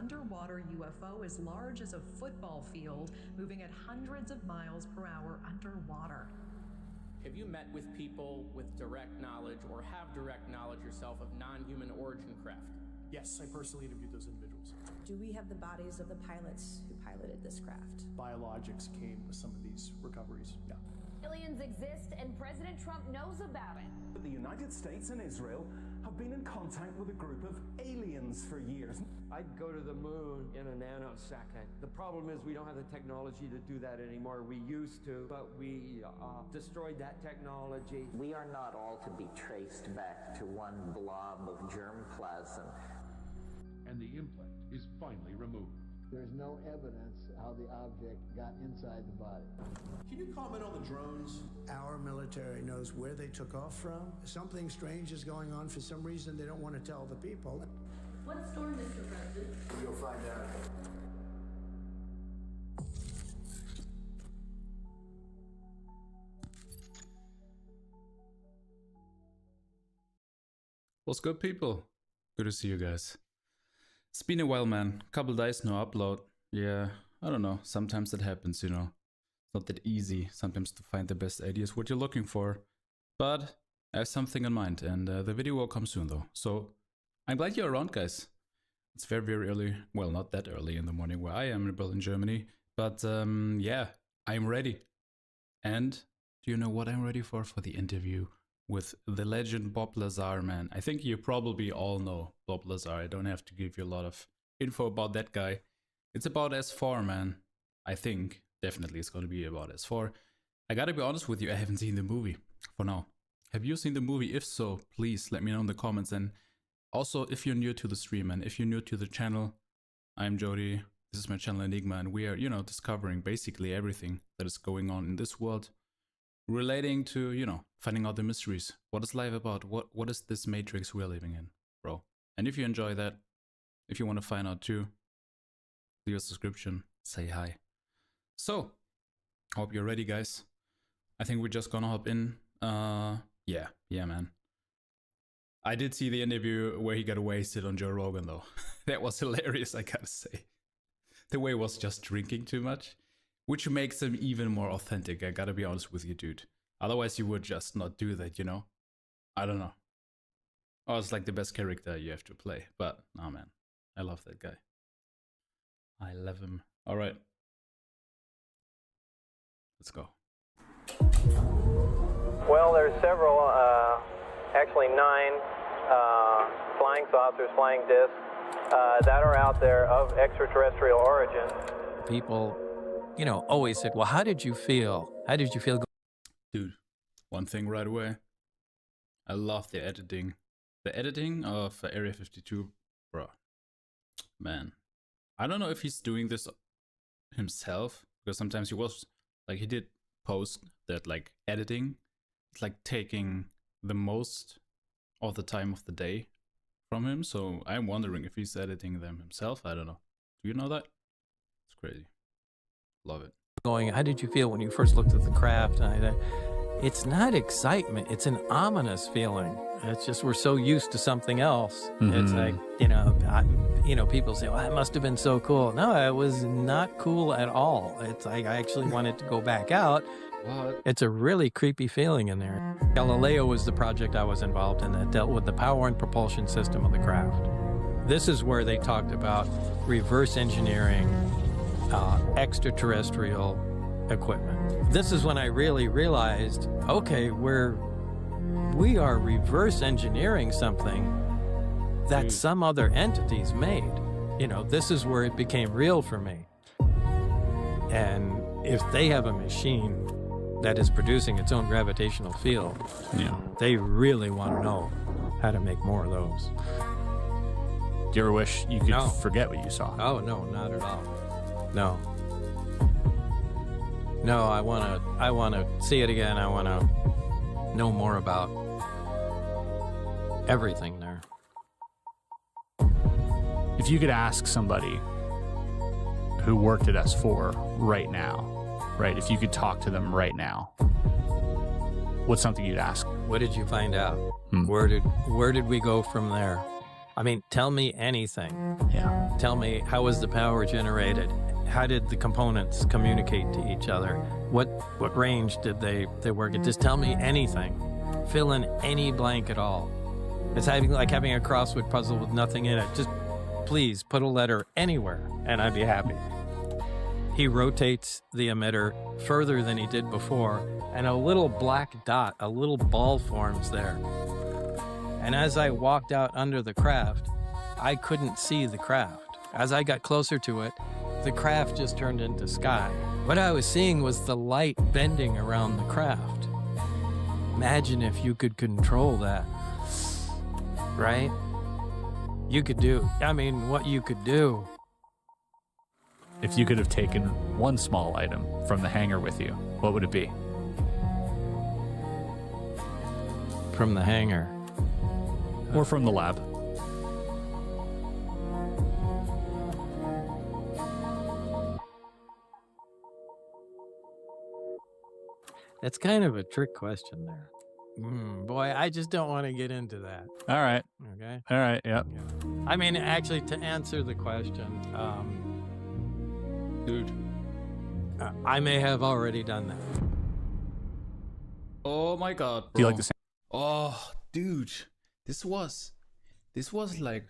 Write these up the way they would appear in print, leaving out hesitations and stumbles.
underwater UFO as large as a football field, moving at hundreds of miles per hour underwater. Have you met with people with direct knowledge or have direct knowledge yourself of non-human origin craft? Yes, I personally interviewed those individuals. Do we have the bodies of the pilots who piloted this craft? Biologics came with some of these recoveries, yeah. Aliens exist and President Trump knows about it. But the United States and Israel have been in contact with a group of aliens for years. I'd go to the moon in a nanosecond. The problem is we don't have the technology to do that anymore. We used to, but we destroyed that technology. We are not all to be traced back to one blob of germplasm. And the implant is finally removed. There's no evidence how the object got inside the body. Can you comment on the drones? Our military knows where they took off from. Something strange is going on. For some reason, they don't want to tell the people. What storm, Mr. President? We'll find out. What's good, people? Good to see you guys. It's been a while, man. Couple days no upload. Yeah, I don't know. Sometimes it happens, you know. It's not that easy sometimes to find the best ideas, what you're looking for. But I have something in mind, and the video will come soon, though. So I'm glad you're around, guys. It's very, very early. Well, not that early in the morning where I am in Berlin, Germany. But yeah, I'm ready. And do you know what I'm ready for? For the interview with the legend Bob Lazar, man. I think you probably all know Bob Lazar. I don't have to give you a lot of info about that guy. It's about S4, man. I think definitely it's going to be about S4. I gotta be honest with you, I haven't seen the movie for now. Have you seen the movie? If so, please let me know in the comments. And also, if you're new to the stream and if you're new to the channel, I'm Jody. This is my channel Enigma, and we are, you know, discovering basically everything that is going on in this world, relating to, you know, finding out the mysteries. What is life about? What is this matrix we're living in, bro? And if you enjoy that, if you want to find out too, leave a subscription, say hi. So, hope you're ready, guys. I think we're just gonna hop in. Yeah, man. I did see the interview where he got wasted on Joe Rogan, though. That was hilarious, I gotta say. The way he was just drinking too much, which makes him even more authentic. I gotta be honest with you, dude. Otherwise, you would just not do that, you know? I don't know. Oh, it's like the best character you have to play. But, oh man, I love that guy. I love him. All right. Let's go. Well, there's several, actually 9 flying saucers, flying discs that are out there of extraterrestrial origin. People, you know, always said, well, how did you feel? How did you feel? Dude, one thing right away. I love the editing. The editing of Area 52, bro. Man. I don't know if he's doing this himself, because sometimes he was, like, he did post that, like, editing. It's like taking the most of the time of the day from him. So I'm wondering if he's editing them himself. I don't know. Do you know that? It's crazy. Love it. Going, how did you feel when you first looked at the craft? It's not excitement. It's an ominous feeling. It's just we're so used to something else. Mm-hmm. It's like, you know, people say, well, it must have been so cool. No, it was not cool at all. It's like I actually wanted to go back out. What? It's a really creepy feeling in there. Galileo was the project I was involved in that dealt with the power and propulsion system of the craft. This is where they talked about reverse engineering extraterrestrial equipment. This is when I really realized, okay, we are reverse engineering something that some other entities made. You know, this is where it became real for me. And if they have a machine that is producing its own gravitational field, yeah, they really want to know how to make more of those. Do you ever wish you could forget what you saw? Oh, no, not at all. No. No, I want to see it again. I want to know more about everything there. If you could ask somebody who worked at S4 right now, right? If you could talk to them right now, what's something you'd ask? What did you find out? Where did we go from there? I mean, tell me anything. Yeah. Tell me, how was the power generated? How did the components communicate to each other? What range did they work at? Just tell me anything. Fill in any blank at all. It's like having a crossword puzzle with nothing in it. Just please put a letter anywhere, and I'd be happy. He rotates the emitter further than he did before, and a little black dot, a little ball forms there. And as I walked out under the craft, I couldn't see the craft. As I got closer to it, the craft just turned into sky. What I was seeing was the light bending around the craft. Imagine if you could control that, right? What you could do. If you could have taken one small item from the hangar with you, what would it be? From the hangar. Or from the lab. That's kind of a trick question there. Boy, I just don't want to get into that. All right. Okay. All right. Yep. I mean, actually, to answer the question, dude, I may have already done that. Oh my God, bro. Do you like the same? Oh, dude, this was like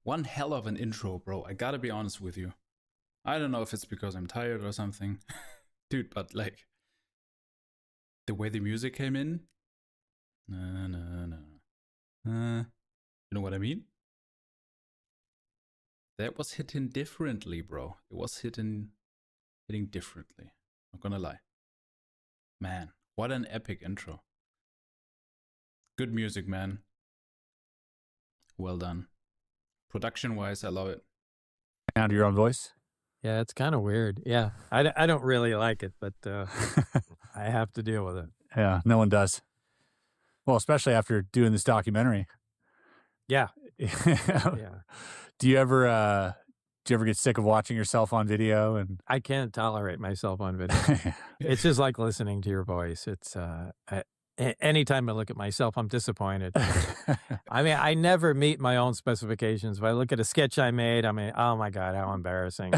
one hell of an intro, bro. I gotta be honest with you. I don't know if it's because I'm tired or something, dude, but like the way the music came in, you know what I mean? That was hitting differently, bro. It was hitting differently. Not gonna lie. Man, what an epic intro. Good music, man. Well done. Production-wise, I love it. Sound of your own voice? Yeah, it's kind of weird. Yeah, I don't really like it, but I have to deal with it. Yeah, no one does. Well, especially after doing this documentary. Yeah. Yeah. Do you ever get sick of watching yourself on video? And I can't tolerate myself on video. It's just like listening to your voice. It's anytime I look at myself, I'm disappointed. I mean, I never meet my own specifications. If I look at a sketch I made, I mean, oh my God, how embarrassing.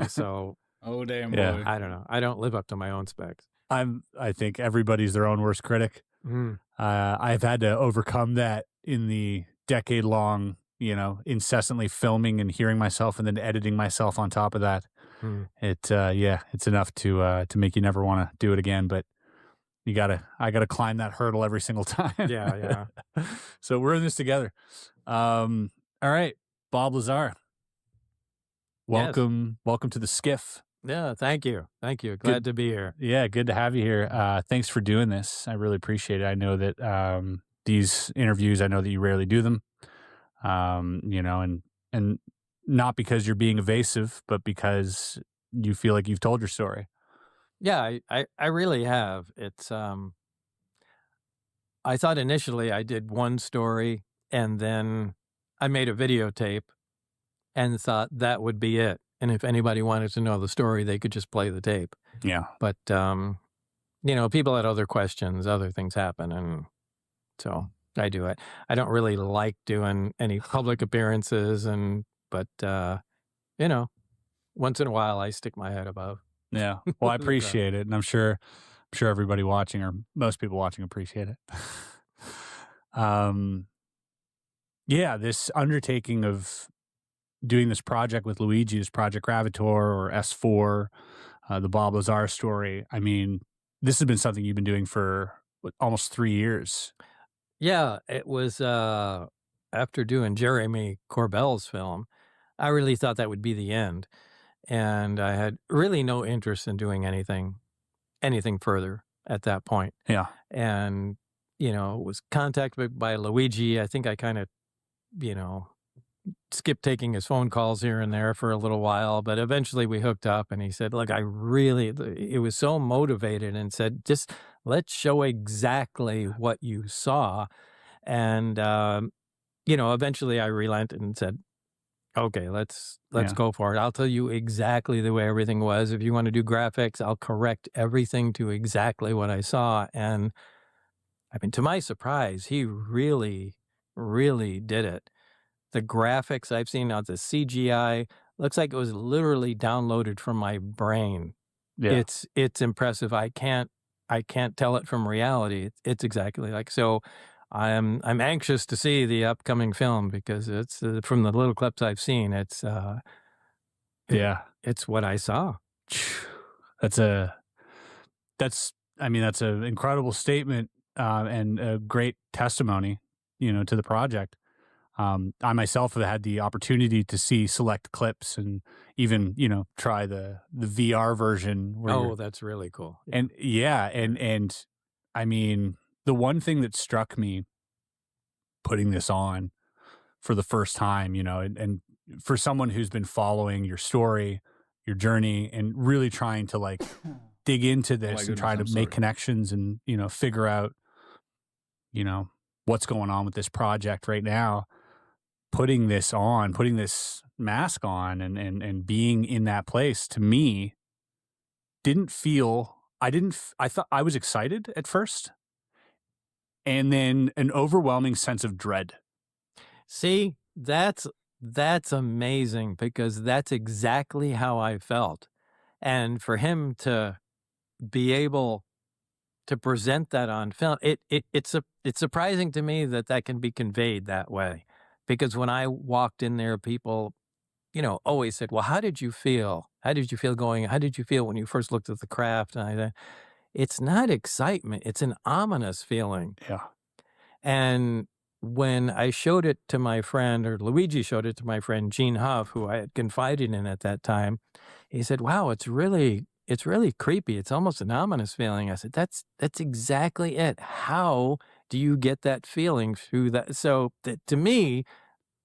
So oh damn yeah. boy. I don't know. I don't live up to my own specs. I think everybody's their own worst critic. I've had to overcome that in the decade-long, incessantly filming and hearing myself and then editing myself on top of that. It's enough to make you never want to do it again. But I gotta climb that hurdle every single time. Yeah. So we're in this together. All right, Bob Lazar. Welcome to the skiff. Yeah, thank you. Glad to be here. Yeah, good to have you here. Thanks for doing this. I really appreciate it. I know that these interviews, I know that you rarely do them, and not because you're being evasive, but because you feel like you've told your story. Yeah, I really have. It's I thought initially I did one story and then I made a videotape and thought that would be it. And if anybody wanted to know the story, they could just play the tape. Yeah. But, people had other questions, other things happen. And so I do it. I don't really like doing any public appearances. But once in a while I stick my head above. Yeah. Well, I appreciate it. And I'm sure everybody watching or most people watching appreciate it. This undertaking of doing this project with Luigi, this Project Gravitor or S4, the Bob Lazar story. I mean, this has been something you've been doing for almost 3 years. Yeah, it was after doing Jeremy Corbell's film, I really thought that would be the end. And I had really no interest in doing anything further at that point. Yeah. And, was contacted by Luigi. I think I kind of, skipped taking his phone calls here and there for a little while, but eventually we hooked up and he said, look, it was so motivated and said, just let's show exactly what you saw. And, eventually I relented and said, okay, let's go for it. I'll tell you exactly the way everything was. If you want to do graphics, I'll correct everything to exactly what I saw. And I mean, to my surprise, he really, really did it. the graphics I've seen on the CGI, looks like it was literally downloaded from my brain. Yeah. It's impressive. I can't tell it from reality. It's exactly like so. I'm anxious to see the upcoming film because it's from the little clips I've seen. It's it's what I saw. That's an incredible statement and a great testimony, to the project. I myself have had the opportunity to see select clips and even, try the VR version. Oh, that's really cool. And and I mean, the one thing that struck me putting this on for the first time, and for someone who's been following your story, your journey, and really trying to like dig into this and try to make connections and, figure out, what's going on with this project right now, putting this mask on and being in that place, to me, I thought I was excited at first, and then an overwhelming sense of dread. See, that's amazing because that's exactly how I felt. And for him to be able to present that on film, it's surprising to me that can be conveyed that way. Because when I walked in there, people, always said, well, how did you feel? How did you feel when you first looked at the craft? And it's not excitement. It's an ominous feeling. Yeah. And when I showed it to my friend, or Luigi showed it to my friend, Gene Huff, who I had confided in at that time, he said, wow, it's really creepy. It's almost an ominous feeling. I said, that's exactly it. How do you get that feeling through that? So to me,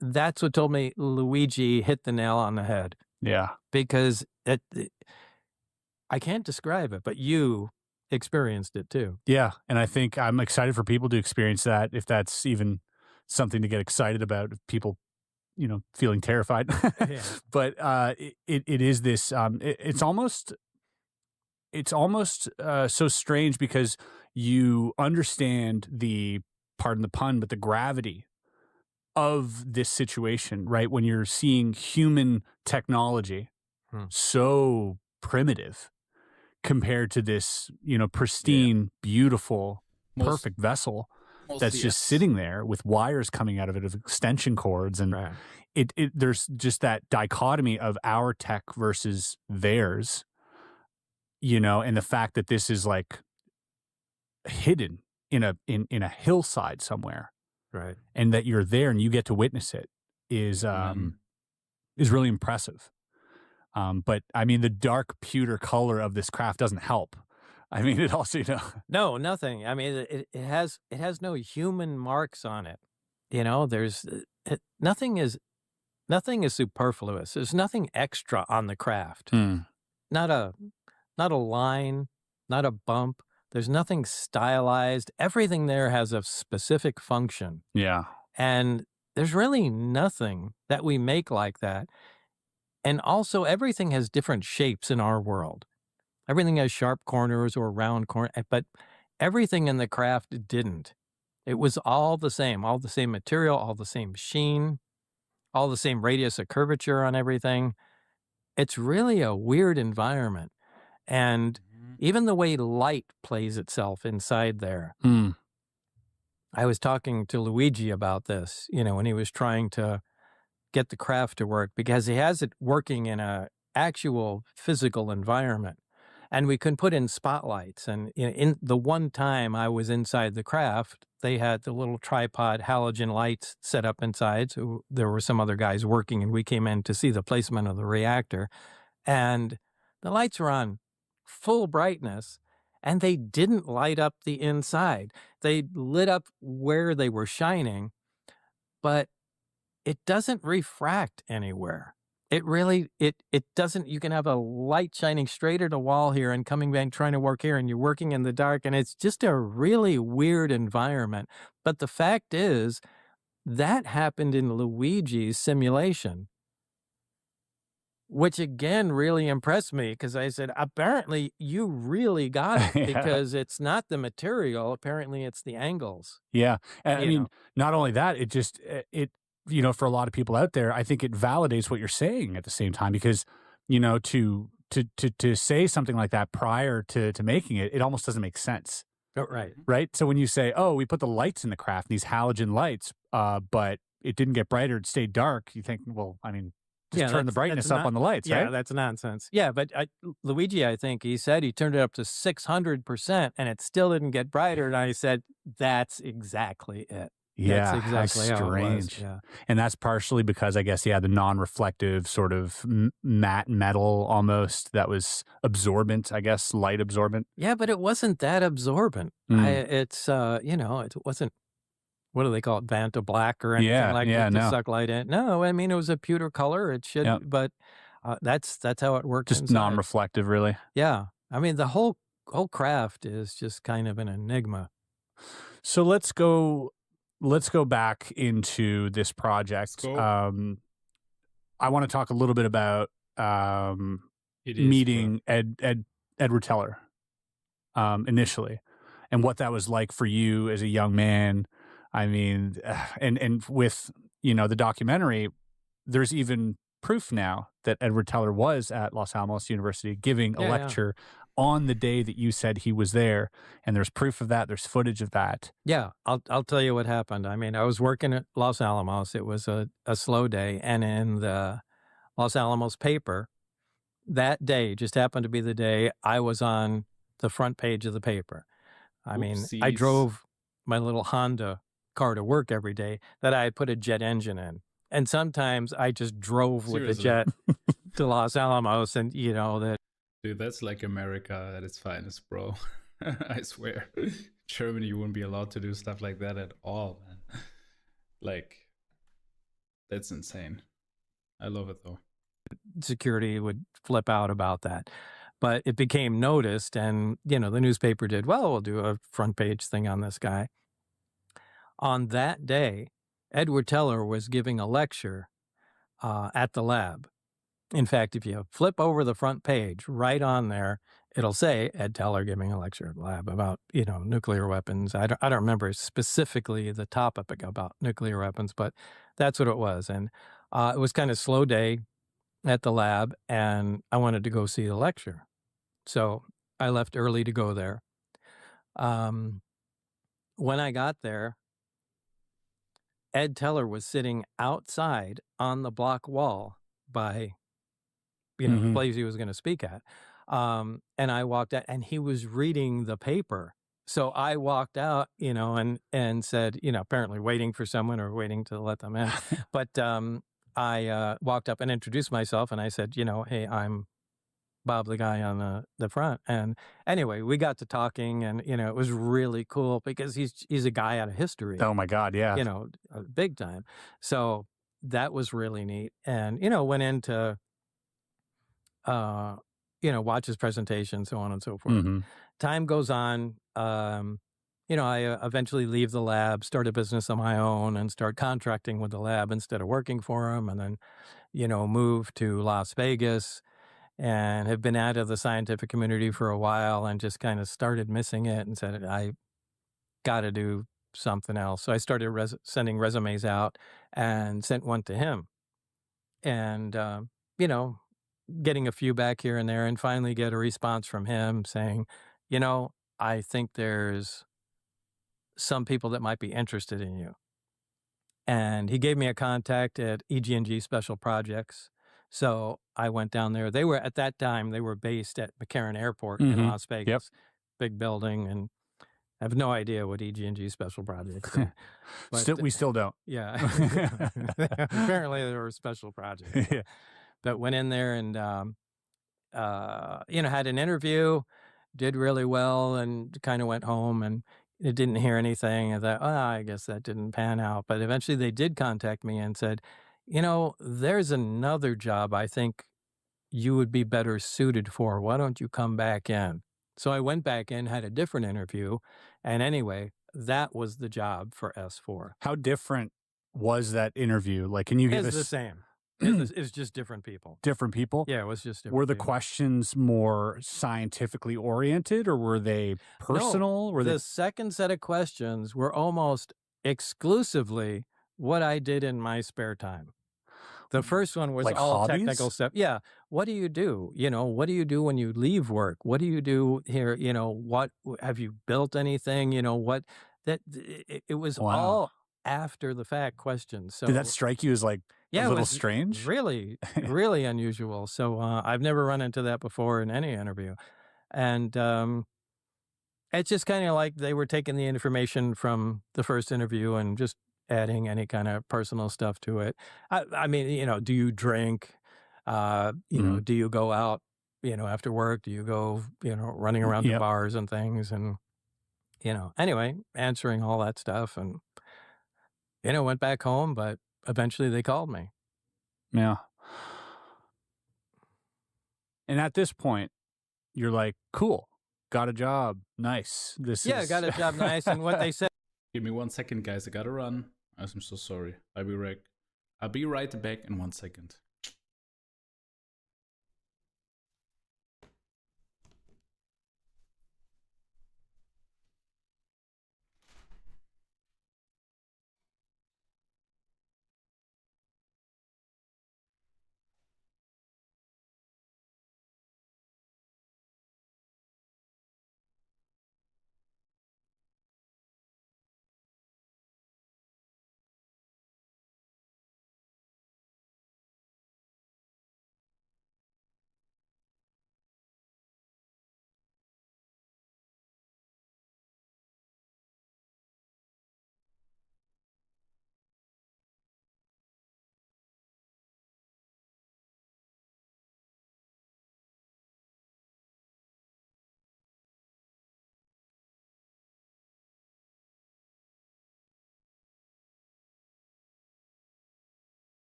that's what told me Luigi hit the nail on the head. Yeah. Because I can't describe it, but you experienced it too. Yeah. And I think I'm excited for people to experience that, if that's even something to get excited about, if people, feeling terrified. Yeah. But it is this, it's almost so strange because you understand pardon the pun, but the gravity of this situation, right? When you're seeing human technology so primitive compared to this, pristine, beautiful, perfect vessel that's just sitting there with wires coming out of it, of extension cords. And there's just that dichotomy of our tech versus theirs, and the fact that this is like hidden in a hillside somewhere. Right. And that you're there and you get to witness it is really impressive. But I mean, the dark pewter color of this craft doesn't help. I mean, it also, No, nothing. I mean, it has no human marks on it. There's nothing is superfluous. There's nothing extra on the craft. Not a line, not a bump. There's nothing stylized. Everything there has a specific function. Yeah. And there's really nothing that we make like that. And also, everything has different shapes in our world. Everything has sharp corners or round corners, but everything in the craft didn't. It was all the same material, all the same sheen, all the same radius of curvature on everything. It's really a weird environment. And even the way light plays itself inside there. I was talking to Luigi about this, when he was trying to get the craft to work, because he has it working in a actual physical environment. And we can put in spotlights. And in the one time I was inside the craft, they had the little tripod halogen lights set up inside. So there were some other guys working, and we came in to see the placement of the reactor. And the lights were on full brightness, and they didn't light up the inside. They lit up where they were shining, but it doesn't refract anywhere. It really, it doesn't. You can have a light shining straight at a wall here and coming back trying to work here, and you're working in the dark, and it's just a really weird environment. But the fact is, that happened in Luigi's simulation, which again really impressed me, because I said, apparently you really got it, because it's not the material. Apparently it's the angles. Yeah. And I mean, not only that, you know, for a lot of people out there, I think it validates what you're saying at the same time, because, you know, to say something like that prior to making it, it almost doesn't make sense. Oh, right. Right. So when you say, oh, we put the lights in the craft, these halogen lights, but it didn't get brighter, it stayed dark. You think, well, I mean, just turn the brightness up on the lights, right? Yeah, that's nonsense. Yeah, but Luigi, I think he said he turned it up to 600% and it still didn't get brighter. And I said, that's exactly it. Yeah, that's exactly how strange. it was. Yeah. And that's partially because I guess, the non-reflective sort of matte metal almost that was absorbent, I guess, light absorbent. Yeah, but it wasn't that absorbent. It's, you know, it wasn't, what do they call it, Vanta black or anything like that to suck light in. No, I mean, it was a pewter color. It should, but that's how it worked. Just inside. Non-reflective, really. Yeah. I mean, the whole craft is just kind of an enigma. So let's go back into this project. I want to talk a little bit about meeting Edward Teller initially, and what that was like for you as a young man. I mean, and with, you know, the documentary, there's even proof now that Edward Teller was at Los Alamos University giving a lecture on the day that you said he was there, and there's proof of that. There's footage of that. Yeah, I'll tell you what happened. I mean, I was working at Los Alamos. It was a slow day, and in the Los Alamos paper, that day just happened to be the day I was on the front page of the paper. I mean, I drove my little Honda car to work every day that I had put a jet engine in. And sometimes I just drove with the jet to Los Alamos, and, you know, that. Dude, that's like America at its finest, bro. I swear. Germany, you wouldn't be allowed to do stuff like that at all, man. Like, that's insane. I love it, though. Security would flip out about that. But it became noticed, and, you know, the newspaper did, well, we'll do a front page thing on this guy. On that day, Edward Teller was giving a lecture at the lab. In fact, if you flip over the front page, right on there, it'll say Ed Teller giving a lecture at the lab about, you know, nuclear weapons. I don't remember specifically the topic about nuclear weapons, but that's what it was. And it was kind of slow day at the lab, and I wanted to go see the lecture. So I left early to go there. When I got there, Ed Teller was sitting outside on the block wall by, you know, the place he was going to speak at. And I walked out, and he was reading the paper. So I walked out, you know, and said, you know, apparently waiting for someone or waiting to let them in. But I walked up and introduced myself, and I said, you know, hey, I'm Bob, the guy on the front. And anyway, we got to talking, and, you know, it was really cool because he's a guy out of history. Oh my God. Yeah. You know, big time. So that was really neat. And, you know, went into, you know, watch his presentation, so on and so forth. Time goes on. You know, I eventually leave the lab, start a business of my own, and start contracting with the lab instead of working for him. And then, you know, move to Las Vegas, and have been out of the scientific community for a while, and just kind of started missing it, and said, I got to do something else. So I started sending resumes out, and sent one to him. And, you know, getting a few back here and there, and finally get a response from him saying, you know, I think there's some people that might be interested in you. And he gave me a contact at EG&G Special Projects. So I went down there. They were, at that time, they were based at McCarran Airport in Las Vegas. Big building, and I have no idea what EG&G Special Projects are. But, we still don't. Yeah. Apparently there were special projects. Yeah. But went in there and, you know, had an interview, did really well, and kind of went home, and it didn't hear anything. I thought, oh, I guess that didn't pan out. But eventually they did contact me and said, you know, there's another job I think you would be better suited for. Why don't you come back in? So I went back in, had a different interview. And anyway, that was the job for S4. How different was that interview? Like, can you give us... It's the same. It's just different people. Different people? Yeah, it was just different Were the people. questions more scientifically oriented, or were they personal? No, the second set of questions were almost exclusively what I did in my spare time. The first one was Like all hobbies? technical stuff. Yeah. What do you do? What do you do when you leave work? What do you do here? What have you built anything? It was all after the fact questions. So did that strike you as like a little it was strange? Really, really unusual. So I've never run into that before in any interview. And it's just kind of like they were taking the information from the first interview and just adding any kind of personal stuff to it. I mean, do you drink? Do you go out, after work? Do you go, running around to bars and things? And, anyway, answering all that stuff and, went back home, but eventually they called me. Yeah. And at this point, you're like, cool, got a job. Nice. Got a job. Nice. And what they said. Give me 1 second, guys. I gotta run. I'm so sorry. I'll be right back in 1 second.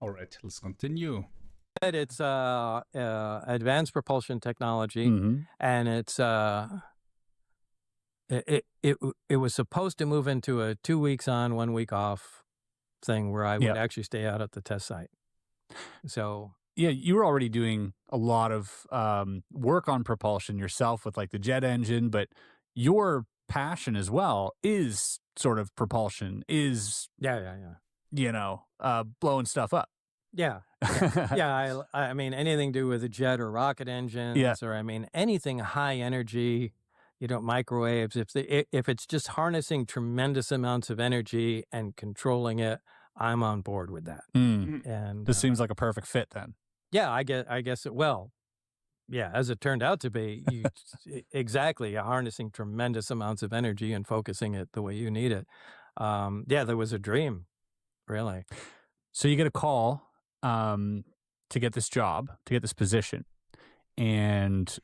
All right, let's continue. It's advanced propulsion technology, and it's it was supposed to move into a 2 weeks on, 1 week off thing where I would actually stay out at the test site. So yeah, you were already doing a lot of work on propulsion yourself with like the jet engine, but your passion as well is sort of propulsion, is blowing stuff up. Yeah. I mean, anything to do with a jet or rocket engines, or I mean, anything high energy, microwaves. If it's just harnessing tremendous amounts of energy and controlling it, I'm on board with that. And this seems like a perfect fit then. Yeah, I guess it. Well, yeah, as it turned out to be, exactly harnessing tremendous amounts of energy and focusing it the way you need it. There was a dream, really. So you get a call to get this job, to get this position. And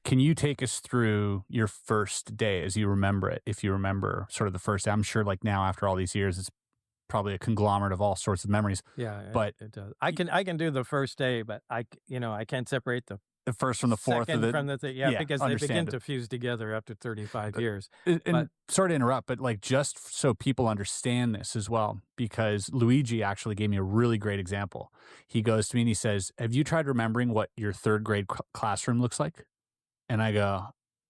can you take us through your first day as you remember it? If you remember sort of the first day, I'm sure like now after all these years, it's probably a conglomerate of all sorts of memories. Yeah, but it does. I can do the first day, but I can't separate the first from the fourth because they begin to fuse together after 35 years. And sorry to interrupt, but like just so people understand this as well, because Luigi actually gave me a really great example. He goes to me and he says, have you tried remembering what your third grade classroom looks like? And I go,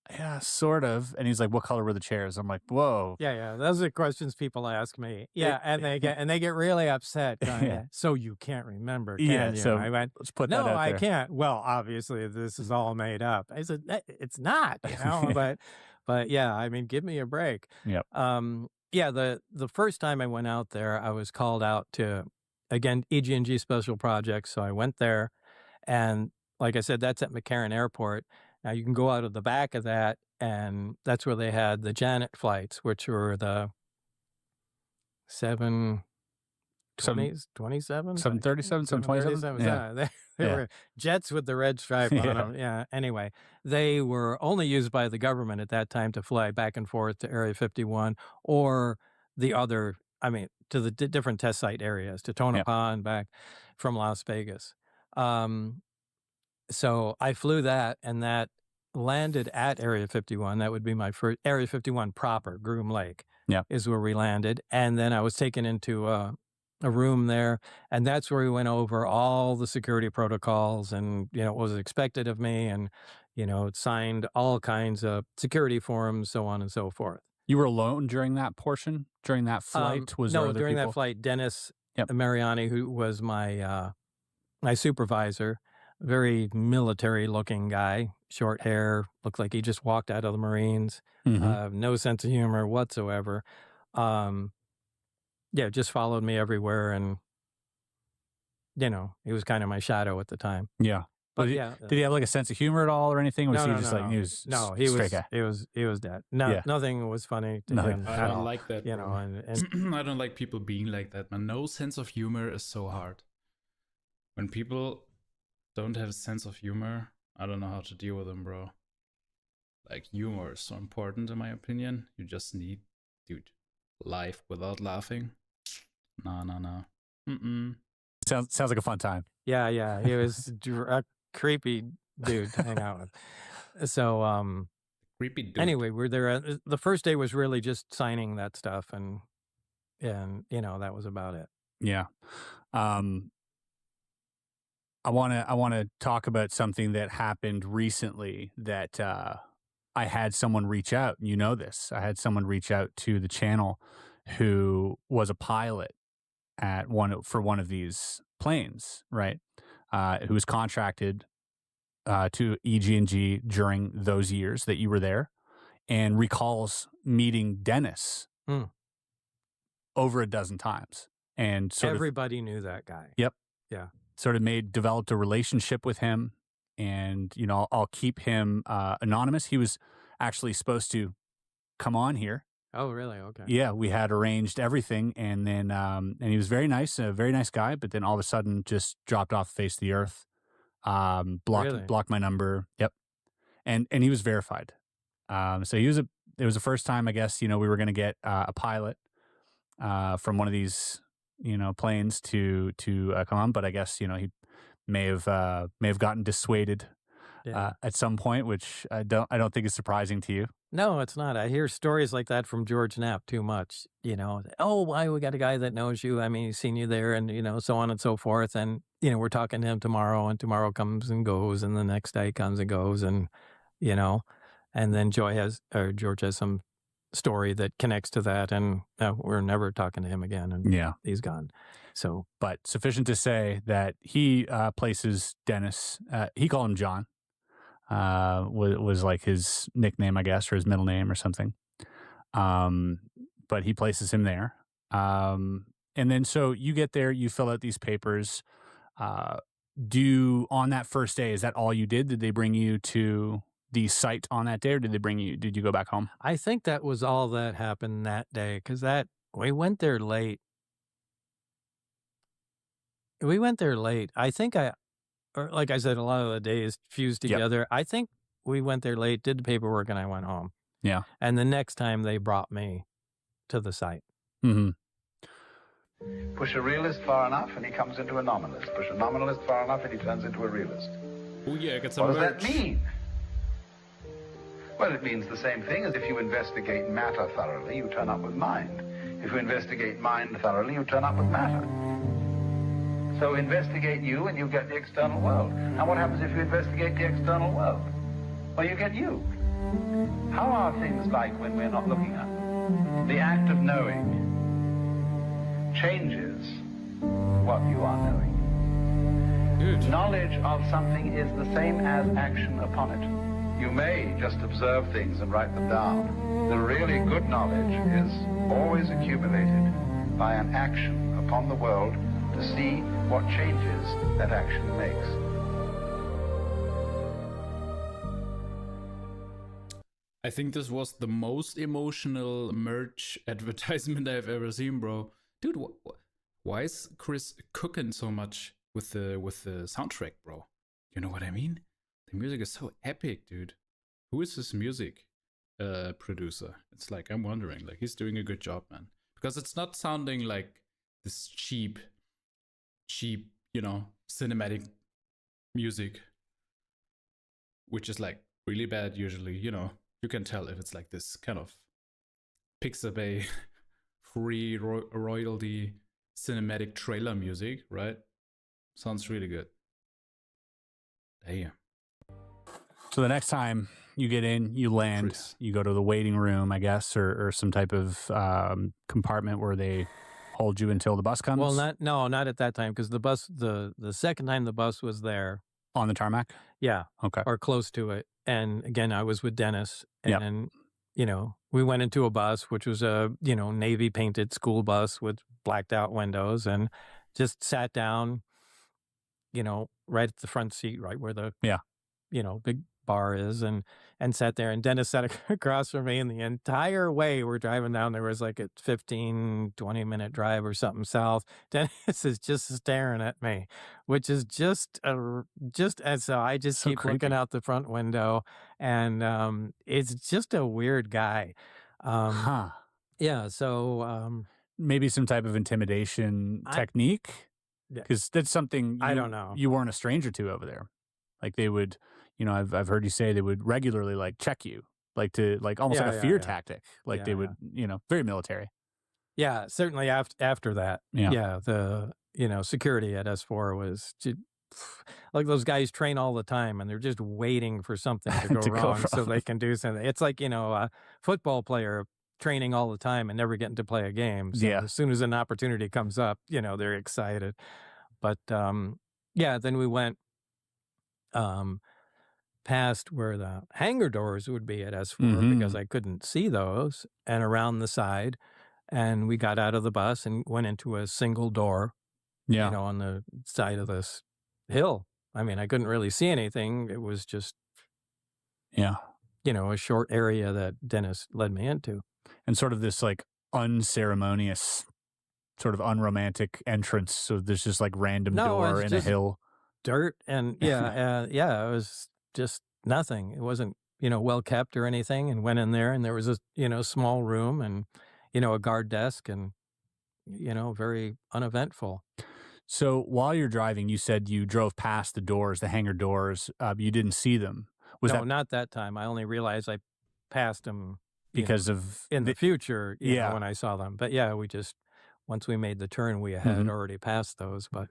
yeah, sort of. And he's like, what color were the chairs? I'm like, whoa. Yeah. Those are questions people ask me. Yeah, and they get really upset. So you can't remember, can you? So I went, let's put that out there. No, I can't. Well, obviously this is all made up. I said, it's not, but yeah, I mean, give me a break. Yep. The first time I went out there, I was called out to, again, EG&G Special Projects. So I went there, and like I said, that's at McCarran Airport. Now, you can go out of the back of that, and that's where they had the Janet flights, which were the 727, 727. Yeah. They were jets with the red stripe on them. Yeah. Anyway, they were only used by the government at that time to fly back and forth to Area 51 or the other, to the different test site areas, to Tonopah and back from Las Vegas. So I flew that, and that landed at Area 51. That would be my first, Area 51 proper, Groom Lake, is where we landed. And then I was taken into a room there, and that's where we went over all the security protocols and, what was expected of me, and, signed all kinds of security forms, so on and so forth. You were alone during that portion? During that flight? Was there other during people? that flight, Dennis Mariani, who was my supervisor, very military-looking guy, short hair, looked like he just walked out of the Marines, no sense of humor whatsoever. Just followed me everywhere, and, he was kind of my shadow at the time. Yeah. But did he have like a sense of humor at all or anything? Or was he just like, he was straight guy? He was dead. No, nothing was funny to him. I don't like that. And I don't like people being like that, man. No sense of humor is so hard. When people don't have a sense of humor, I don't know how to deal with them, bro. Like, humor is so important, in my opinion. You just need, dude, life without laughing. No. Sounds like a fun time. Yeah. He was a creepy dude to hang out with. So, creepy dude. Anyway, we're there. The first day was really just signing that stuff, and that was about it. Yeah. I want to talk about something that happened recently that I had someone reach out. You know this. I had someone reach out to the channel who was a pilot at one of these planes, right? Who was contracted to EG&G during those years that you were there, and recalls meeting Dennis over a dozen times. And everybody knew that guy. Yep. Yeah. Sort of developed a relationship with him, and I'll keep him anonymous. He was actually supposed to come on here. Oh, really? Okay. Yeah, we had arranged everything, and then and he was very nice, a very nice guy. But then all of a sudden, just dropped off the face of the earth. Blocked my number. Yep, and he was verified. So it was the first time, I guess, we were going to get a pilot from one of these planes to come on, but I guess he may have gotten dissuaded at some point, which I don't think is surprising to you. No, it's not. I hear stories like that from George Knapp too much. Oh, why we got a guy that knows you? I mean, he's seen you there, and so on and so forth. And we're talking to him tomorrow, and tomorrow comes and goes, and the next day comes and goes, and and then George has some story that connects to that, and we're never talking to him again, and he's gone. So, but sufficient to say that he places Dennis. He called him John. Was like his nickname, I guess, or his middle name or something. But he places him there. And then so you get there, you fill out these papers. On that first day, is that all you did? Did they bring you to the site on that day, or did you go back home? I think that was all that happened that day, because we went there late. I think like I said, a lot of the days fused together. Yep. I think we went there late, did the paperwork, and I went home. Yeah. And the next time they brought me to the site. Mm-hmm. Push a realist far enough and he comes into a nominalist. Push a nominalist far enough and he turns into a realist. Oh yeah, get some merch. What does that mean? Well, it means the same thing as if you investigate matter thoroughly, you turn up with mind. If you investigate mind thoroughly, you turn up with matter. So investigate you and you get the external world. Now what happens if you investigate the external world? Well, you get you. How are things like when we're not looking up? The act of knowing changes what you are knowing. Good. Knowledge of something is the same as action upon it. You may just observe things and write them down. The really good knowledge is always accumulated by an action upon the world to see what changes that action makes. I think this was the most emotional merch advertisement I've ever seen, bro. Dude, why is Chris cooking so much with the soundtrack, bro? You know what I mean? The music is so epic, dude. Who is this music producer? It's like, I'm wondering, like, he's doing a good job, man. Because it's not sounding like this cheap, cinematic music, which is like really bad usually. You know, you can tell if it's like this kind of Pixabay free royalty cinematic trailer music, right? Sounds really good. Damn. So the next time you get in, you land, you go to the waiting room, I guess, or some type of compartment where they hold you until the bus comes? Well, not at that time, because the bus, the second time the bus was there. On the tarmac? Yeah. Okay. Or close to it. And again, I was with Dennis, and, you know, we went into a bus, which was a, you know, navy painted school bus with blacked out windows, and just sat down, you know, right at the front seat, right where the, you know, big bar is, and sat there, and Dennis sat across from me, and the entire way we're driving down, there was like a 15-20 minute drive or something south. Dennis is just staring at me, which is just as so I just keep looking out the front window, and it's just a weird guy. Yeah, so maybe some type of intimidation technique, because that's something I don't know. You weren't a stranger to over there. Like they would, you know, I've heard you say they would regularly like check you, like to like almost like a fear tactic. Like they would, you know, very military. Yeah, certainly after that. Yeah. The, you know, security at S4 was just, like those guys train all the time, and they're just waiting for something to go wrong so they can do something. It's like, you know, a football player training all the time and never getting to play a game. So as soon as an opportunity comes up, you know, they're excited. But then we went past where the hangar doors would be at S4 because I couldn't see those, and around the side, and we got out of the bus and went into a single door, you know, on the side of this hill. I mean, I couldn't really see anything. It was just, you know, a short area that Dennis led me into. And sort of this like unceremonious, sort of unromantic entrance. So there's just like random door in a hill. Dirt and it was just nothing. It wasn't, you know, well kept or anything, and went in there, and there was a, you know, small room, and, you know, a guard desk, and, you know, very uneventful. So while you're driving, you said you drove past the doors, the hangar doors. You didn't see them. Not that time. I only realized I passed them because of in the future, you know, when I saw them. But we just, once we made the turn, we had already passed those. But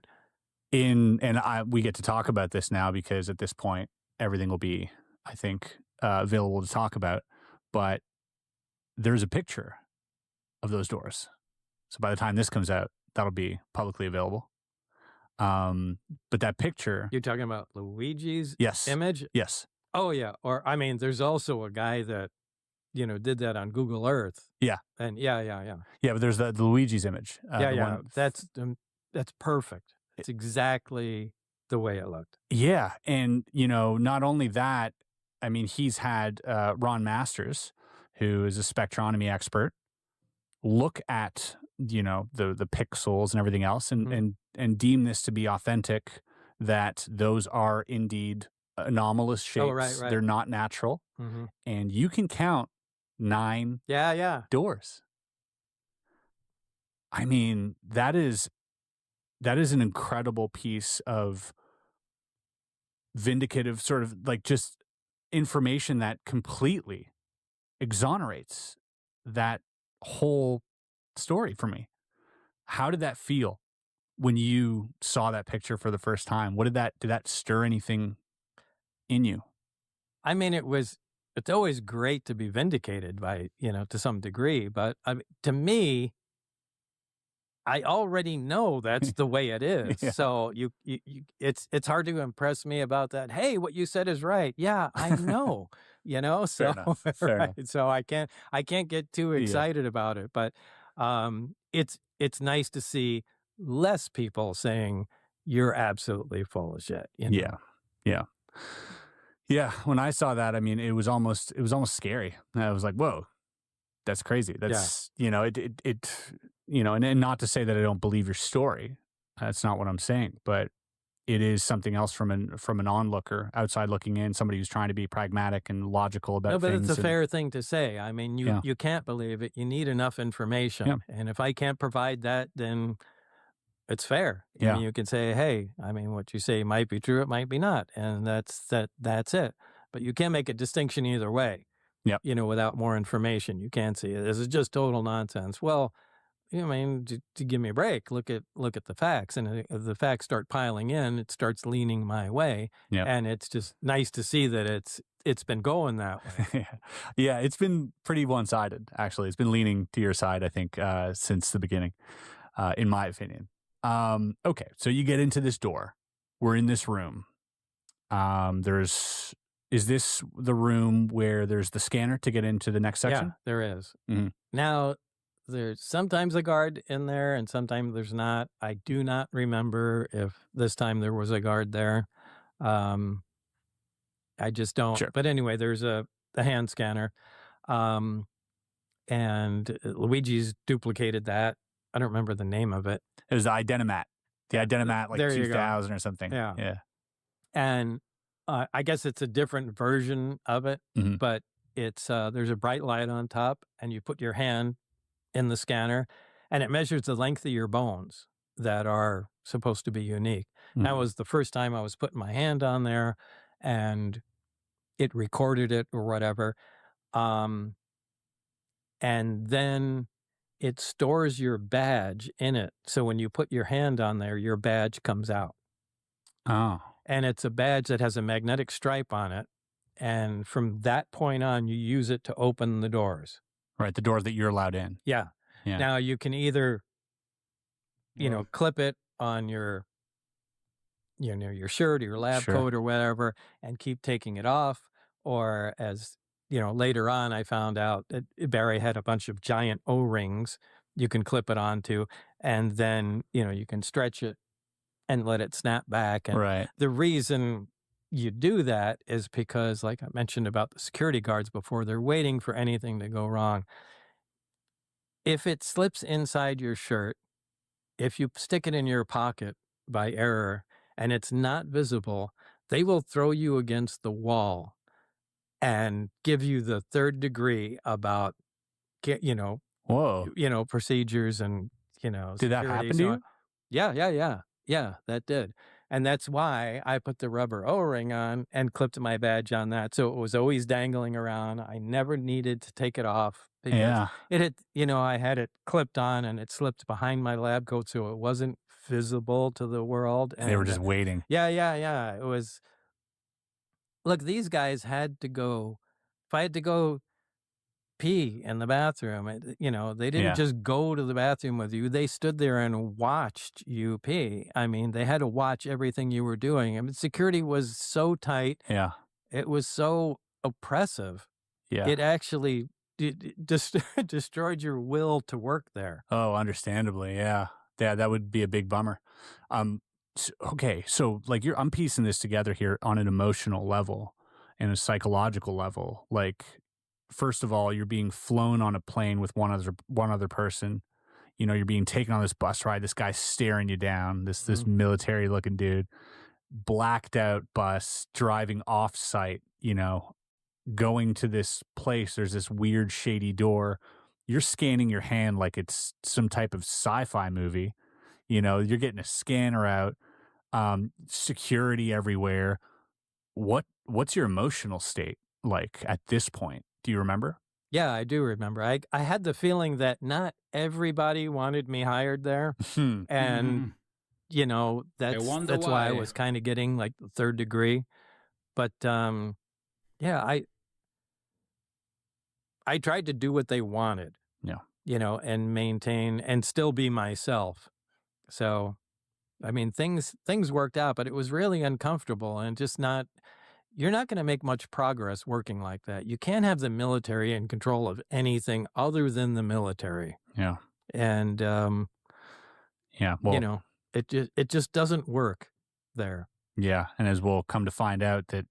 we get to talk about this now, because at this point everything will be, I think, available to talk about. But there's a picture of those doors, so by the time this comes out, that'll be publicly available. But that picture, you're talking about Luigi's yes image? Yes. Oh yeah. Or I mean, there's also a guy that, you know, did that on Google Earth. Yeah. And but there's the Luigi's image. That's perfect. It's exactly the way it looked. Yeah. And, you know, not only that, I mean, he's had Ron Masters, who is a spectronomy expert, look at, you know, the pixels and everything else, and deem this to be authentic, that those are indeed anomalous shapes. Oh, right. They're not natural. And you can count 9 doors. I mean, that is an incredible piece of vindicative, sort of like just information that completely exonerates that whole story for me. How did that feel when you saw that picture for the first time? Did that stir anything in you? I mean, it's always great to be vindicated by, you know, to some degree, but to me, I already know that's the way it is. So it's hard to impress me about that. Hey, what you said is right. Yeah, I know. You know, so Fair enough. So I can't get too excited about it. But it's nice to see less people saying you're absolutely full of shit. You know? Yeah. When I saw that, I mean, it was almost scary. I was like, whoa, that's crazy. That's you know, it you know, and not to say that I don't believe your story. That's not what I'm saying, but it is something else from an onlooker, outside looking in, somebody who's trying to be pragmatic and logical about things. No, but it's a fair thing to say. I mean, you can't believe it. You need enough information. And if I can't provide that, then it's fair. I mean, you can say, hey, I mean, what you say might be true, it might be not. And that's it. but you can't make a distinction either way. Yep. You know, without more information, you can't see it. This is just total nonsense. Well, I mean, to give me a break, look at the facts, and if the facts start piling in, it starts leaning my way, and it's just nice to see that it's been going that way. Yeah, it's been pretty one-sided, actually. It's been leaning to your side, I think, since the beginning, in my opinion. Okay, so you get into this door. We're in this room. Is this the room where there's the scanner to get into the next section? Yeah, there is. Mm-hmm. Now, there's sometimes a guard in there and sometimes there's not. I do not remember if this time there was a guard there. I just don't. Sure. But anyway, there's the hand scanner. And Luigi's duplicated that. I don't remember the name of it. It was the Identimat. The Identimat, like There you 2000 or something. Yeah. And I guess it's a different version of it, but it's there's a bright light on top, and you put your hand in the scanner, and it measures the length of your bones that are supposed to be unique. That was the first time I was putting my hand on there, and it recorded it or whatever. And then it stores your badge in it. So when you put your hand on there, your badge comes out. Oh. And it's a badge that has a magnetic stripe on it. And from that point on, you use it to open the doors. Right, the doors that you're allowed in. Yeah. Now, you can either, clip it on your, your shirt or your lab coat or whatever and keep taking it off. Or as, later on, I found out that Barry had a bunch of giant O-rings you can clip it onto. And then, you can stretch it and let it snap back. And the reason you do that is because, like I mentioned about the security guards before, they're waiting for anything to go wrong. If it slips inside your shirt, if you stick it in your pocket by error and it's not visible, they will throw you against the wall and give you the third degree about, procedures and, Did that happen to you? Yeah, that did. And that's why I put the rubber O-ring on and clipped my badge on that. So it was always dangling around. I never needed to take it off because it had, I had it clipped on and it slipped behind my lab coat. So it wasn't visible to the world. And they were just waiting. Yeah. It was, look, these guys had to go, if I had to go pee in the bathroom, they didn't just go to the bathroom with you. They stood there and watched you pee. I mean, they had to watch everything you were doing. I mean, security was so tight. Yeah. It was so oppressive. Yeah. It actually destroyed your will to work there. Oh, understandably. Yeah. Yeah, that would be a big bummer. Okay. So like I'm piecing this together here on an emotional level and a psychological level. Like, first of all, you're being flown on a plane with one other person. You're being taken on this bus ride. This guy's staring you down. This military looking dude, blacked out bus, driving off site. Going to this place. There's this weird shady door. You're scanning your hand like it's some type of sci-fi movie. You're getting a scanner out. Security everywhere. What's your emotional state like at this point? Do you remember? Yeah, I do remember. I had the feeling that not everybody wanted me hired there. And, that's why I was kind of getting like the third degree. But, I tried to do what they wanted. Yeah. And maintain and still be myself. So, I mean, things worked out, but it was really uncomfortable and just you're not going to make much progress working like that. You can't have the military in control of anything other than the military. Yeah. And, well, it just doesn't work there. Yeah. And as we'll come to find out that,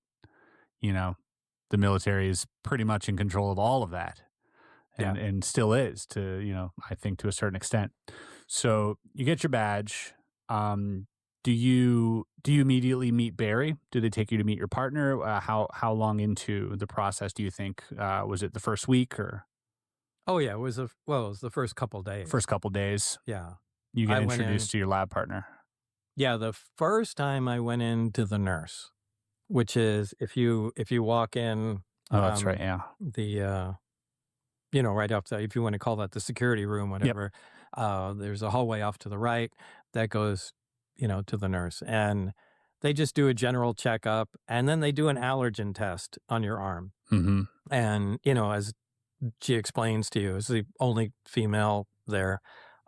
the military is pretty much in control of all of that and still is to, I think to a certain extent. So you get your badge. Do you immediately meet Barry? Do they take you to meet your partner? How long into the process do you think? Was it the first week or? Oh yeah, it was the first couple days. First couple days. Yeah. You get introduced to your lab partner. Yeah, the first time I went in to the nurse. which is if you walk in. Oh, that's right. Yeah. The right off the, if you want to call that the security room, whatever. There's a hallway off to the right that goes, to the nurse, and they just do a general checkup, and then they do an allergen test on your arm. Mm-hmm. And as she explains to you, as the only female there,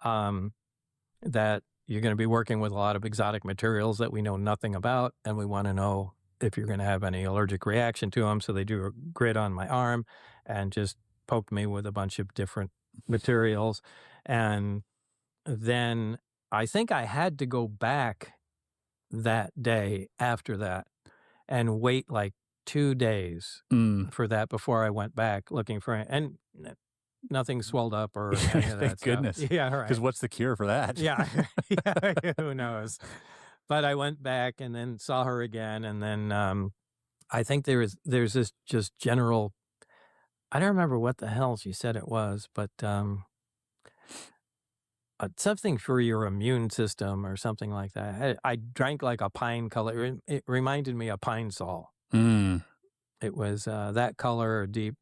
that you're going to be working with a lot of exotic materials that we know nothing about, and we want to know if you're going to have any allergic reaction to them. So they do a grid on my arm and just poked me with a bunch of different materials. And then I think I had to go back that day after that and wait like 2 days for that before I went back looking for it. And nothing swelled up or any of that Thank stuff. goodness. Yeah, right. Because what's the cure for that? Yeah, who knows? But I went back and then saw her again, and then I think there's this just general. I don't remember what the hell she said it was, but something for your immune system or something like that. I drank like a pine color. It reminded me of Pine Sol. It was that color, deep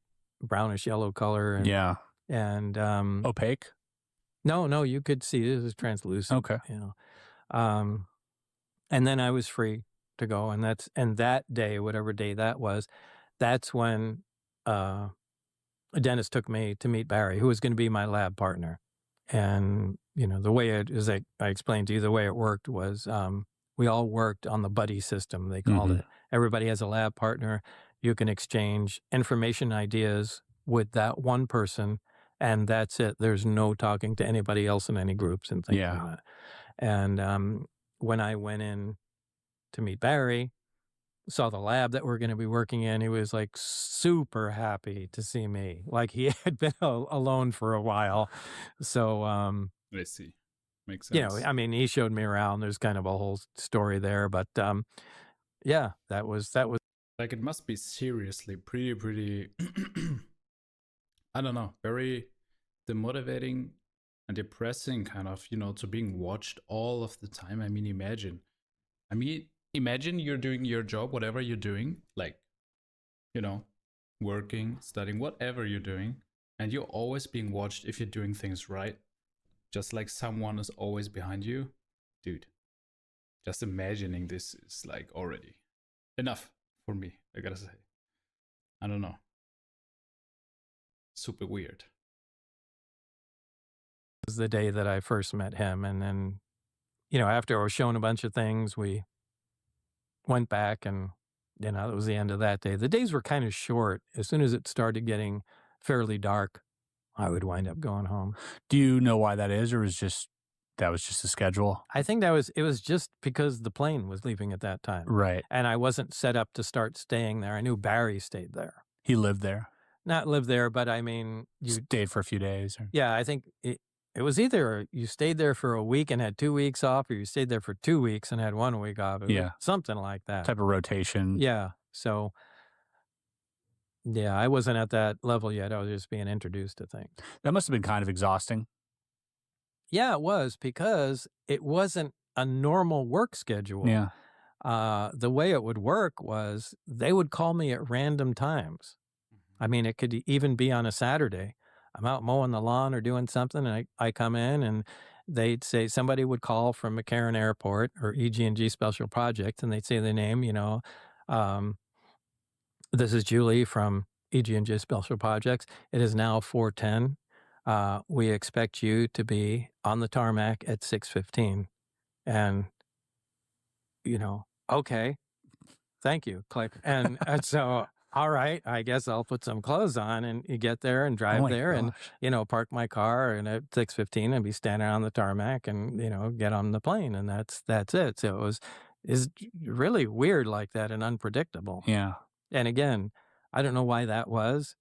brownish yellow color. And, yeah. And opaque? No, you could see it was translucent. Okay. And then I was free to go, and that day, whatever day that was, that's when Dennis took me to meet Barry, who was going to be my lab partner. And the way as I explained to you, the way it worked was we all worked on the buddy system, they called it. Everybody has a lab partner. You can exchange information, ideas with that one person, and that's it. There's no talking to anybody else in any groups and things like that. And when I went in to meet Barry, saw the lab that we're going to be working in, he was like super happy to see me. Like he had been alone for a while. So, I see. Makes sense. I mean, he showed me around. There's kind of a whole story there, but yeah, that was like, it must be seriously pretty, I don't know, very demotivating and depressing kind of, to being watched all of the time. I mean, imagine you're doing your job, whatever you're doing, like, working, studying, whatever you're doing, and you're always being watched if you're doing things right. Just like someone is always behind you. Dude, just imagining this is like already enough for me, I gotta say. I don't know. Super weird. It was the day that I first met him. And then, after I was shown a bunch of things, we went back and, it was the end of that day. The days were kind of short. As soon as it started getting fairly dark, I would wind up going home. Do you know why that is, or that was just the schedule? I think it was just because the plane was leaving at that time. Right. And I wasn't set up to start staying there. I knew Barry stayed there. He lived there? Not lived there, but I mean... You stayed for a few days? Or? Yeah, I think it was either you stayed there for a week and had 2 weeks off, or you stayed there for 2 weeks and had 1 week off. Something like that. Type of rotation. Yeah. So... yeah, I wasn't at that level yet. I was just being introduced to things. That must have been kind of exhausting. Yeah, it was, because it wasn't a normal work schedule. Yeah. The way it would work was they would call me at random times. I mean, it could even be on a Saturday. I'm out mowing the lawn or doing something, and I come in, and they'd say, somebody would call from McCarran Airport or EG&G Special Projects, and they'd say the name, this is Julie from EG&G Special Projects. It is now 4:10. We expect you to be on the tarmac at 6:15. And, okay, thank you, click. And so, all right, I guess I'll put some clothes on, and you get there and drive there and, park my car, and at 6:15 and be standing on the tarmac and, get on the plane. And that's it. So it's really weird like that and unpredictable. Yeah. And again, I don't know why that was.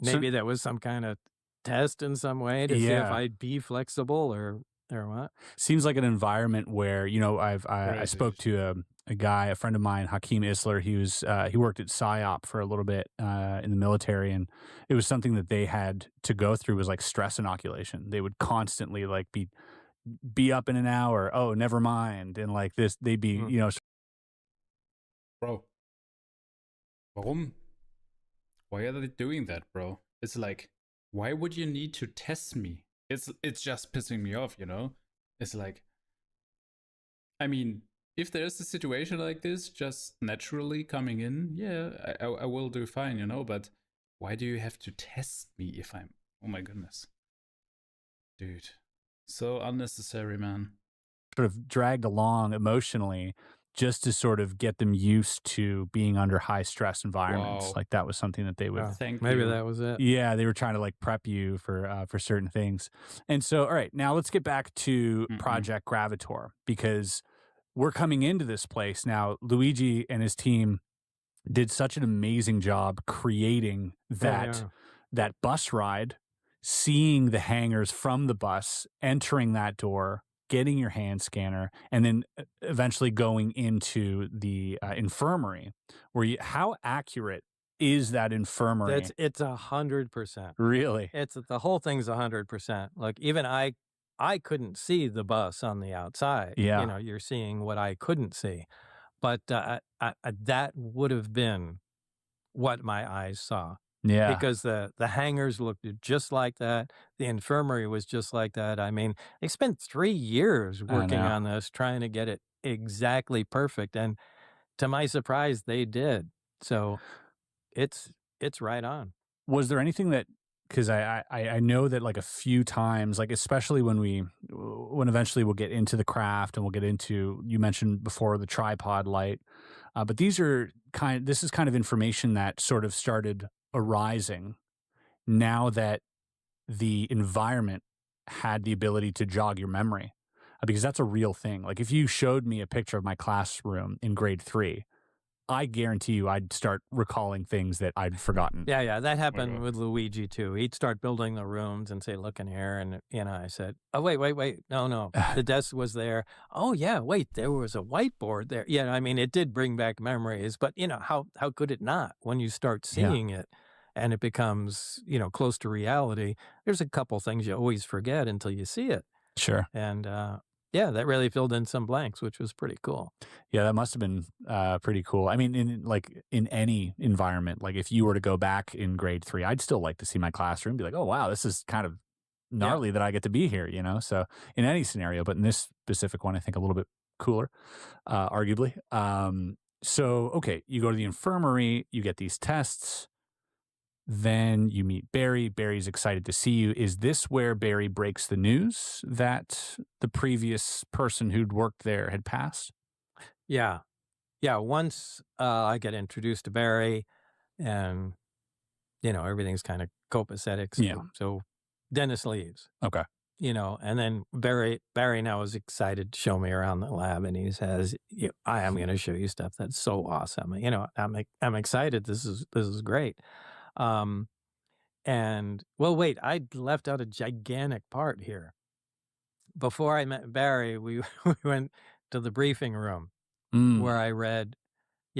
Maybe that was some kind of test in some way to see if I'd be flexible or what. Seems like an environment where, I spoke to a guy, a friend of mine, Hakeem Isler. He worked at PSYOP for a little bit in the military, and it was something that they had to go through, was like stress inoculation. They would constantly like be up in an hour. Oh, never mind. And like this, they'd be, bro, warum? Why are they doing that, bro? It's like, why would you need to test me? It's just pissing me off, you know? It's like, I mean, if there's a situation like this just naturally coming in, yeah, I will do fine, you know? But why do you have to test me if I'm... Oh my goodness. Dude. So unnecessary, man. Sort of dragged along emotionally just to sort of get them used to being under high stress environments. Wow. Like that was something that they would... Maybe that was it. Yeah, they were trying to like prep you for certain things. And so, all right, now let's get back to Project Gravator, because we're coming into this place now. Luigi and his team did such an amazing job creating that bus ride, seeing the hangars from the bus, entering that door, getting your hand scanner, and then eventually going into the infirmary. How accurate is that infirmary? It's 100%. Really? The whole thing's 100%. Like even I couldn't see the bus on the outside. Yeah. You know, you're seeing what I couldn't see, but that would have been what my eyes saw. Yeah. Because the hangars looked just like that. The infirmary was just like that. I mean, they spent 3 years working on this, trying to get it exactly perfect. And to my surprise, they did. So it's right on. Was there anything that, because I know that like a few times, like especially when eventually we'll get into the craft and we'll get into, you mentioned before, the tripod light, but this is kind of information that sort of started arising now that the environment had the ability to jog your memory, because that's a real thing. Like if you showed me a picture of my classroom in grade 3, I guarantee you I'd start recalling things that I'd forgotten. Yeah, that happened with Luigi too. He'd start building the rooms and say, look in here. And, I said, oh, wait. No, the desk was there. Oh, yeah, wait, there was a whiteboard there. Yeah, I mean, it did bring back memories, but, how could it not when you start seeing it and it becomes, close to reality? There's a couple things you always forget until you see it. Sure. And, that really filled in some blanks, which was pretty cool. Yeah, that must have been pretty cool. I mean, in any environment, like if you were to go back in grade 3, I'd still like to see my classroom, be like, oh, wow, this is kind of gnarly that I get to be here, So in any scenario, but in this specific one, I think a little bit cooler, arguably. So, okay, you go to the infirmary, you get these tests. Then you meet Barry. Barry's excited to see you. Is this where Barry breaks the news that the previous person who'd worked there had passed? Yeah. Once I get introduced to Barry and, everything's kind of copacetic. So Dennis leaves. Okay. And then Barry now is excited to show me around the lab, and he says, I am going to show you stuff that's so awesome. I'm excited. This is great. And wait, I left out a gigantic part here. Before I met Barry, we went to the briefing room where I read,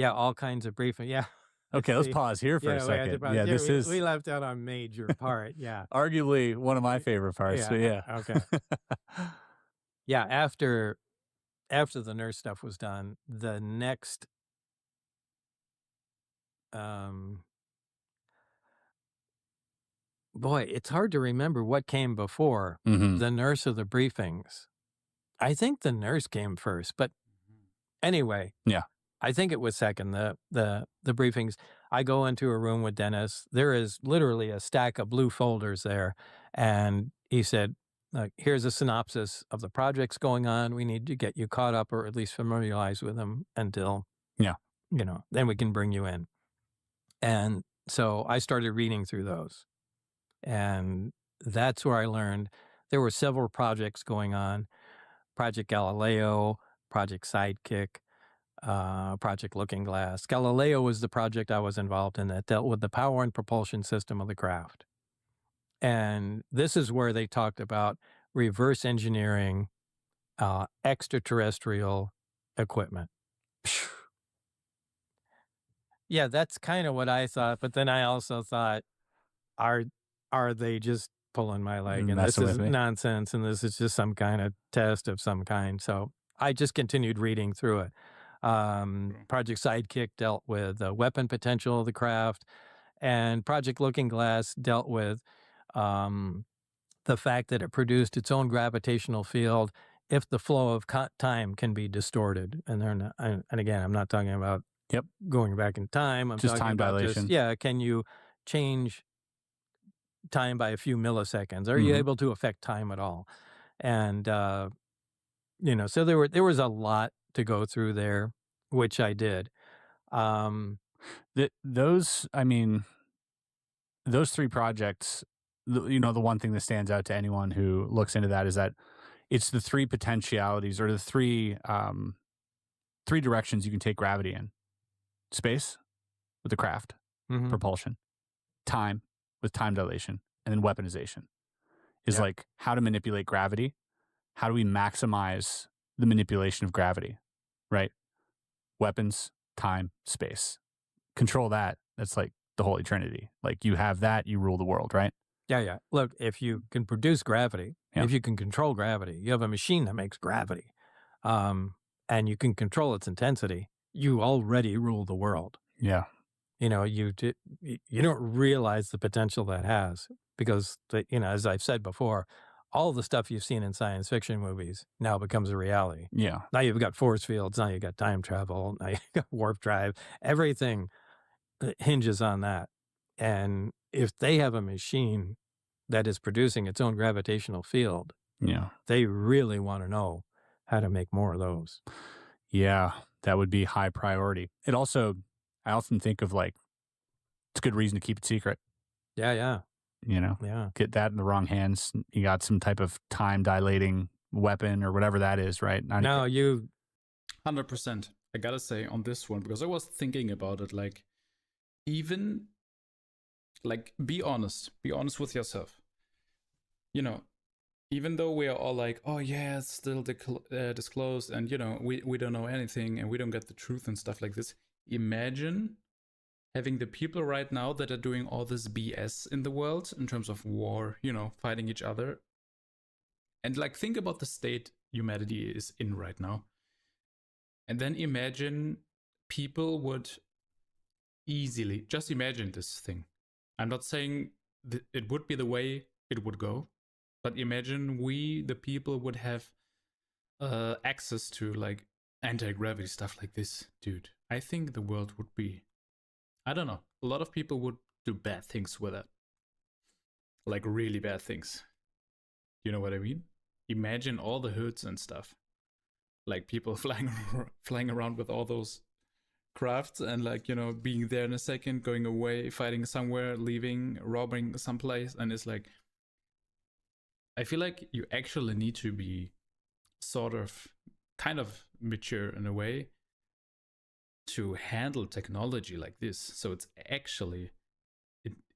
all kinds of briefing. Yeah. Okay, let's pause here for a second. We left out a major part. Yeah. Arguably one of my favorite parts. Yeah. So Okay. Yeah. After the nurse stuff was done, the next, boy, it's hard to remember what came before the nurse or the briefings. I think the nurse came first, but anyway, I think it was second. The briefings. I go into a room with Dennis. There is literally a stack of blue folders there, and he said, "Here's a synopsis of the projects going on. We need to get you caught up, or at least familiarized with them until then we can bring you in." And so I started reading through those. And that's where I learned there were several projects going on: Project Galileo, Project Sidekick, Project Looking Glass. Galileo was the project I was involved in that dealt with the power and propulsion system of the craft. And this is where they talked about reverse engineering extraterrestrial equipment. Yeah, that's kind of what I thought. But then I also thought, are they just pulling my leg? And this is nonsense, and this is just some kind of test of some kind. So I just continued reading through it. Project Sidekick dealt with the weapon potential of the craft, and Project Looking Glass dealt with the fact that it produced its own gravitational field if the flow of time can be distorted. And again, I'm not talking about going back in time. I'm just talking time about dilation. can you change time by a few milliseconds? Are you able to affect time at all? And so there was a lot to go through there, which I did. Those three projects, the one thing that stands out to anyone who looks into that is that it's the three potentialities, or the three directions you can take gravity in: space with the craft, propulsion; time with time dilation; and then weaponization. Is like how to manipulate gravity. How do we maximize the manipulation of gravity? Right? Weapons, time, space. Control that. That's like the Holy Trinity. Like, you have that, you rule the world, right? Yeah. Look, if you can produce gravity, if you can control gravity, you have a machine that makes gravity, and you can control its intensity, you already rule the world. Yeah. You don't realize the potential that has, because, as I've said before, all the stuff you've seen in science fiction movies now becomes a reality. Yeah. Now you've got force fields, now you've got time travel, now you've got warp drive. Everything hinges on that. And if they have a machine that is producing its own gravitational field, they really want to know how to make more of those. Yeah, that would be high priority. I often think of, like, it's a good reason to keep it secret. Yeah. Get that in the wrong hands, you got some type of time dilating weapon or whatever that is, right? 100%. I gotta say on this one, because I was thinking about it, like, even, like, be honest with yourself. Even though we are all like, oh yeah, it's still disclosed, and we don't know anything, and we don't get the truth and stuff like this. Imagine having the people right now that are doing all this BS in the world in terms of war, fighting each other. And, like, think about the state humanity is in right now. And then imagine people would easily, just imagine this thing. I'm not saying that it would be the way it would go, but imagine we, the people, would have access to, like, anti-gravity stuff like this. Dude, I think the world would be, I don't know, a lot of people would do bad things with it. Like, really bad things. You know what I mean? Imagine all the hoods and stuff. Like, people flying around with all those crafts and, like, being there in a second, going away, fighting somewhere, leaving, robbing someplace. And it's like, I feel like you actually need to be sort of kind of mature in a way to handle technology like this. So it's actually,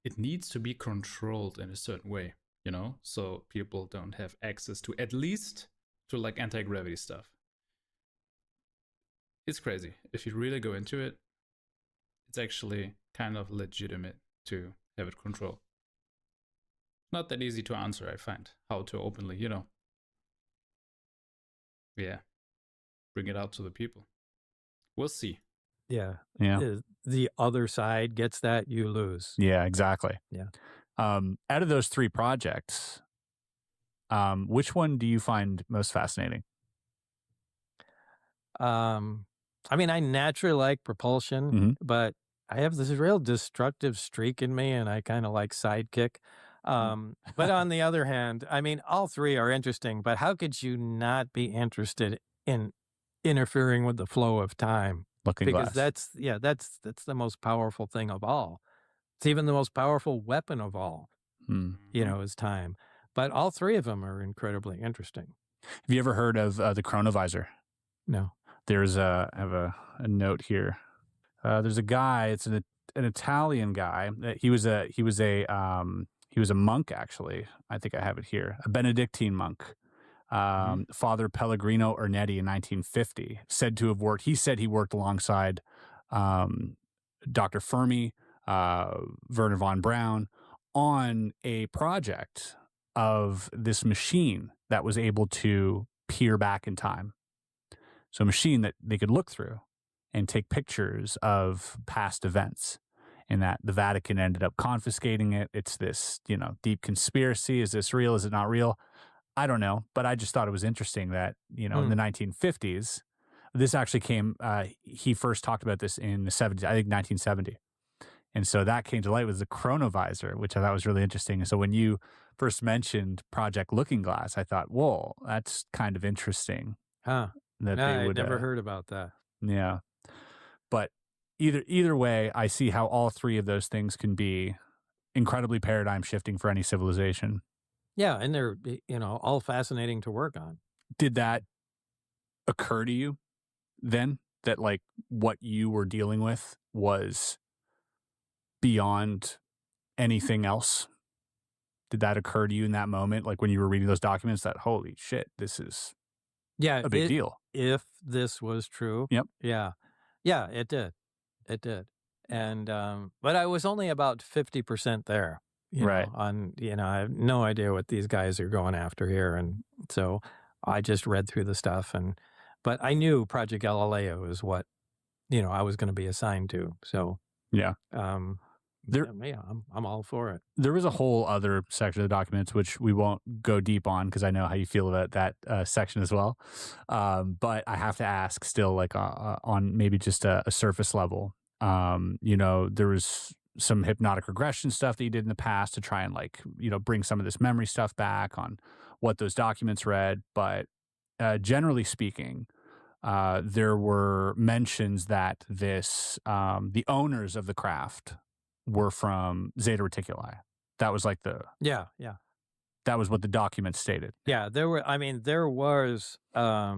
it needs to be controlled in a certain way, so people don't have access to, at least to, like, anti-gravity stuff. It's crazy. If you really go into it, it's actually kind of legitimate to have it controlled. Not that easy to answer, I find, how to openly, bring it out to the people. We'll see. Yeah. Yeah. The other side gets that, you lose. Yeah, exactly. Yeah. Out of those three projects, which one do you find most fascinating? I naturally like propulsion, but I have this real destructive streak in me, and I kind of like Sidekick. But on the other hand, all three are interesting, but how could you not be interested in interfering with the flow of time? Looking because Glass. that's the most powerful thing of all. It's even the most powerful weapon of all, is time. But all three of them are incredibly interesting. Have you ever heard of the chronovisor? No. There's I have a note here. There's a guy. It's an Italian guy. He was a monk, actually. I think I have it here. A Benedictine monk. Father Pellegrino Ernetti in 1950 said to have worked. He said he worked alongside Dr. Fermi, Werner von Braun, on a project of this machine that was able to peer back in time. So a machine that they could look through and take pictures of past events, and that the Vatican ended up confiscating it. It's this, deep conspiracy. Is this real? Is it not real? I don't know, but I just thought it was interesting that, in the 1950s, this actually came, he first talked about this in the 70s, I think 1970. And so that came to light with the chronovisor, which I thought was really interesting. And so when you first mentioned Project Looking Glass, I thought, whoa, that's kind of interesting. Huh. That I never heard about that. Yeah. But either way, I see how all three of those things can be incredibly paradigm shifting for any civilization. Yeah, and they're, all fascinating to work on. Did that occur to you then, that like what you were dealing with was beyond anything else? Did that occur to you in that moment, like when you were reading those documents, that holy shit, this is a big deal? If this was true. Yep. Yeah. Yeah, it did. It did. And, but I was only about 50% there. Right. I have no idea what these guys are going after here. And so I just read through the stuff, but I knew Project Galileo is what, I was going to be assigned to. So yeah. I'm all for it. There was a whole other section of the documents, which we won't go deep on because I know how you feel about that section as well. But I have to ask still, like on maybe just a surface level, there was some hypnotic regression stuff that you did in the past to try and bring some of this memory stuff back on what those documents read. But generally speaking, there were mentions that the owners of the craft were from Zeta Reticuli. That was like yeah. That was what the document stated. Yeah, there was a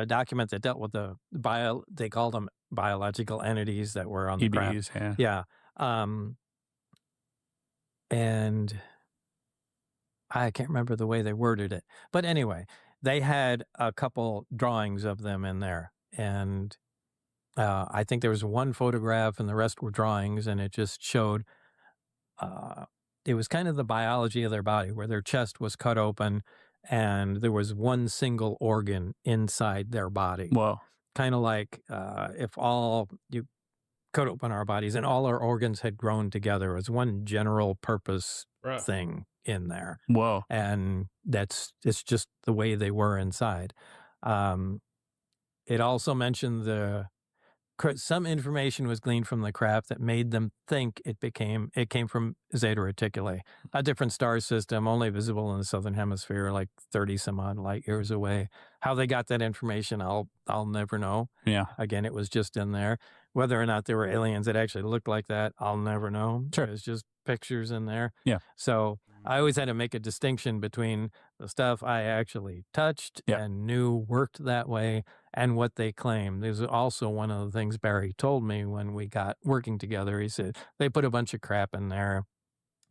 document that dealt with they called them biological entities that were on the EBs, craft. Yeah. And I can't remember the way they worded it. But anyway, they had a couple drawings of them in there. And I think there was one photograph and the rest were drawings, and it just showed it was kind of the biology of their body, where their chest was cut open and there was one single organ inside their body. Whoa. Kind of like if you cut open our bodies and all our organs had grown together as one general purpose thing in there. Whoa. And it's just the way they were inside. It also mentioned some information was gleaned from the craft that made them think it came from Zeta Reticuli, a different star system only visible in the southern hemisphere, like 30 some odd light years away. How they got that information, I'll never know. Yeah. Again, it was just in there. Whether or not there were aliens that actually looked like that, I'll never know. Sure. It's just pictures in there. Yeah. So I always had to make a distinction between the stuff I actually touched and knew worked that way and what they claim. There's also one of the things Barry told me when we got working together. He said they put a bunch of crap in there.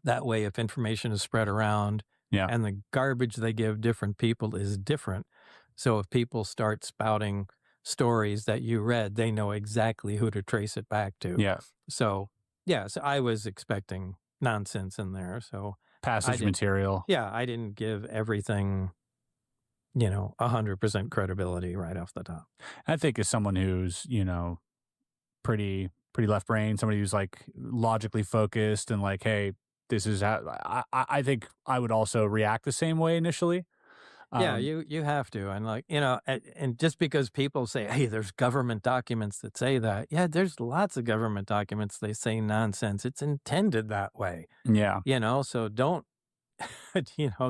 That way, if information is spread around and the garbage they give different people is different. So if people start spouting stories that you read, they know exactly who to trace it back to. Yeah. So I was expecting nonsense in there. So passage material. Yeah, I didn't give everything, 100% credibility right off the top. I think as someone who's, pretty left brain, somebody who's like logically focused and like, hey, this is how I think I would also react the same way initially. Yeah, you have to. And and just because people say, hey, there's government documents that say that. Yeah, there's lots of government documents. They say nonsense. It's intended that way. Yeah. So don't,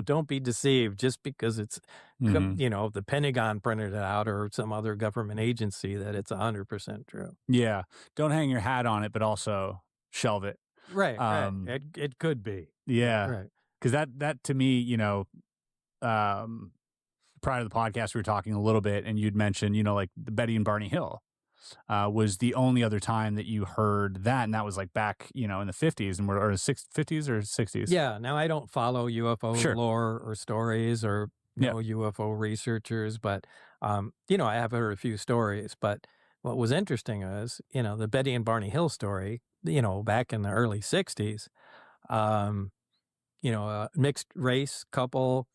don't be deceived just because it's, the Pentagon printed it out or some other government agency that it's 100% true. Yeah. Don't hang your hat on it, but also shelve it. Right. Right. It could be. Yeah. Right. Because that to me, prior to the podcast, we were talking a little bit, and you'd mentioned, like the Betty and Barney Hill was the only other time that you heard that, and that was like back, in the 50s or 50s or 60s. Yeah. Now I don't follow UFO lore or stories or UFO researchers, but I have heard a few stories. But what was interesting is, the Betty and Barney Hill story, back in the early 60s, a mixed race couple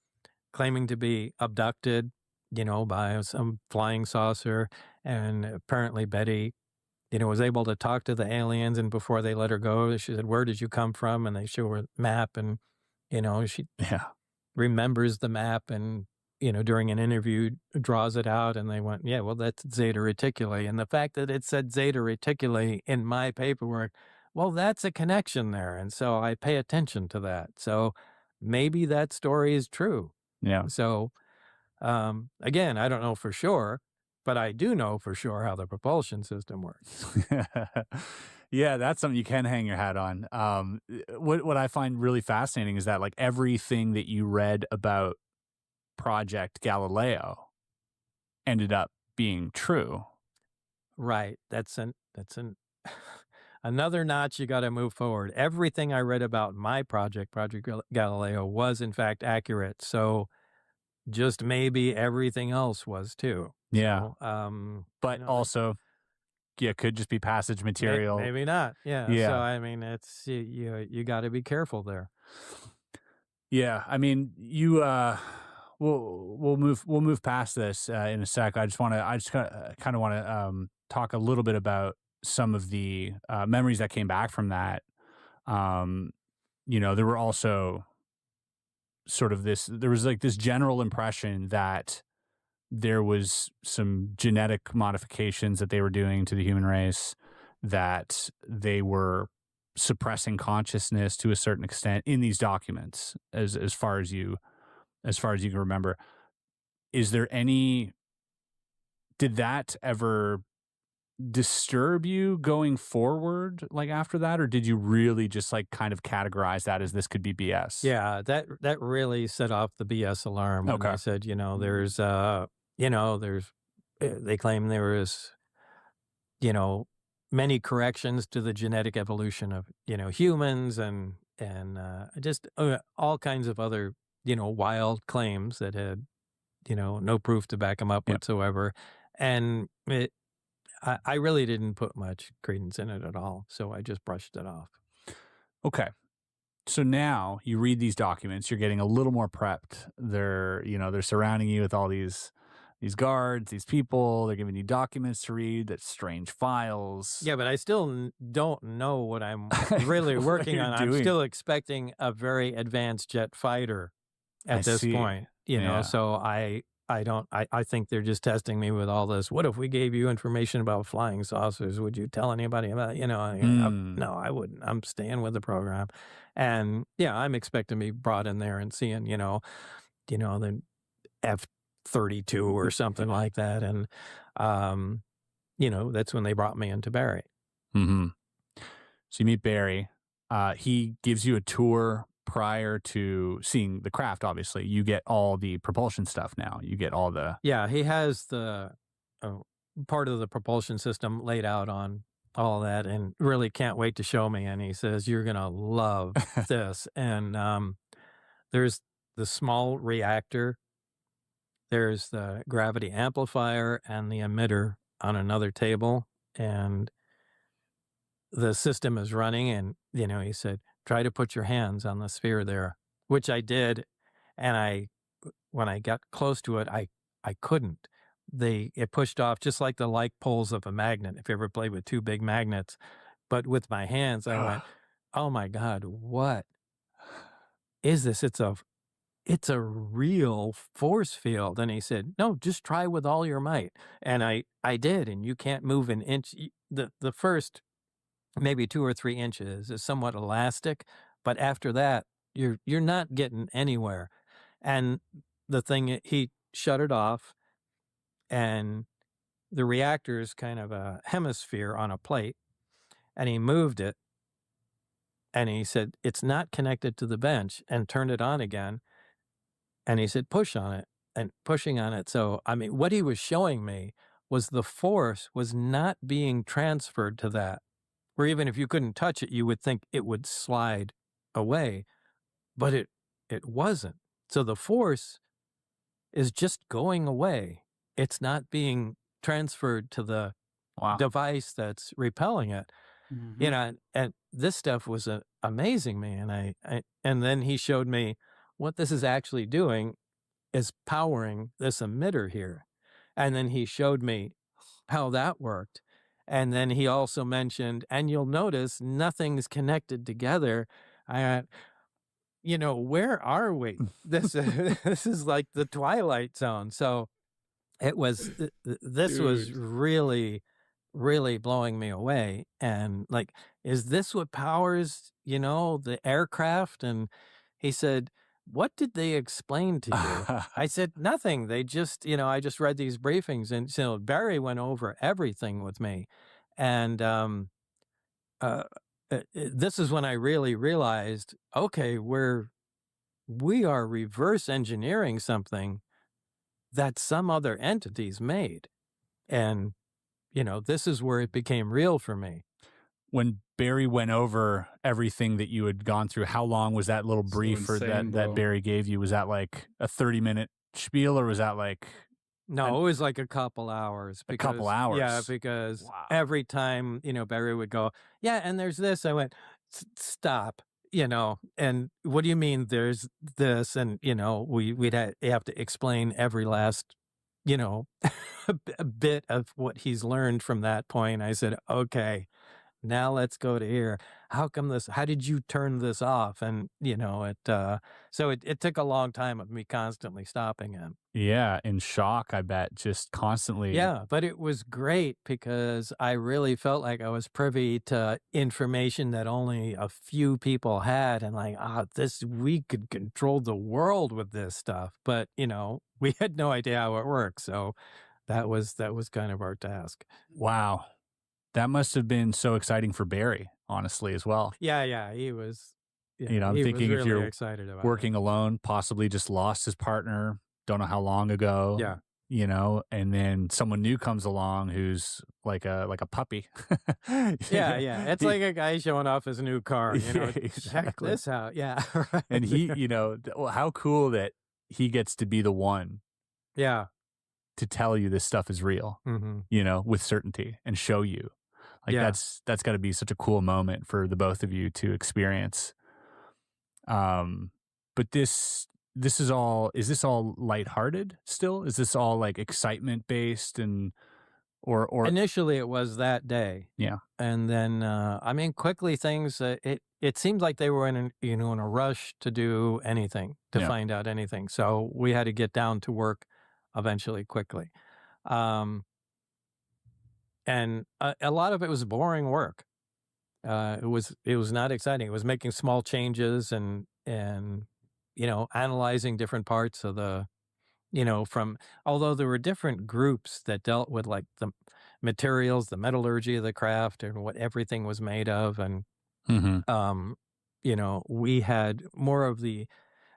claiming to be abducted, by some flying saucer. And apparently Betty, was able to talk to the aliens, and before they let her go, she said, "Where did you come from?" And they show her a map, and, she remembers the map, and, during an interview, draws it out, and they went, "Yeah, well, that's Zeta Reticuli." And the fact that it said Zeta Reticuli in my paperwork, well, that's a connection there. And so I pay attention to that. So maybe that story is true. Yeah. So, again, I don't know for sure, but I do know for sure how the propulsion system works. Yeah, that's something you can hang your hat on. What I find really fascinating is that, like, everything that you read about Project Galileo ended up being true. Right. That's another notch you got to move forward. Everything I read about my Project Galileo, was in fact accurate. So just maybe everything else was too. Yeah. So, but also, it could just be passage material. Maybe not. Yeah. Yeah. So I mean, it's you got to be careful there. Yeah. I mean, we'll move past this in a sec. I just kind of want to talk a little bit about some of the memories that came back from that. There were also sort of there was like this general impression that there was some genetic modifications that they were doing to the human race, that they were suppressing consciousness to a certain extent in these documents, as far as you can remember. Did that ever disturb you going forward, like, after that, or did you really just, like, kind of categorize that as this could be BS? Yeah, that really set off the BS alarm. When I said, there's they claim there was, many corrections to the genetic evolution of, humans, and just all kinds of other, wild claims that had, no proof to back them up whatsoever. And I really didn't put much credence in it at all, so I just brushed it off. Okay. So now you read these documents, you're getting a little more prepped. They're surrounding you with all these guards, these people, they're giving you documents to read, that's strange files. Yeah, but I still don't know what I'm really working on. I'm still expecting a very advanced jet fighter at this point, so I think they're just testing me with all this. What if we gave you information about flying saucers? Would you tell anybody about it? No, I wouldn't. I'm staying with the program. And yeah, I'm expecting to be brought in there and seeing, the F-32 or something like that. And, that's when they brought me into Barry. Mm-hmm. So you meet Barry. He gives you a tour. Prior to seeing the craft, obviously, you get all the propulsion stuff now. You get all the... Yeah, he has the part of the propulsion system laid out on all that, and really can't wait to show me. And he says, "You're going to love this." And there's the small reactor, there's the gravity amplifier, and the emitter on another table. And the system is running, and, he said, "Try to put your hands on the sphere there," which I did. And when I got close to it, I couldn't. It pushed off just like the like poles of a magnet, if you ever played with two big magnets. But with my hands, I went, "Oh my God, what is this? It's a real force field." And he said, "No, just try with all your might." And I did, and you can't move an inch. The first maybe 2 or 3 inches is somewhat elastic, but after that, you're not getting anywhere. And the thing, he shut it off, and the reactor is kind of a hemisphere on a plate, and he moved it, and he said, "It's not connected to the bench," and turned it on again. And he said, "Push on it," and pushing on it. So, I mean, what he was showing me was the force was not being transferred to that. Where even if you couldn't touch it, you would think it would slide away, but it wasn't. So the force is just going away. It's not being transferred to the device that's repelling it. Mm-hmm. And this stuff was amazing me. And and then he showed me what this is actually doing is powering this emitter here. And then he showed me how that worked. And then he also mentioned, and you'll notice nothing's connected together. I where are we? This is like the Twilight Zone. So it was, this was really, really blowing me away. And like, is this what powers, the aircraft? And he said, what did they explain to you? I said, nothing. They just, I just read these briefings. And so Barry went over everything with me. And this is when I really realized, okay, we are reverse engineering something that some other entities made. And, this is where it became real for me. When Barry went over everything that you had gone through, how long was that little brief that Barry gave you? Was that like a 30-minute spiel, or was that like... No, it was like a couple hours. A couple hours? Yeah, because every time, Barry would go, yeah, and there's this. I went, stop, and what do you mean there's this? And, we'd have to explain every last, a bit of what he's learned from that point. I said, okay, now let's go to here. How did you turn this off? And, so it took a long time of me constantly stopping him. Yeah, in shock, I bet, just constantly. Yeah, but it was great because I really felt like I was privy to information that only a few people had, and like, we could control the world with this stuff. But, we had no idea how it worked. So that was kind of our task. Wow. That must have been so exciting for Barry, honestly, as well. Yeah, he was. Yeah, I'm thinking really if you're excited about working alone, possibly just lost his partner, don't know how long ago. Yeah. And then someone new comes along who's like a puppy. Yeah. It's like a guy showing off his new car. Exactly. Check this out. Yeah. Right. And he, how cool that he gets to be the one. Yeah. To tell you this stuff is real, with certainty, and show you. Like that's got to be such a cool moment for the both of you to experience. But is this all lighthearted still? Is this all like excitement based or initially it was that day. Yeah. And then, quickly things, it seemed like they were in a rush to do anything, to find out anything. So we had to get down to work eventually quickly. And a lot of it was boring work. It was not exciting. It was making small changes and analyzing different parts of the, although there were different groups that dealt with like the materials, the metallurgy of the craft, and what everything was made of, and we had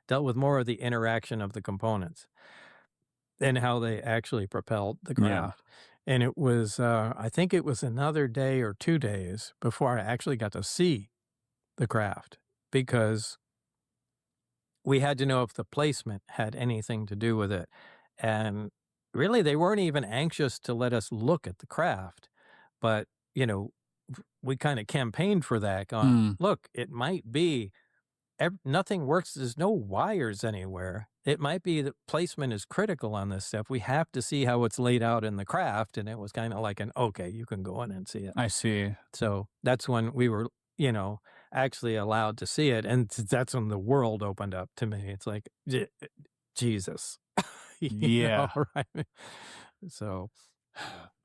dealt with more of the interaction of the components and how they actually propelled the craft. And it was, I think it was another day or 2 days before I actually got to see the craft, because we had to know if the placement had anything to do with it. And really, they weren't even anxious to let us look at the craft. But, we kind of campaigned for that, going, look, it might be, nothing works, there's no wires anywhere. It might be that placement is critical on this stuff. We have to see how it's laid out in the craft. And it was kind of like okay, you can go in and see it. I see. So that's when we were, actually allowed to see it. And that's when the world opened up to me. It's like, Jesus. Yeah. Right? So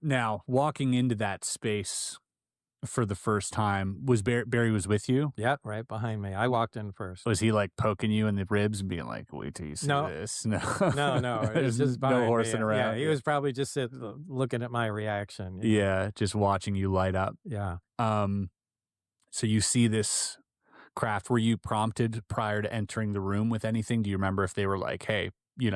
now, walking into that space for the first time, was Barry was with you? Yeah, right behind me. I walked in first. Was he like poking you in the ribs and being like, wait till you see this? No. It was just no horsing me. around. Yeah, he was probably just looking at my reaction. Yeah, just watching you light up. Yeah. So you see this craft. Were you prompted prior to entering the room with anything? Do you remember if they were like, hey,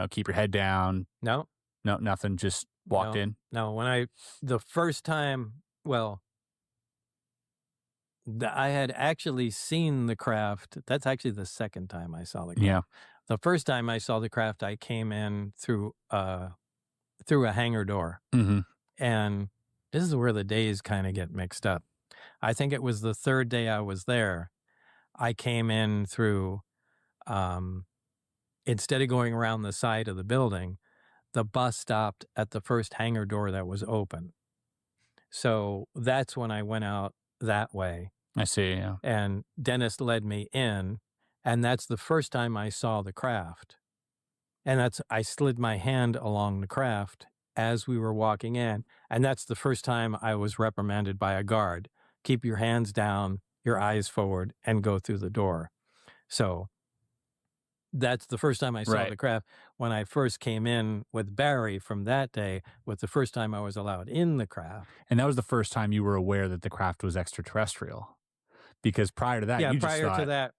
keep your head down? No, nothing. Just walked in? No, the first time, I had actually seen the craft. That's actually the second time I saw the craft. Yeah. The first time I saw the craft, I came in through a hangar door. And this is where the days kind of get mixed up. I think it was the third day I was there. I came in through, instead of going around the side of the building, the bus stopped at the first hangar door that was open. So that's when I went out that way. I see, yeah. And Dennis led me in, and that's the first time I saw the craft. And I slid my hand along the craft as we were walking in, and that's the first time I was reprimanded by a guard. Keep your hands down, your eyes forward, and go through the door. So that's the first time I saw the craft. When I first came in with Barry from that day, was the first time I was allowed in the craft. And that was the first time you were aware that the craft was extraterrestrial. Because prior to that, you just thought... to that,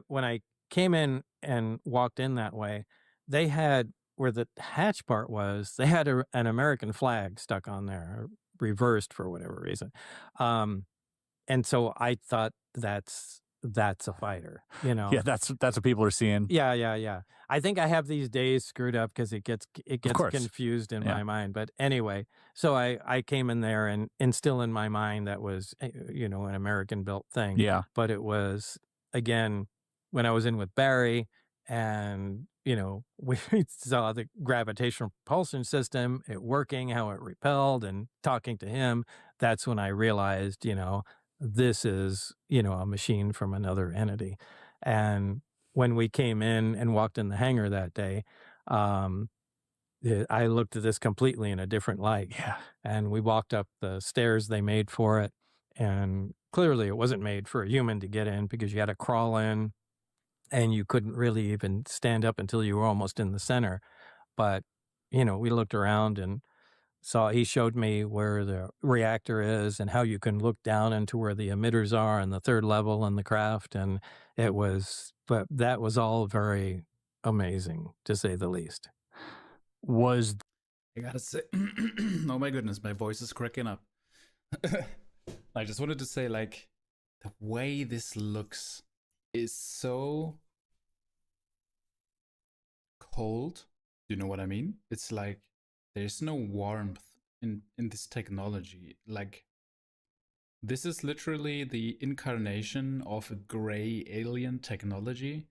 when I came in and walked in that way, they had, where the hatch part was, they had an American flag stuck on there, reversed for whatever reason. And so I thought that's a fighter, you know. Yeah, that's what people are seeing. Yeah. I think I have these days screwed up because it gets confused in my mind. But anyway, so I came in there, and still in my mind that was, you know, an American built thing. Yeah. But it was, again, when I was in with Barry, and you know, we saw the gravitational propulsion system, it working, how it repelled, and talking to him, that's when I realized, you know, this is, you know, a machine from another entity. And when we came in and walked in the hangar that day, I looked at this completely in a different light. Yeah. And we walked up the stairs they made for it, and clearly it wasn't made for a human to get in, because you had to crawl in, and you couldn't really even stand up until you were almost in the center. But, you know, we looked around and he showed me where the reactor is and how you can look down into where the emitters are on the third level in the craft. And but that was all very amazing, to say the least. I gotta say, oh my goodness, my voice is cracking up. I just wanted to say, like, the way this looks is so cold. You know what I mean? It's like there's no warmth in this technology. Like, this is literally the incarnation of a gray alien technology.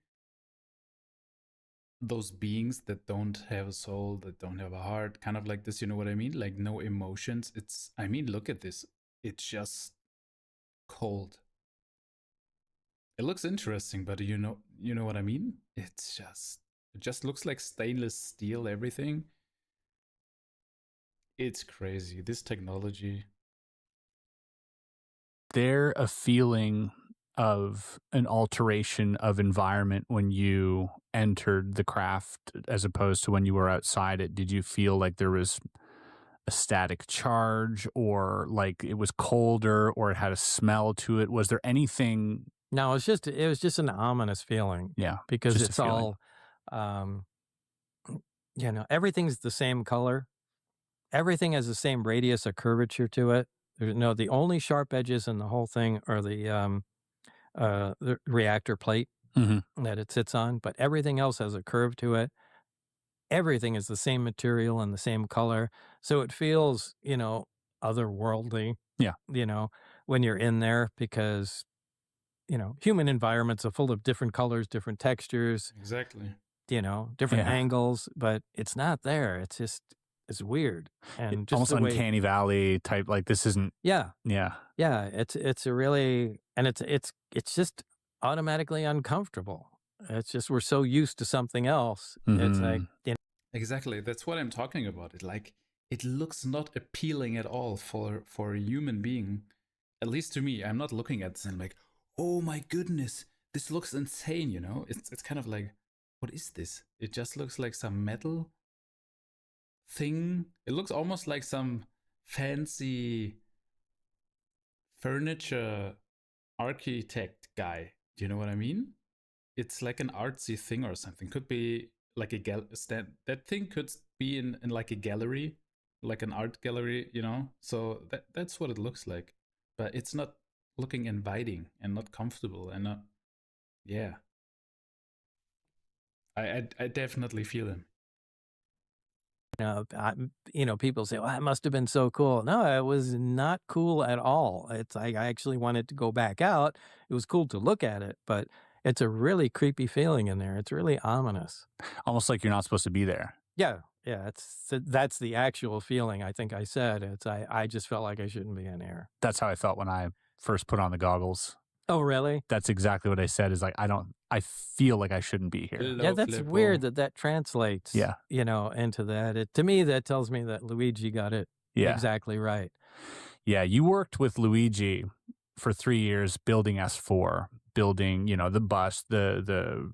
Those beings that don't have a soul, that don't have a heart, kind of like this, you know what I mean? Like, no emotions. I mean, look at this. It's just cold. It looks interesting, but you know what I mean? It just looks like stainless steel, everything. It's crazy, this technology. There a feeling of an alteration of environment when you entered the craft as opposed to when you were outside it? Did you feel like there was a static charge, or like it was colder, or it had a smell to it? Was there anything? No, it was just an ominous feeling. Yeah. Because it's all, you know, everything's the same color. Everything has the same radius of curvature to it. The only sharp edges in the whole thing are the reactor plate that it sits on, but everything else has a curve to it. Everything is the same material and the same color. So it feels, you know, otherworldly. Yeah. You know, when you're in there, because, you know, human environments are full of different colors, different textures. Exactly. You know, different angles, but it's not there. It's just, it's weird. And just almost uncanny valley type, like this isn't. Yeah. Yeah. Yeah. It's a really, and it's just automatically uncomfortable. It's just, we're so used to something else. It's like, you know. Exactly. That's what I'm talking about. It looks not appealing at all for a human being. At least to me, I'm not looking at this and like, oh my goodness, this looks insane, you know? It's kind of like, what is this? It just looks like some metal thing. It looks almost like some fancy furniture architect guy. Do you know what I mean? It's like an artsy thing or something. Could be like that thing could be in like a gallery, like an art gallery, you know? So that's what it looks like. But it's not looking inviting and not comfortable and not, yeah. I definitely feel him. You know, people say, well, that must have been so cool. No, it was not cool at all. It's like, I actually wanted to go back out. It was cool to look at it, but it's a really creepy feeling in there. It's really ominous. Almost like you're not supposed to be there. Yeah, yeah, that's the actual feeling. I think I said I just felt like I shouldn't be in air. That's how I felt when I first put on the goggles. Oh, really? That's exactly what I said. Is like I feel like I shouldn't be here. Yeah, that's weird that translates. Yeah. Into that. To me, that tells me that Luigi got it exactly right. Yeah, you worked with Luigi for 3 years building S4, building, the bus, the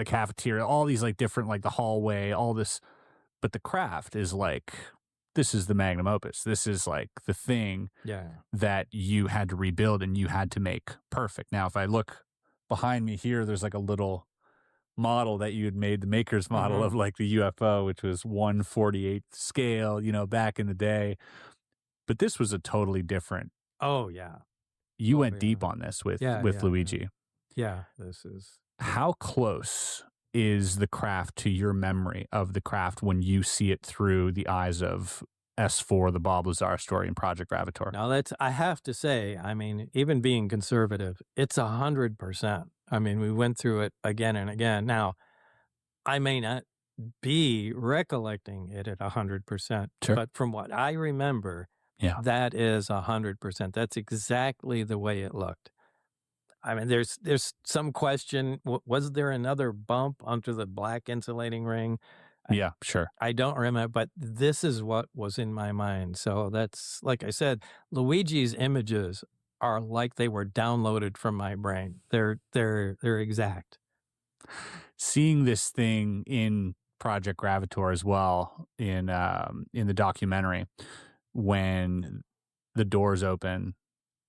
cafeteria, all these like different, like the hallway, all this. But the craft is like, this is the magnum opus. This is like the thing that you had to rebuild and you had to make perfect. Now, if I look behind me here, there's like a little model that you had made, the maker's model of like the UFO, which was 1/48 scale, back in the day. But this was a totally different. Oh, yeah. You went deep on this with Luigi. Yeah, this is. How close is the craft to your memory of the craft when you see it through the eyes of S4, the Bob Lazar story, and Project Gravator? Now, I have to say, I mean, even being conservative, it's 100%. I mean, we went through it again and again. Now, I may not be recollecting it at 100%, but from what I remember, that is 100%. That's exactly the way it looked. I mean, there's some question. Was there another bump under the black insulating ring? Yeah, sure. I don't remember, but this is what was in my mind. So that's, like I said, Luigi's images are like they were downloaded from my brain. They're exact. Seeing this thing in Project Gravator as well, in the documentary, when the doors open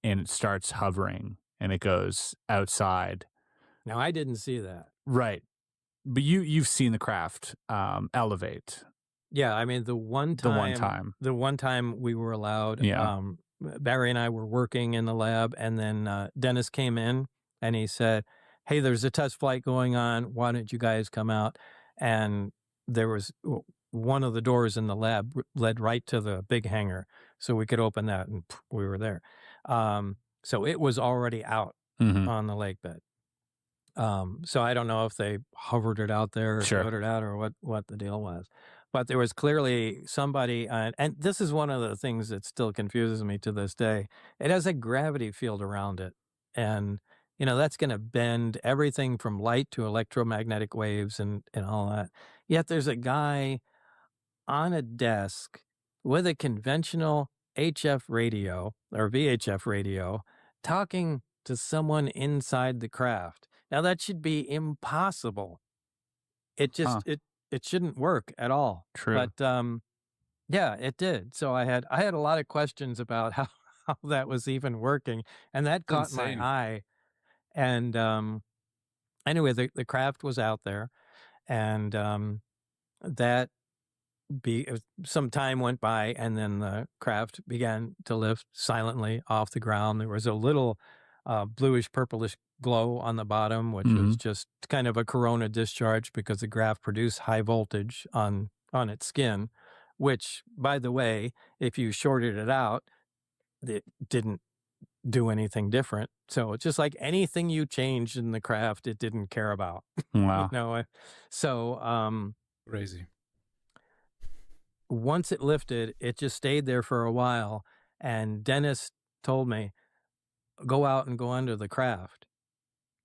and it starts hovering and it goes outside. Now, I didn't see that. Right. But you've seen the craft elevate. Yeah, I mean, the one time we were allowed, Barry and I were working in the lab, and then Dennis came in and he said, hey, there's a test flight going on. Why don't you guys come out? And there was one of the doors in the lab led right to the big hangar. So we could open that and we were there. So it was already out on the lake bed. So I don't know if they hovered it out there or put it out or what the deal was. But there was clearly somebody, and this is one of the things that still confuses me to this day. It has a gravity field around it. And, that's going to bend everything from light to electromagnetic waves and all that. Yet there's a guy on a desk with a conventional HF radio or VHF radio talking to someone inside the craft. Now that should be impossible. It just it shouldn't work at all. True. But yeah, it did. So I had a lot of questions about how that was even working, and that caught my eye. And anyway, the craft was out there, and some time went by, and then the craft began to lift silently off the ground. There was a little bluish purplish glow on the bottom, which was just kind of a corona discharge because the craft produced high voltage on its skin, which, by the way, if you shorted it out, it didn't do anything different. So it's just like anything you changed in the craft, it didn't care about. Wow. So crazy. Once it lifted, it just stayed there for a while. And Dennis told me, go out and go under the craft.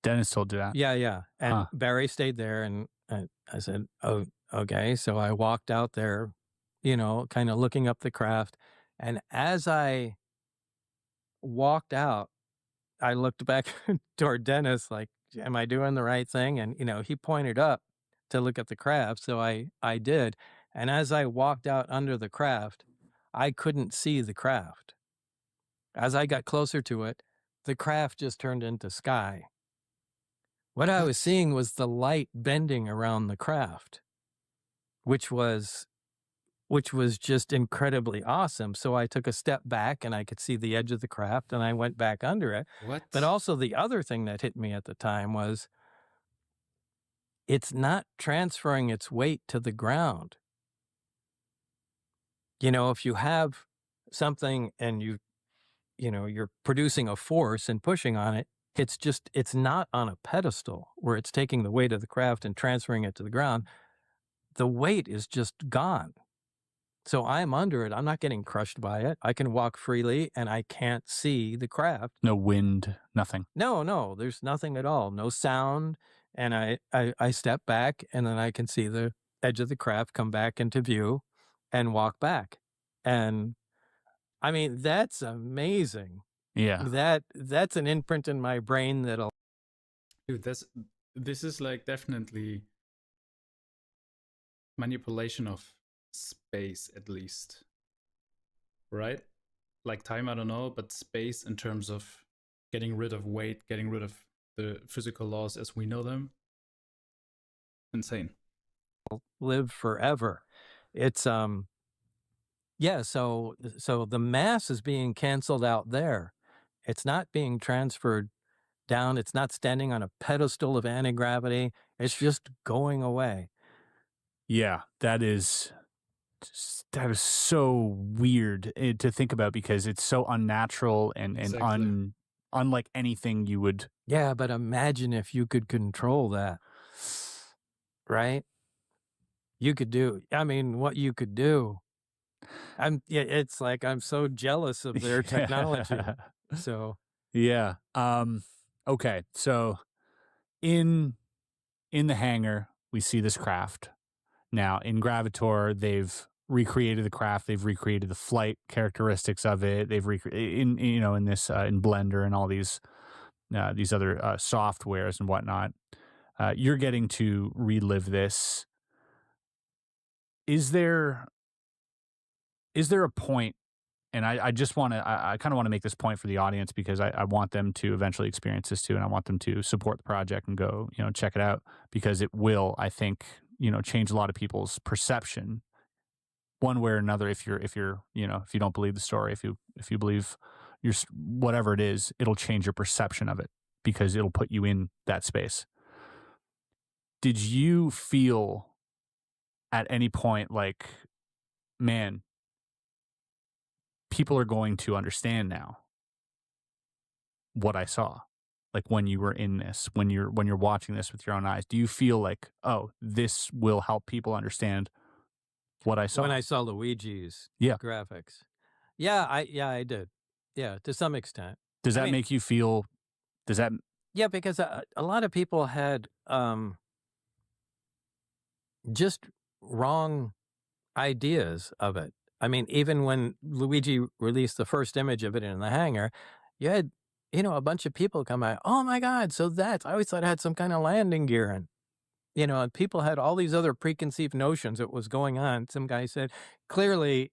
Dennis told you that? Yeah. And Barry stayed there, and I said, oh, okay. So I walked out there, kind of looking up the craft. And as I walked out, I looked back toward Dennis like, am I doing the right thing? And, he pointed up to look at the craft. So I did. And as I walked out under the craft, I couldn't see the craft. As I got closer to it, the craft just turned into sky. What I was seeing was the light bending around the craft, which was just incredibly awesome. So I took a step back and I could see the edge of the craft, and I went back under it. What? But also the other thing that hit me at the time was it's not transferring its weight to the ground. If you have something and you're producing a force and pushing on it, it's not on a pedestal where it's taking the weight of the craft and transferring it to the ground. the weight is just gone. So I'm under it. I'm not getting crushed by it. I can walk freely, and I can't see the craft. No wind, nothing. No, there's nothing at all. No sound. And I step back, and then I can see the edge of the craft come back into view and walk back. And I mean, that's amazing. Yeah. That's an imprint in my brain that'll... Dude, this is like definitely manipulation of space, at least. Right? Like time, I don't know, but space in terms of getting rid of weight, getting rid of the physical laws as we know them. Insane. Live forever. It's yeah, so the mass is being canceled out there. It's not being transferred down. It's not standing on a pedestal of anti-gravity. It's just going away. Yeah, that is so weird to think about, because it's so unnatural and Exactly. unlike anything you would. Yeah, but imagine if you could control that, right? You could do, I mean, what you could do. It's like I'm so jealous of their technology. So Yeah. Okay. So in the hangar, we see this craft. Now in Gravitor, they've recreated the craft. They've recreated the flight characteristics of it. They've recreated in this in Blender and all these other softwares and whatnot. You're getting to relive this. Is there a point? And I just want to, I kind of want to make this point for the audience, because I want them to eventually experience this too. And I want them to support the project and go, check it out, because it will, I think, change a lot of people's perception one way or another. If you don't believe the story, if you believe whatever it is, it'll change your perception of it, because it'll put you in that space. Did you feel at any point like, man, people are going to understand now what I saw? Like when you were in this, when you're watching this with your own eyes, do you feel like, oh, this will help people understand what I saw? when I saw Luigi's graphics, I did. Yeah, to some extent. Does that make you feel? Does that? Yeah, because a lot of people had just wrong ideas of it. I mean, even when Luigi released the first image of it in the hangar, you had, a bunch of people come out, oh my God, so I always thought it had some kind of landing gear. And, and people had all these other preconceived notions that was going on. Some guy said, clearly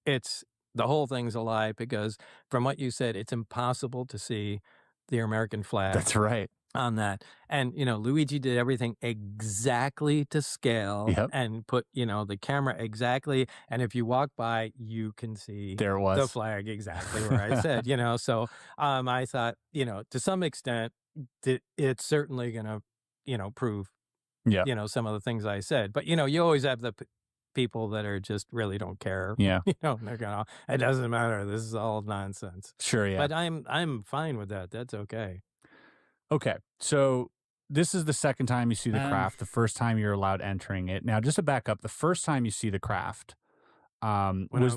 the whole thing's a lie, because from what you said, it's impossible to see the American flag. That's right. On that. And, Luigi did everything exactly to scale. Yep. And put, the camera exactly. And if you walk by, you can see there it was. The flag exactly where I said, so I thought, to some extent, it's certainly going to, prove, some of the things I said. But, you always have the people that are just really don't care. Yeah. They're going, it doesn't matter. This is all nonsense. Sure. Yeah. But I'm fine with that. That's okay. Okay, so this is the second time you see the craft. The first time you're allowed entering it. Now, just to back up, the first time you see the craft was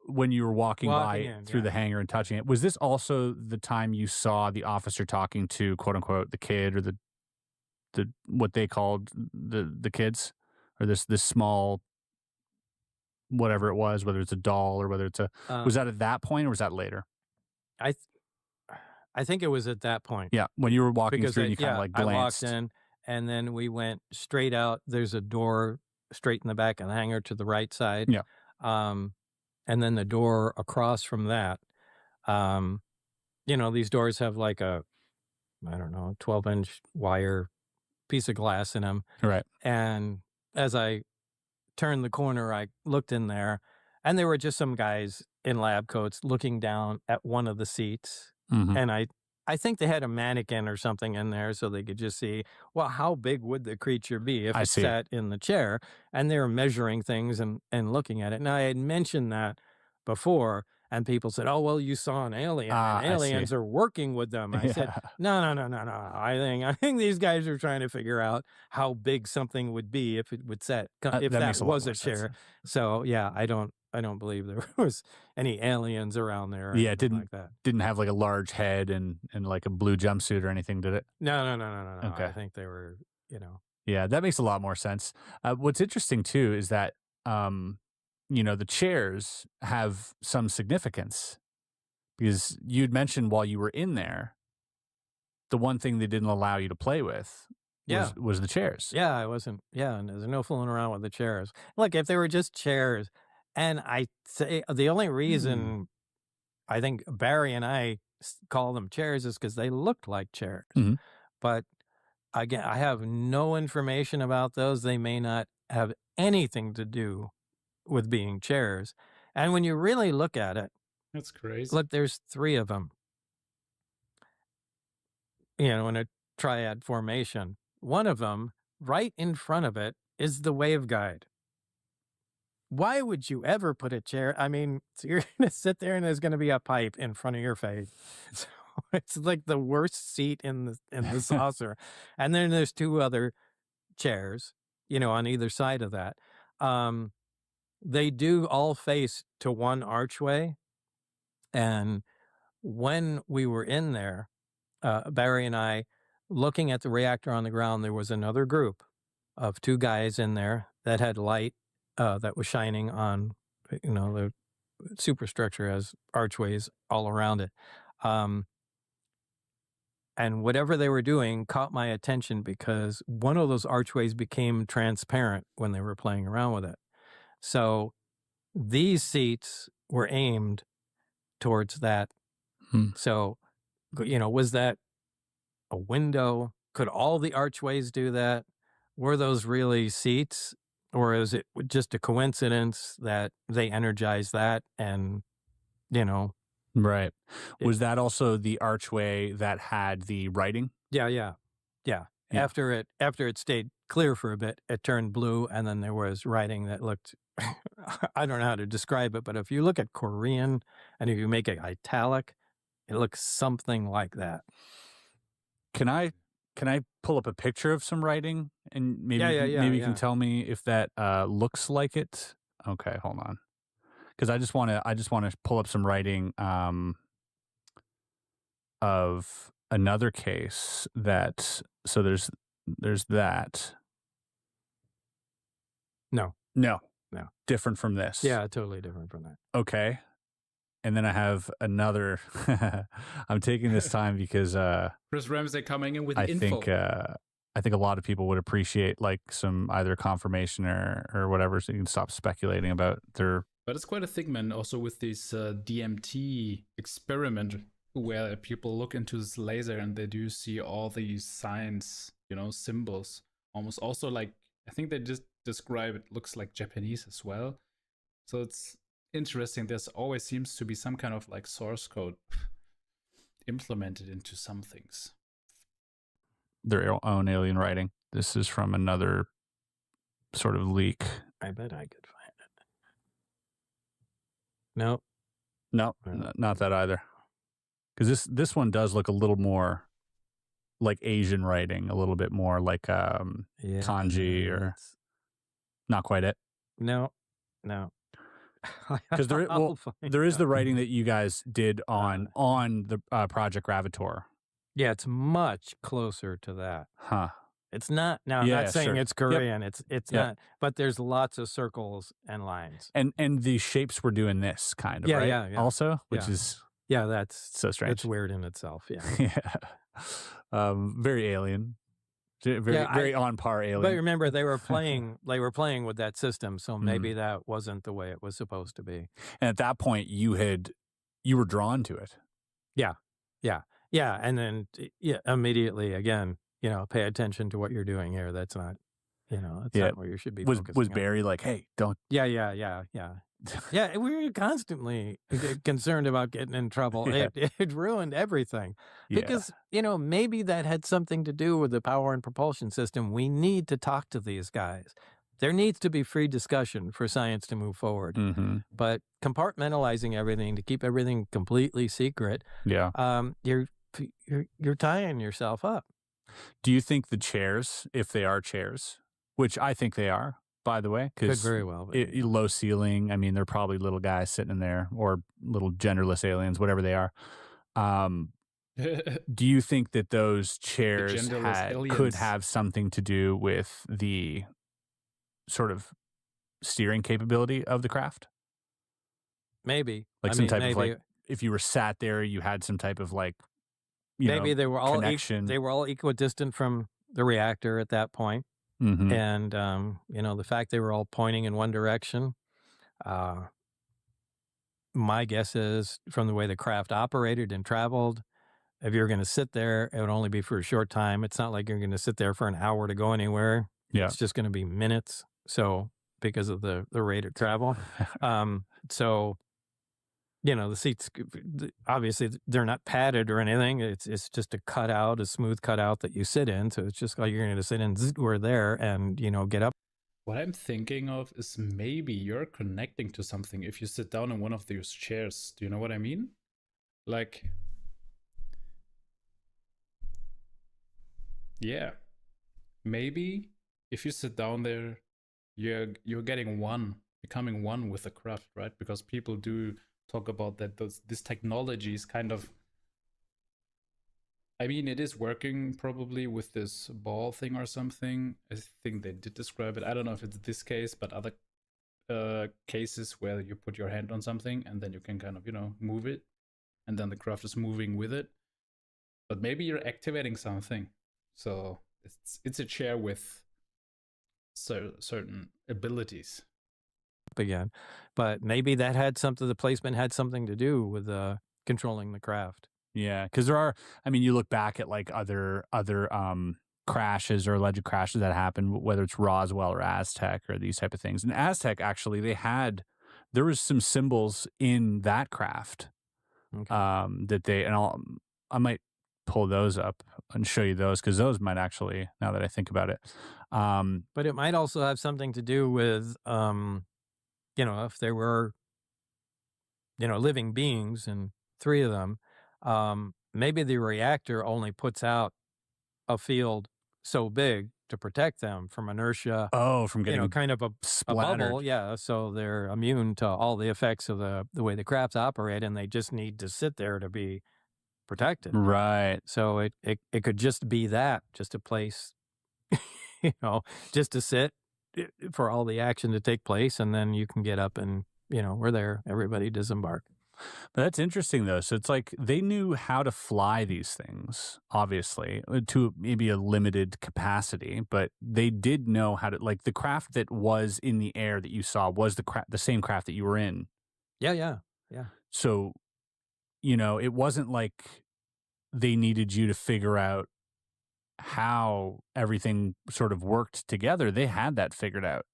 when you were walking by through the hangar and touching it. Was this also the time you saw the officer talking to, quote unquote, the kid, or the what they called the kids, or this small whatever it was, whether it's a doll or whether it's a was that at that point, or was that later? I think it was at that point. Yeah, when you were walking through, and you kind of like glanced. I walked in, and then we went straight out. There's a door straight in the back of the hangar to the right side. Yeah. And then the door across from that. These doors have like a, 12-inch wire piece of glass in them. Right. And as I turned the corner, I looked in there, and there were just some guys in lab coats looking down at one of the seats. Mm-hmm. And I think they had a mannequin or something in there so they could just see, well, how big would the creature be if it sat in the chair? And they were measuring things and looking at it. Now, I had mentioned that before, And people said, "Oh, well, you saw an alien, and aliens are working with them." I said, "No. I think these guys are trying to figure out how big something would be if it would set if that was a chair." Sense. So yeah, I don't believe there was any aliens around there. Yeah, it didn't like that. Didn't have like a large head and like a blue jumpsuit or anything, did it? No. Okay. I think they were, Yeah, that makes a lot more sense. What's interesting too is that the chairs have some significance, because you'd mentioned while you were in there, the one thing they didn't allow you to play with was the chairs. Yeah, I wasn't. Yeah, and there's no fooling around with the chairs. Look, if they were just chairs, and I say the only reason I think Barry and I call them chairs is because they looked like chairs. But again, I have no information about those. They may not have anything to do with being chairs. And when you really look at it, that's crazy. Look, there's 3 of them, in a triad formation. One of them, right in front of it, is the waveguide. Why would you ever put a chair? I mean, so you're going to sit there and there's going to be a pipe in front of your face. So it's like the worst seat in the saucer. And then there's 2 other chairs, on either side of that. They do all face to one archway. And when we were in there, Barry and I, looking at the reactor on the ground, there was another group of 2 guys in there that had light that was shining on, the superstructure has archways all around it. And whatever they were doing caught my attention because one of those archways became transparent when they were playing around with it. So these seats were aimed towards that. So, was that a window? Could all the archways do that? Were those really seats? Or is it just a coincidence that they energized that and, Right. Was that also the archway that had the writing? Yeah. After it stayed clear for a bit, it turned blue, and then there was writing that looked, I don't know how to describe it, but if you look at Korean and if you make it italic, it looks something like that. Can I pull up a picture of some writing and maybe you can tell me if that looks like it? Okay, hold on. Because I just want to pull up some writing of another case that, so there's that. No. Different from this. Yeah, totally different from that. Okay. And then I have another. I'm taking this time because Chris Ramsey coming in with info. I think a lot of people would appreciate like some either confirmation or whatever, so you can stop speculating about their. But it's quite a thing, man. Also with this DMT experiment, where people look into this laser and they do see all these signs, symbols, almost also like, I think they just describe it looks like Japanese as well. So it's interesting. There's always seems to be some kind of like source code implemented into some things. Their own alien writing. This is from another sort of leak. I bet I could find it. No, not that either. Because this one does look a little more like Asian writing, a little bit more like kanji, or not quite it. No. Because there is the writing that you guys did on the Project Gravator. Yeah, it's much closer to that. Huh. It's not. Now, I'm not saying it's Korean. Yep. It's not. But there's lots of circles and lines. And the shapes were doing this kind of, right? Yeah. Also, which is that's so strange. It's weird in itself. Yeah. Yeah. Very alien. Very on par alien. But remember, they were playing with that system, so maybe that wasn't the way it was supposed to be. And at that point, you were drawn to it. Yeah, and then immediately again, pay attention to what you're doing here. That's not, that's not where you should be. Was Barry like, hey, don't? Yeah. Yeah, we were constantly concerned about getting in trouble. It ruined everything because, maybe that had something to do with the power and propulsion system. We need to talk to these guys. there needs to be free discussion for science to move forward. But compartmentalizing everything to keep everything completely secret, you're tying yourself up. Do you think the chairs, if they are chairs, which I think they are, by the way, Could very well be. Low ceiling, I mean, they're probably little guys sitting in there, or little genderless aliens, whatever they are. Do you think that those chairs could have something to do with the sort of steering capability of the craft? Maybe. Like some type of like, if you were sat there, you had some type of like, maybe they were all connection. They were all equidistant from the reactor at that point. And, the fact they were all pointing in one direction, my guess is from the way the craft operated and traveled, if you're going to sit there, it would only be for a short time. It's not like you're going to sit there for an hour to go anywhere. Yeah. It's just going to be minutes. So because of the rate of travel. The seats, obviously they're not padded or anything. It's just a smooth cutout that you sit in. So it's just like you're going to sit in or there and, get up. What I'm thinking of is maybe you're connecting to something if you sit down in one of those chairs. Do you know what I mean? Like, yeah, maybe if you sit down there, you're becoming one with the craft, right? Because people do talk about that this technology is kind of, I mean, it is working probably with this ball thing or something. I think they did describe it. I don't know if it's this case, but other cases where you put your hand on something and then you can kind of, move it, and then the craft is moving with it. But maybe you're activating something. So it's a chair with certain abilities. Again, but maybe that the placement had something to do with controlling the craft. Yeah, because there are, I mean, you look back at like other crashes or alleged crashes that happened, whether it's Roswell or Aztec or these type of things. And Aztec, actually, there was some symbols in that craft that I might pull those up and show you those, because those might actually, now that I think about it. But it might also have something to do with, if there were, living beings and 3 of them, maybe the reactor only puts out a field so big to protect them from inertia. Oh, from getting kind of a bubble. Yeah, so they're immune to all the effects of the way the crafts operate, and they just need to sit there to be protected. Right. So it could just be that, just a place, just to sit for all the action to take place, and then you can get up and, we're there, everybody disembark. But that's interesting, though. So it's like they knew how to fly these things, obviously, to maybe a limited capacity, but they did know how to, like, the craft that was in the air that you saw was the same craft that you were in. Yeah. So, it wasn't like they needed you to figure out how everything sort of worked together. They had that figured out.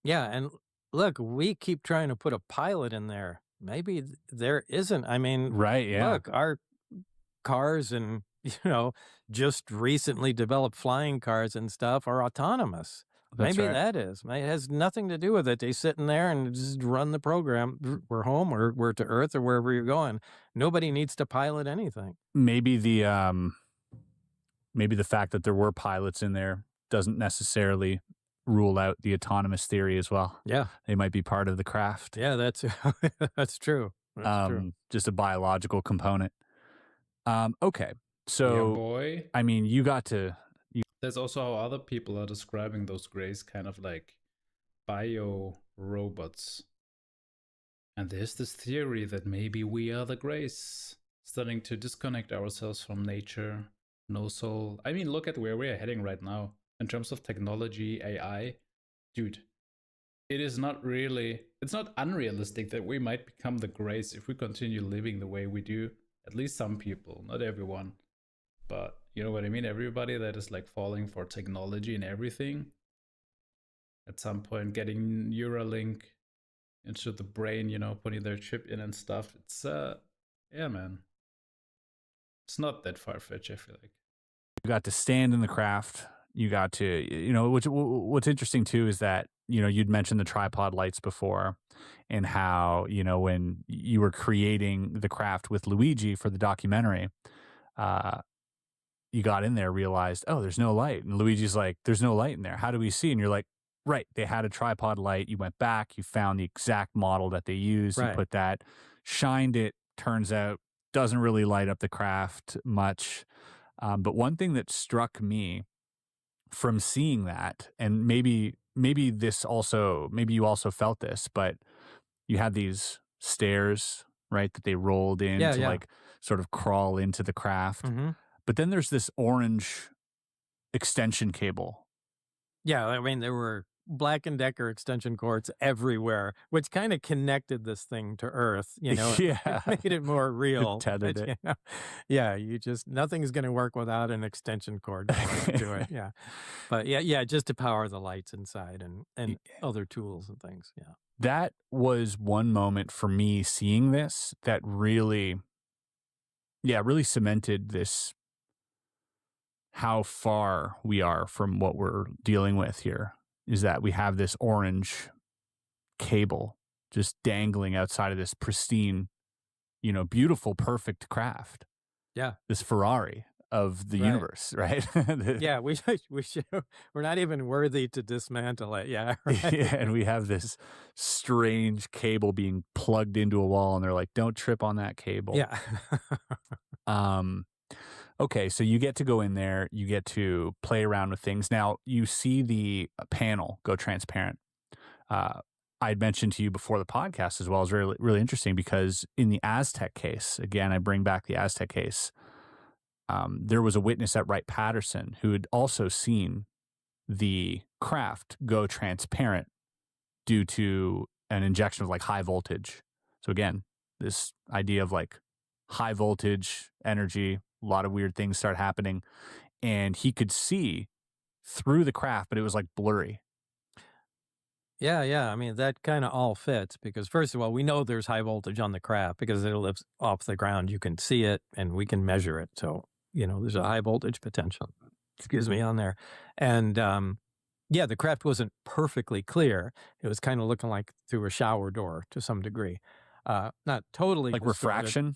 Yeah, and look, we keep trying to put a pilot in there. Maybe there isn't. I mean, right, yeah. Look, our cars and, just recently developed flying cars and stuff are autonomous. That's Maybe right. that is. It has nothing to do with it. They sit in there and just run the program. We're home, or we're to Earth, or wherever you're going. Nobody needs to pilot anything. Maybe the fact that there were pilots in there doesn't necessarily rule out the autonomous theory as well. Yeah. They might be part of the craft. Yeah, that's true. That's true. Just a biological component. Okay. So, yeah, boy. I mean, There's also how other people are describing those grays, kind of like bio robots. And there's this theory that maybe we are the grays, starting to disconnect ourselves from nature, no soul. I mean, look at where we are heading right now in terms of technology, AI. Dude, it's not unrealistic that we might become the grays if we continue living the way we do. At least some people, not everyone. But you know what I mean? Everybody that is like falling for technology and everything, at some point getting Neuralink into the brain, putting their chip in and stuff. It's, yeah, man. It's not that far-fetched, I feel like. You got to stand in the craft. You got to, what's interesting too is that, you'd mentioned the tripod lights before and how, when you were creating the craft with Luigi for the documentary, you got in there, realized, oh, there's no light. And Luigi's like, there's no light in there. How do we see? And you're like, right, they had a tripod light. You went back, you found the exact model that they used. Right. You put that, shined it, turns out doesn't really light up the craft much. But one thing that struck me from seeing that, and maybe you also felt this, but you had these stairs, right, that they rolled in to like sort of crawl into the craft. Mm-hmm. But then there's this orange extension cable. Yeah, I mean, there were Black & Decker extension cords everywhere, which kind of connected this thing to Earth, Yeah. It made it more real. Tethered it. Yeah, nothing's going to work without an extension cord to it. Yeah. But just to power the lights inside and other tools and things. Yeah. That was one moment for me seeing this that really cemented this, how far we are from what we're dealing with here, is that we have this orange cable just dangling outside of this pristine, beautiful, perfect craft. Yeah. This Ferrari of the universe, right? Yeah, we're not even worthy to dismantle it. Yeah. Right. Yeah, and we have this strange cable being plugged into a wall, and they're like, don't trip on that cable. Yeah. Okay, so you get to go in there, you get to play around with things. Now, you see the panel go transparent. I had mentioned to you before the podcast as well, is really, really interesting because in the Aztec case, again, I bring back the Aztec case, there was a witness at Wright-Patterson who had also seen the craft go transparent due to an injection of like high voltage. So again, this idea of like high voltage energy, a lot of weird things start happening, and he could see through the craft, but it was like blurry. Yeah. I mean, that kind of all fits because first of all, we know there's high voltage on the craft because it lifts off the ground. You can see it and we can measure it. So, there's a high voltage potential, on there. And, the craft wasn't perfectly clear. It was kind of looking like through a shower door to some degree. Not totally. Like refraction?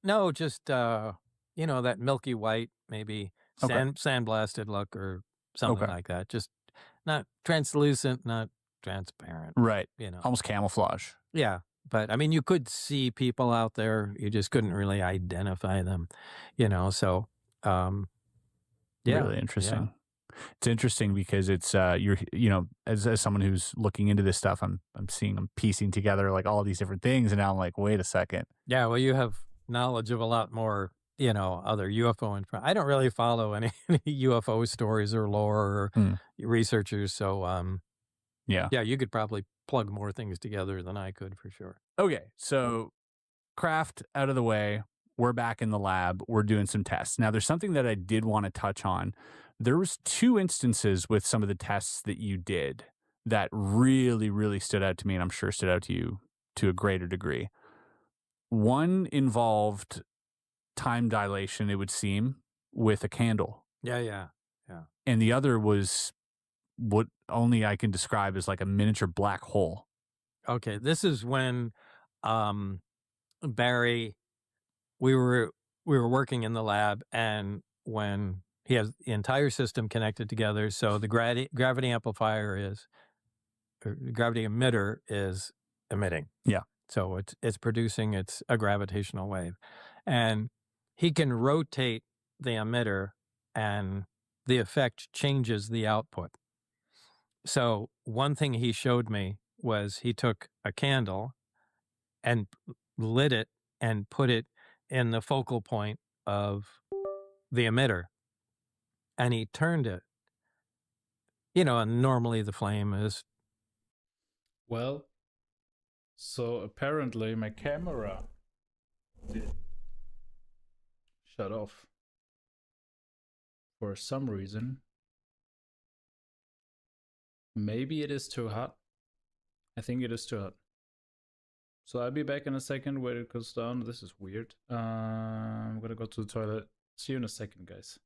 No, just, that milky white, maybe sandblasted look or something like that. Just not translucent, not transparent. Right. Almost camouflage. Yeah. But I mean, you could see people out there. You just couldn't really identify them, so, Really interesting. Yeah. It's interesting because it's, as someone who's looking into this stuff, I'm piecing together like all these different things. And now I'm like, wait a second. Yeah. Well, you have knowledge of a lot more, other UFO info. I don't really follow any UFO stories or lore or researchers. So, you could probably plug more things together than I could for sure. Okay. So craft out of the way. We're back in the lab. We're doing some tests. Now there's something that I did want to touch on. There was 2 instances with some of the tests that you did that really, really stood out to me, and I'm sure stood out to you to a greater degree. One involved time dilation, it would seem, with a candle. Yeah. And the other was what only I can describe as like a miniature black hole. Okay, this is when Barry, we were working in the lab, and when he has the entire system connected together, so the gravity amplifier gravity emitter is emitting. Yeah. So it's producing a gravitational wave, and he can rotate the emitter, and the effect changes the output. So one thing he showed me was he took a candle and lit it and put it in the focal point of the emitter, and he turned it. And normally the flame is. Well, so apparently my camera did shut off for some reason. Maybe it is too hot. I think it is too hot. So I'll be back in a second when it goes down. This is weird. I'm gonna go to the toilet. See you in a second, guys.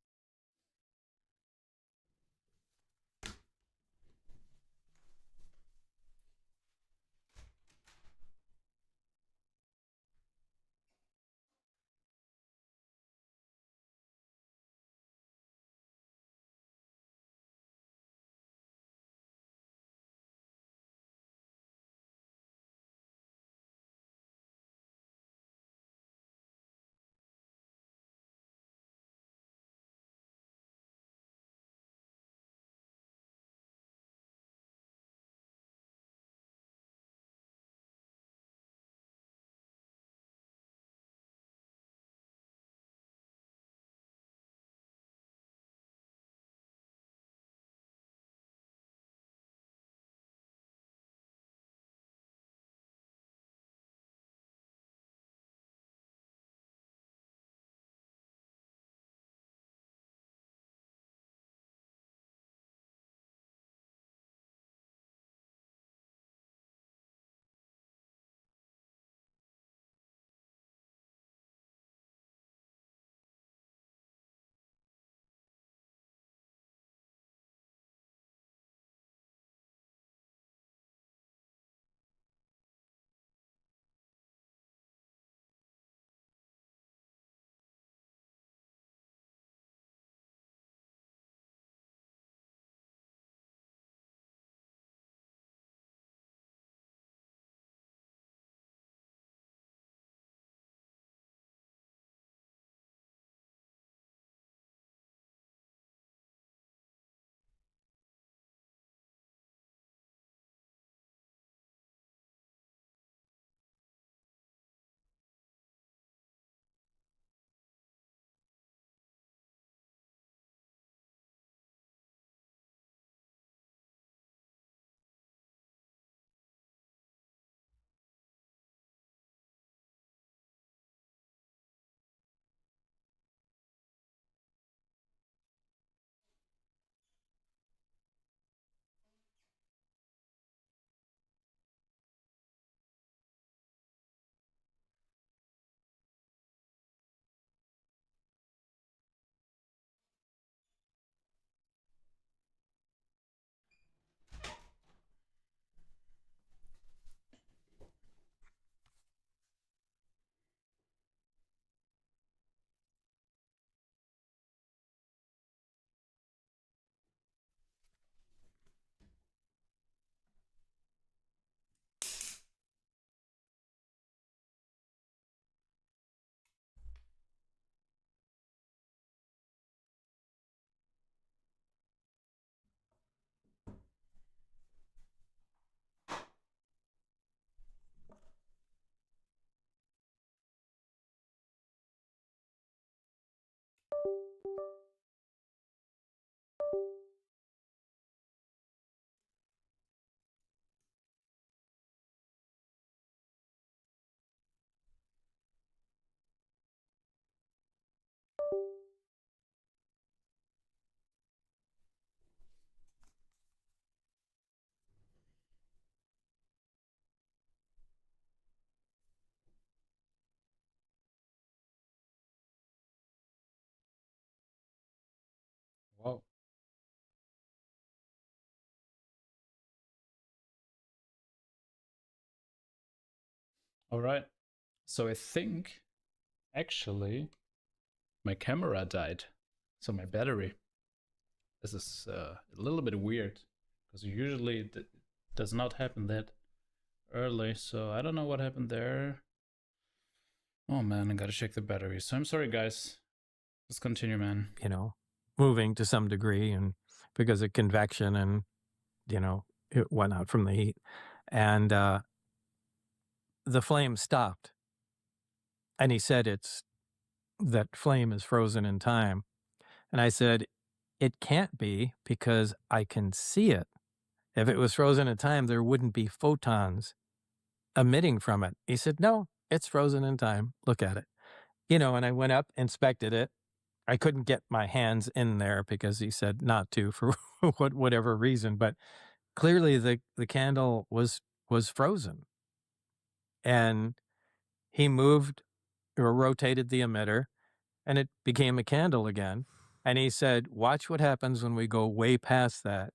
All right. So I think actually my camera died. So my battery. This is a little bit weird because usually it does not happen that early. So I don't know what happened there. Oh man, I gotta check the battery. So I'm sorry, guys. Let's continue, man. You know, moving to some degree, and because of convection and, you know, it went out from the heat. And the flame stopped. And he said, that flame is frozen in time. And I said, it can't be, because I can see it. If it was frozen in time, there wouldn't be photons emitting from it. He said, no, it's frozen in time. Look at it. You know, and I went up, inspected it. I couldn't get my hands in there because he said not to for whatever reason. But clearly the candle was frozen. And he moved or rotated the emitter, and it became a candle again. And he said, watch what happens when we go way past that.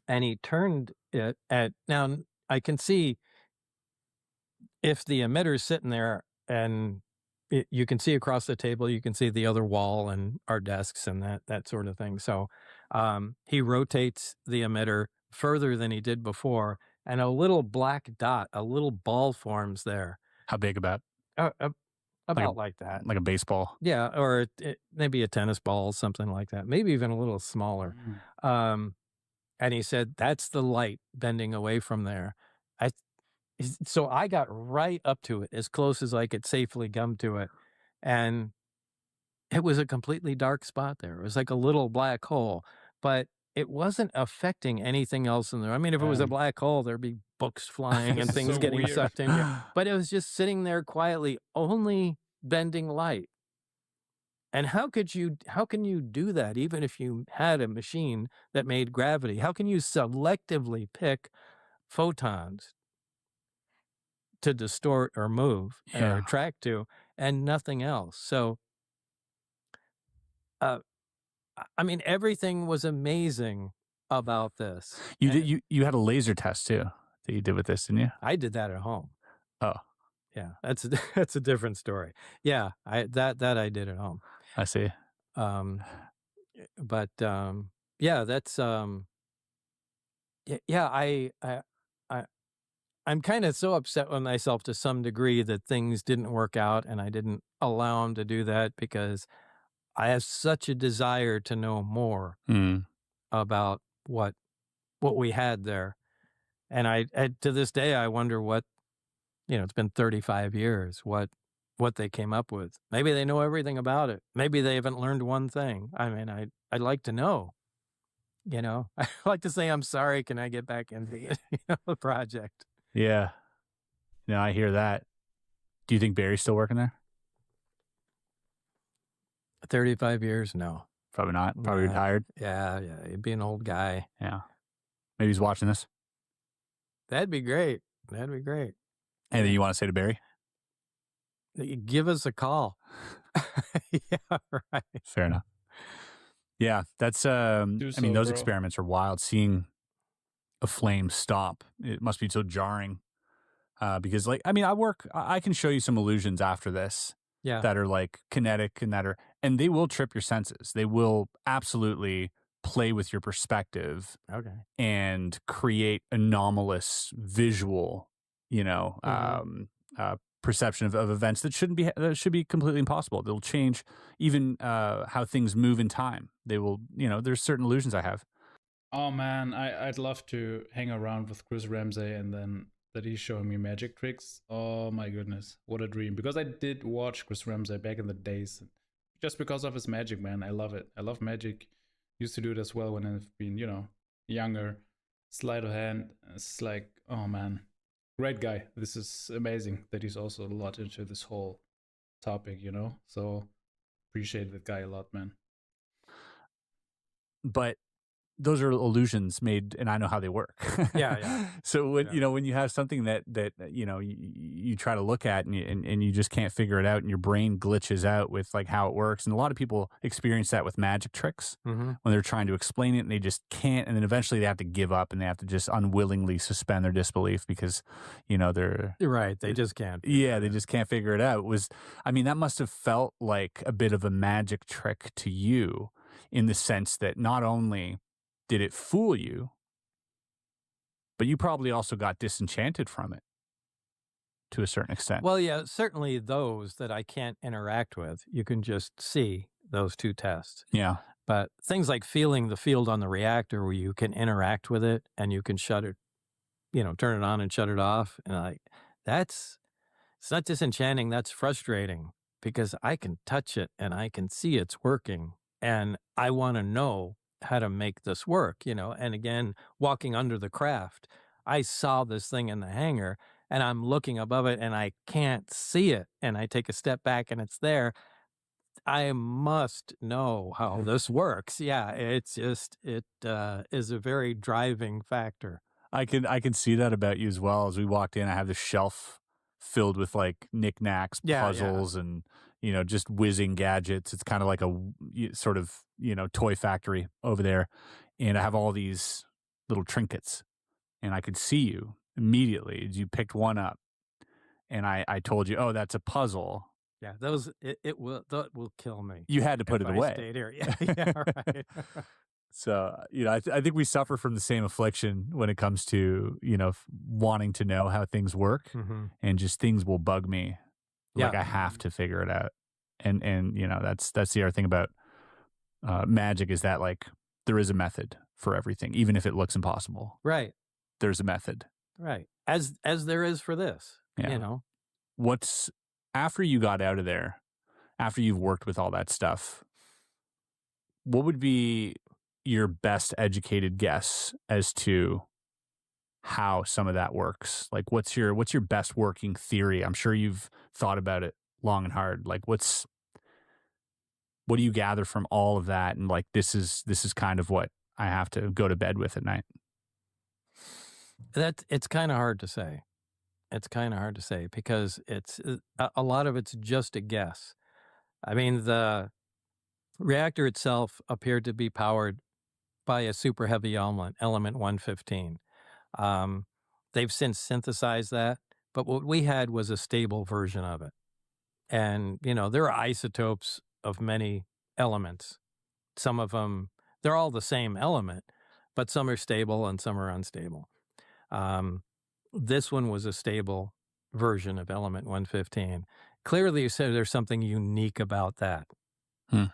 And he turned it at, now I can see if the emitter's sitting there and you can see across the table, you can see the other wall and our desks and that sort of thing. So he rotates the emitter further than he did before, and a little black dot, a little ball forms there. How big about? About like that. Like a baseball? Yeah, or maybe a tennis ball, something like that. Maybe even a little smaller. And he said, that's the light bending away from there. So I got right up to it, as close as I could safely come to it. And it was a completely dark spot there. It was like a little black hole, but it wasn't affecting anything else in there. I mean, if it was a black hole, there'd be books flying and things getting sucked in here. But it was just sitting there quietly, only bending light. And how can you do that, even if you had a machine that made gravity? How can you selectively pick photons to distort or move or attract to, and nothing else? So, I mean, everything was amazing about this. You had a laser test too that you did with this, didn't you? I did that at home. Oh, yeah, that's a different story. Yeah, that I did at home. I see. But yeah, that's yeah. I'm kind of so upset with myself to some degree that things didn't work out, and I didn't allow him to do that, because I have such a desire to know more about what we had there. And I to this day, I wonder what, it's been 35 years, what they came up with. Maybe they know everything about it. Maybe they haven't learned one thing. I mean, I'd like to know, I'd like to say, I'm sorry, can I get back into the project? Yeah. No, I hear that. Do you think Barry's still working there? 35 years? No. Probably not. Probably retired. Yeah. He'd be an old guy. Yeah. Maybe he's watching this. That'd be great. Anything you want to say to Barry? Give us a call. Yeah, right. Fair enough. Yeah, that's, those experiments are wild. Seeing a flame stop, it must be so jarring. Because I can show you some illusions after this. Yeah. That are like kinetic and they will trip your senses. They will absolutely play with your perspective. Okay. And create anomalous visual, perception of events that should be completely impossible. They'll change even how things move in time. They will, there's certain illusions I have. Oh man, I'd love to hang around with Chris Ramsey, and then that he's showing me magic tricks. Oh my goodness, what a dream. Because I did watch Chris Ramsey back in the days, just because of his magic, man. I love it. I love magic. Used to do it as well when I've been, younger. Sleight of hand. It's like, oh man, great guy. This is amazing that he's also a lot into this whole topic, So appreciate that guy a lot, man. But those are illusions made, and I know how they work. Yeah. So when when you have something that you try to look at and you just can't figure it out, and your brain glitches out with like how it works, and a lot of people experience that with magic tricks when they're trying to explain it and they just can't, and then eventually they have to give up and they have to just unwillingly suspend their disbelief because they're right. They just can't. Yeah, they just can't figure it out. That must have felt like a bit of a magic trick to you, in the sense that not only did it fool you, but you probably also got disenchanted from it to a certain extent. Well, yeah, certainly those that I can't interact with, you can just see those two tests. Yeah. But things like feeling the field on the reactor where you can interact with it and you can shut it, turn it on and shut it off. And it's not disenchanting, that's frustrating, because I can touch it and I can see it's working. And I want to know how to make this work, and again, walking under the craft, I saw this thing in the hangar and I'm looking above it and I can't see it. And I take a step back and it's there. I must know how this works. Yeah. It's just, it is a very driving factor. I can see that about you as well. As we walked in, I have this shelf filled with like knickknacks, puzzles, and just whizzing gadgets. It's kind of like a sort of toy factory over there, and I have all these little trinkets, and I could see you immediately as you picked one up, and I told you, oh, that's a puzzle. Yeah, that will kill me. You had to put it away. I stayed here. Yeah, right. So, I think we suffer from the same affliction when it comes to, wanting to know how things work, and just things will bug me. Like I have to figure it out. And that's the other thing about magic, is that like there is a method for everything, even if it looks impossible. Right. There's a method. Right. As there is for this, What's, after you got out of there, after you've worked with all that stuff, what would be your best educated guess as to how some of that works? Like, what's your best working theory? I'm sure you've thought about it long and hard. Like, what do you gather from all of that? And like, this is kind of what I have to go to bed with at night. It's kind of hard to say. It's kind of hard to say because it's a lot of it's just a guess. I mean, the reactor itself appeared to be powered by a super heavy element 115. They've since synthesized that, but what we had was a stable version of it. And, there are isotopes of many elements. Some of them, they're all the same element, but some are stable and some are unstable. This one was a stable version of element 115. Clearly, you said there's something unique about that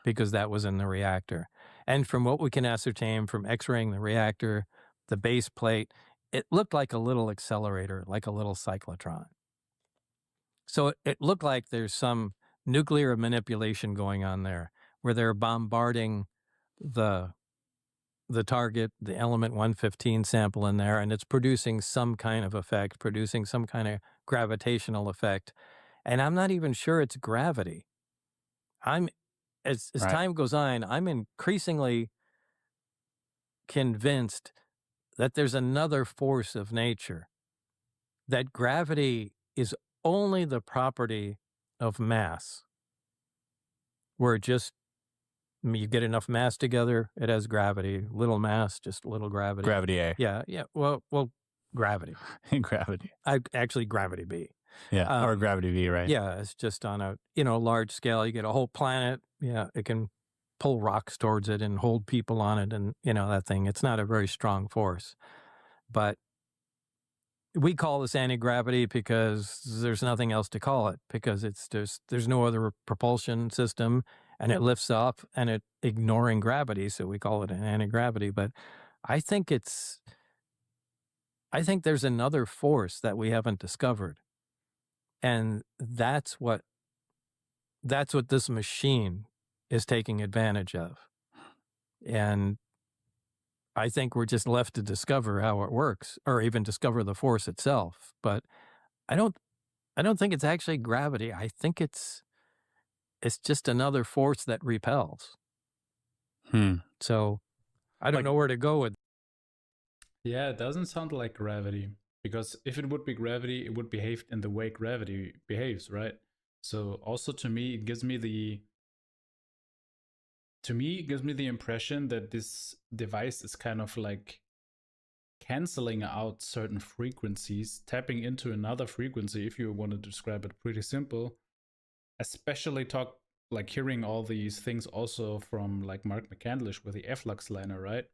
because that was in the reactor. And from what we can ascertain from X-raying the reactor, the base plate, it looked like a little accelerator, like a little cyclotron. So it looked like there's some nuclear manipulation going on there, where they're bombarding the target, the element 115 sample in there, and it's producing some kind of effect, producing some kind of gravitational effect. And I'm not even sure it's gravity. As time goes on, I'm increasingly convinced that there's another force of nature, that gravity is only the property of mass, where you get enough mass together, it has gravity. Little mass, just little gravity. Gravity A. Yeah. Well, gravity. Gravity. Actually, gravity B. Yeah, or gravity V, right? Yeah, it's just on a large scale. You get a whole planet. Yeah, it can pull rocks towards it and hold people on it, and that thing. It's not a very strong force, but we call this anti-gravity because there's nothing else to call it, because there's no other propulsion system, and it lifts up and it ignoring gravity, so we call it an anti-gravity. But I think there's another force that we haven't discovered, and that's what this machine is taking advantage of. And I think we're just left to discover how it works, or even discover the force itself. But I don't think it's actually gravity. I think it's just another force that repels. So I don't know where to go with. Yeah, it doesn't sound like gravity, because if it would be gravity, it would behave in the way gravity behaves, right? So also to me, it gives me the impression that this device is kind of like canceling out certain frequencies, tapping into another frequency, if you want to describe it pretty simple. Especially hearing all these things also from like Mark McCandlish with the efflux liner, right?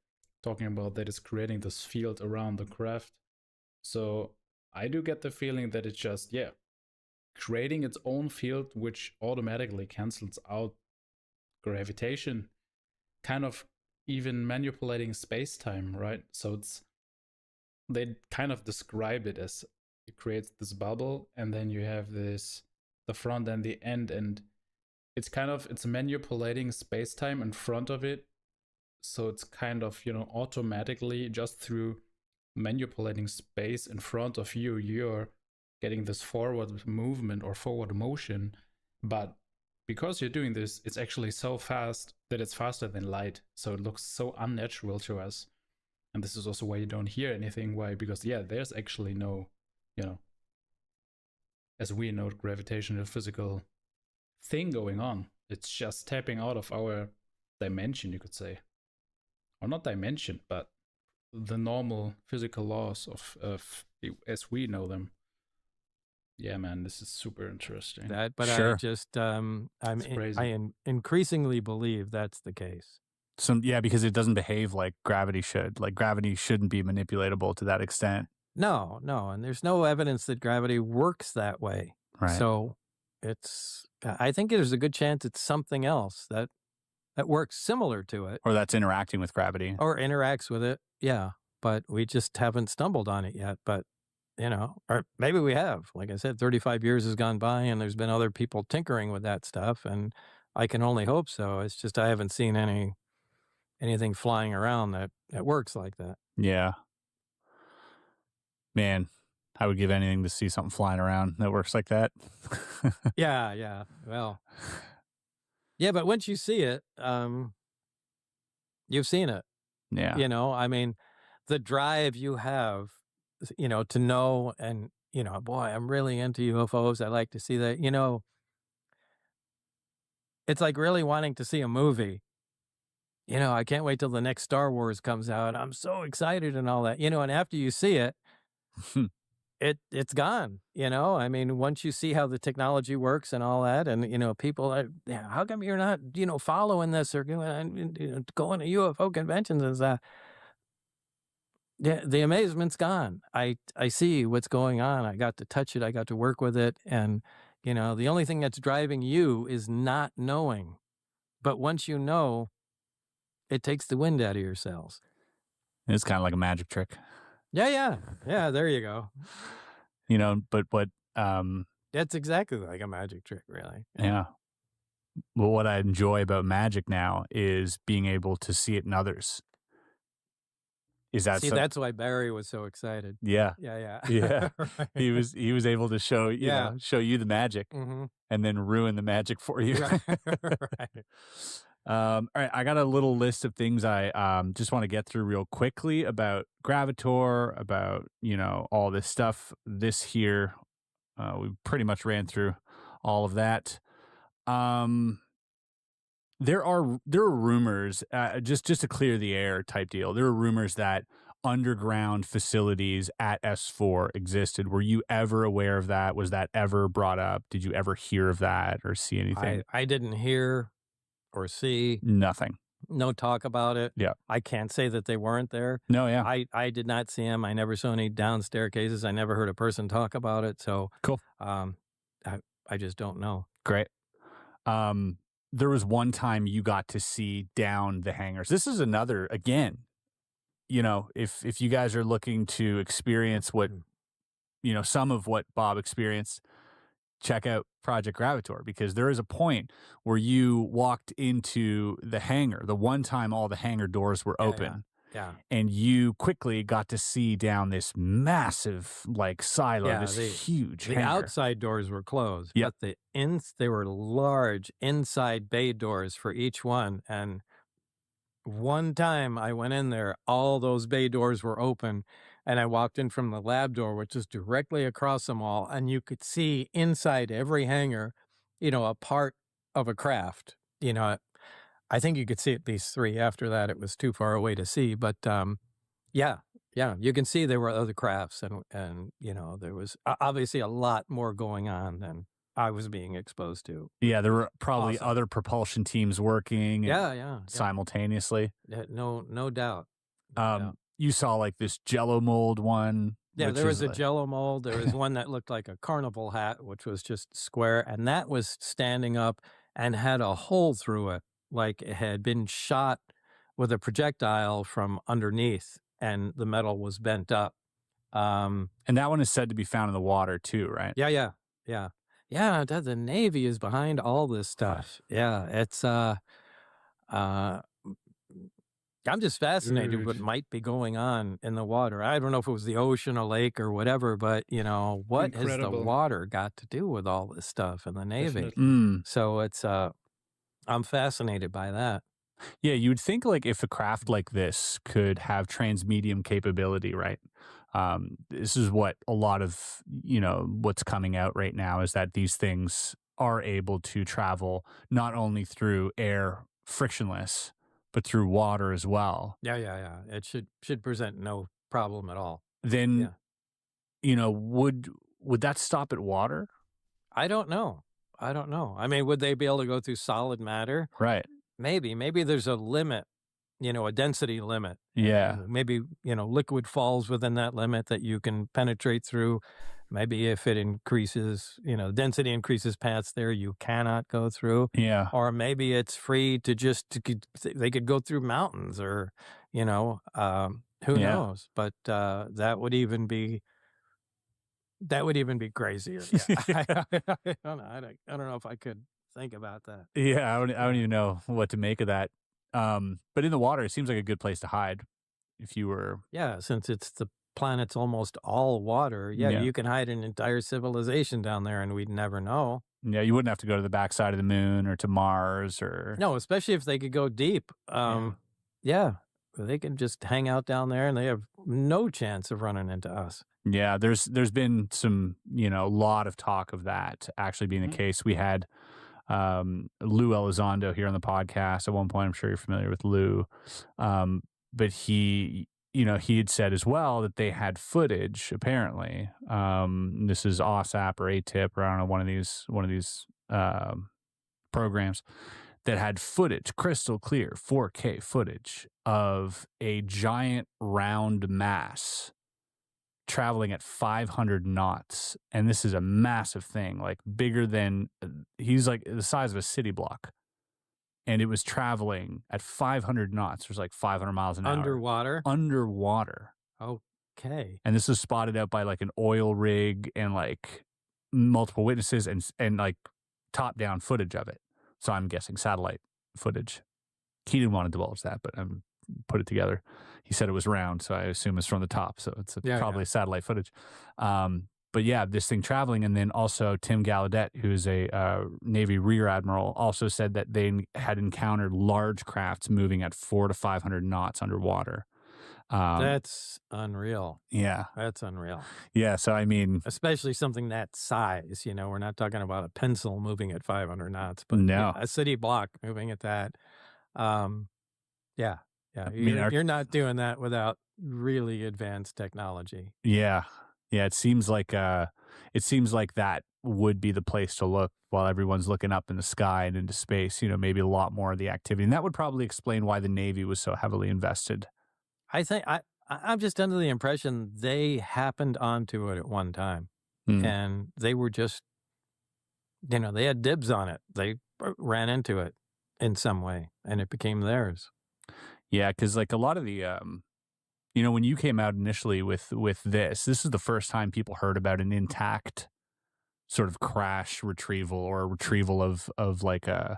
Talking about that it's creating this field around the craft. So I do get the feeling that it's just, creating its own field, which automatically cancels out gravitation, kind of even manipulating space-time, right? So they kind of describe it as it creates this bubble, and then you have the front and the end, and it's manipulating space-time in front of it. So it's kind of, automatically, just through manipulating space in front of you, you're getting this forward movement or forward motion. But because you're doing this, it's actually so fast that it's faster than light. So it looks so unnatural to us. And this is also why you don't hear anything. Why? Because, there's actually no, as we know, gravitational physical thing going on. It's just tapping out of our dimension, you could say. Or not dimension, but the normal physical laws of as we know them. Yeah, man, this is super interesting. I just I increasingly believe that's the case. Because it doesn't behave like gravity should. Like gravity shouldn't be manipulatable to that extent. No, and there's no evidence that gravity works that way. Right. So I think there's a good chance it's something else that works similar to it. Or that's interacting with gravity. Or interacts with it, yeah. But we just haven't stumbled on it yet. But, or maybe we have. Like I said, 35 years has gone by and there's been other people tinkering with that stuff. And I can only hope so. It's just I haven't seen anything flying around that works like that. Yeah. Man, I would give anything to see something flying around that works like that. Yeah. Well, yeah, but once you see it, you've seen it. Yeah. The drive you have, to know, and, boy, I'm really into UFOs. I like to see that, it's like really wanting to see a movie. I can't wait till the next Star Wars comes out. I'm so excited and all that, and after you see it, it's gone, once you see how the technology works and all that, and, people are, how come you're not, following this or going to UFO conventions and stuff? Yeah, the amazement's gone. I see what's going on. I got to touch it. I got to work with it. And, the only thing that's driving you is not knowing. But once you know, it takes the wind out of your sails. It's kind of like a magic trick. Yeah, there you go. But that's exactly like a magic trick, really. Yeah. Well, what I enjoy about magic now is being able to see it in others. That's why Barry was so excited. Yeah. Yeah. Right. He was able to show you the magic, and then ruin the magic for you. Right. All right, I got a little list of things I just want to get through real quickly about Gravator, about, all this stuff. This here, we pretty much ran through all of that. There are rumors, just to clear the air type deal. There are rumors that underground facilities at S4 existed. Were you ever aware of that? Was that ever brought up? Did you ever hear of that or see anything? I didn't hear or see nothing. No talk about it. Yeah. I can't say that they weren't there. No, yeah. I did not see them. I never saw any down staircases. I never heard a person talk about it. So cool. I just don't know. Great. There was one time you got to see down the hangars. This is another, again, if you guys are looking to experience what, some of what Bob experienced, check out Project Gravator, because there is a point where you walked into the hangar, the one time all the hangar doors were open. Yeah. And you quickly got to see down this massive, silo, huge The hangar. outside doors were closed, yep. But they were large inside bay doors for each one. And One time I went in there, all those bay doors were open, and I walked in from the lab door, which is directly across them all, and you could see inside every hangar, a part of a craft. I think you could see at least 3. After that, it was too far away to see. But yeah, you can see there were other crafts, and there was obviously a lot more going on than I was being exposed to. Yeah, there were probably other propulsion teams working simultaneously. No doubt. You saw like this Jello mold one. Yeah, there was a Jello mold. There was one that looked like a carnival hat, which was just square, and that was standing up and had a hole through it, like it had been shot with a projectile from underneath, and the metal was bent up. And that one is said to be found in the water too, right? Yeah. The Navy is behind all this stuff. Yeah, it's I'm just fascinated with what might be going on in the water. I don't know if it was the ocean, a lake, or whatever, but what has the water got to do with all this stuff in the Navy? So it's I'm fascinated by that. Yeah, you would think like if a craft like this could have transmedium capability, right? This is what a lot of, what's coming out right now is that these things are able to travel not only through air frictionless, but through water as well. Yeah. It should present no problem at all. Then, would that stop at water? I don't know. I mean, would they be able to go through solid matter? Right. Maybe there's a limit, a density limit. Yeah. Maybe, liquid falls within that limit that you can penetrate through. Maybe if it increases, density increases past there, you cannot go through. Yeah. Or maybe it's free to they could go through mountains or, who knows? But that would even be crazier. Yeah. I don't know if I could think about that. Yeah, I don't even know what to make of that. But in the water, it seems like a good place to hide if you were... Yeah, since it's the planet's almost all water, you can hide an entire civilization down there and we'd never know. Yeah, you wouldn't have to go to the backside of the moon or to Mars or... No, especially if they could go deep. They can just hang out down there and they have no chance of running into us. Yeah, there's been some, lot of talk of that actually being the case. We had Lou Elizondo here on the podcast at one point. I'm sure you're familiar with Lou. But he had said as well that they had footage, apparently. This is OSAP or ATIP or I don't know, one of these programs that had footage, crystal clear 4K footage of a giant round mass traveling at 500 knots. And this is a massive thing, like bigger than, he's like the size of a city block. And it was traveling at 500 knots. There's like 500 miles an hour. Underwater. Okay. And this was spotted out by like an oil rig and like multiple witnesses and like top down footage of it. So I'm guessing satellite footage. He didn't want to divulge that, but put it together. He said it was round, so I assume it's from the top. So it's probably satellite footage. But yeah, this thing traveling. And then also Tim Gallaudet, who's a Navy Rear Admiral, also said that they had encountered large crafts moving at 400 to 500 knots underwater. That's unreal. Yeah. That's unreal. Yeah, so I mean... Especially something that size, we're not talking about a pencil moving at 500 knots, but a city block moving at that. You're not doing that without really advanced technology. Yeah. Yeah, it seems like that would be the place to look while everyone's looking up in the sky and into space, maybe a lot more of the activity. And that would probably explain why the Navy was so heavily invested. I think I'm just under the impression they happened onto it at one time and they were just, they had dibs on it. They ran into it in some way and it became theirs. Yeah, because like a lot of the, when you came out initially with this is the first time people heard about an intact sort of crash retrieval or retrieval of like a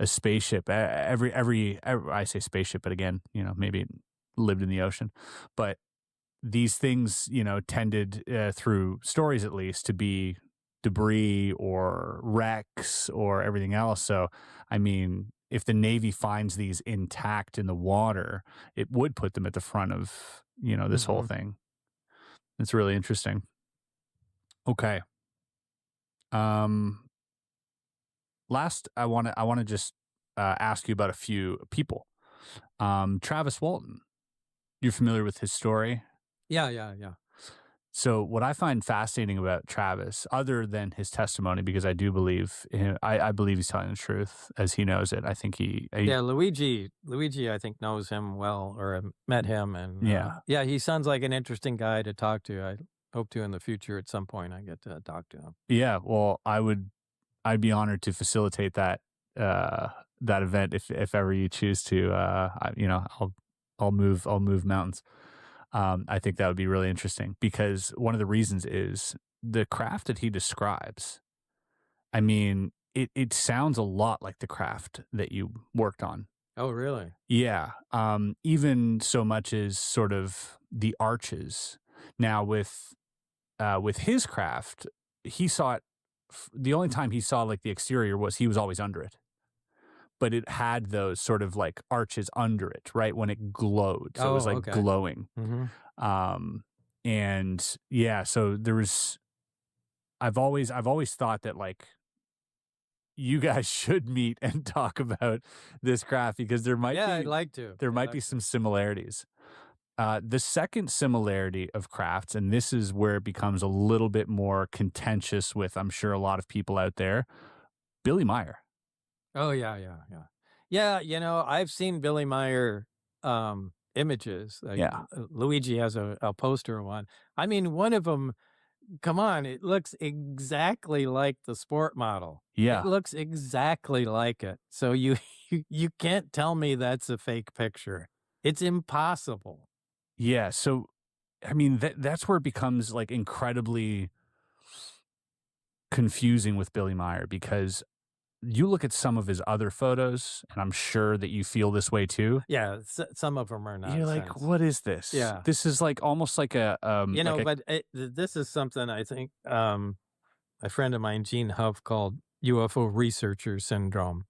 spaceship. Every I say spaceship, but again, maybe it lived in the ocean. But these things, tended through stories at least to be debris or wrecks or everything else. So, I mean, if the Navy finds these intact in the water, it would put them at the front of, you know, this whole thing. It's really interesting. Okay. Last, I want to just ask you about a few people. Travis Walton, you're familiar with his story? Yeah. So what I find fascinating about Travis, other than his testimony, because I do believe I believe he's telling the truth as he knows it. I think Luigi, I think knows him well, or met him, and he sounds like an interesting guy to talk to. I hope to in the future at some point I get to talk to him. Yeah, well, I'd be honored to facilitate that event if ever you choose to. I'll move mountains. I think that would be really interesting, because one of the reasons is the craft that he describes. I mean, it sounds a lot like the craft that you worked on. Oh, really? Yeah. Even so much as sort of the arches. Now with his craft, he saw it. The only time he saw like the exterior was he was always under it. But it had those sort of like arches under it, right? When it glowed. So it was like glowing. And yeah, so there was, I've always thought that like you guys should meet and talk about this craft, because there might I'd like to. There might be some similarities. The second similarity of crafts, and this is where it becomes a little bit more contentious with, I'm sure, a lot of people out there, Billy Meyer. Oh, yeah. Yeah, you know, I've seen Billy Meyer images. Like, Luigi has a poster of one. I mean, one of them, come on, it looks exactly like the sport model. Yeah. It looks exactly like it. So you can't tell me that's a fake picture. It's impossible. Yeah, so, I mean, that's where it becomes, like, incredibly confusing with Billy Meyer, because you look at some of his other photos, and I'm sure that you feel this way too. Yeah, some of them are nonsense. You're like, what is this? Yeah. This is like almost like a... this is something I think a friend of mine, Gene Huff, called UFO researcher syndrome.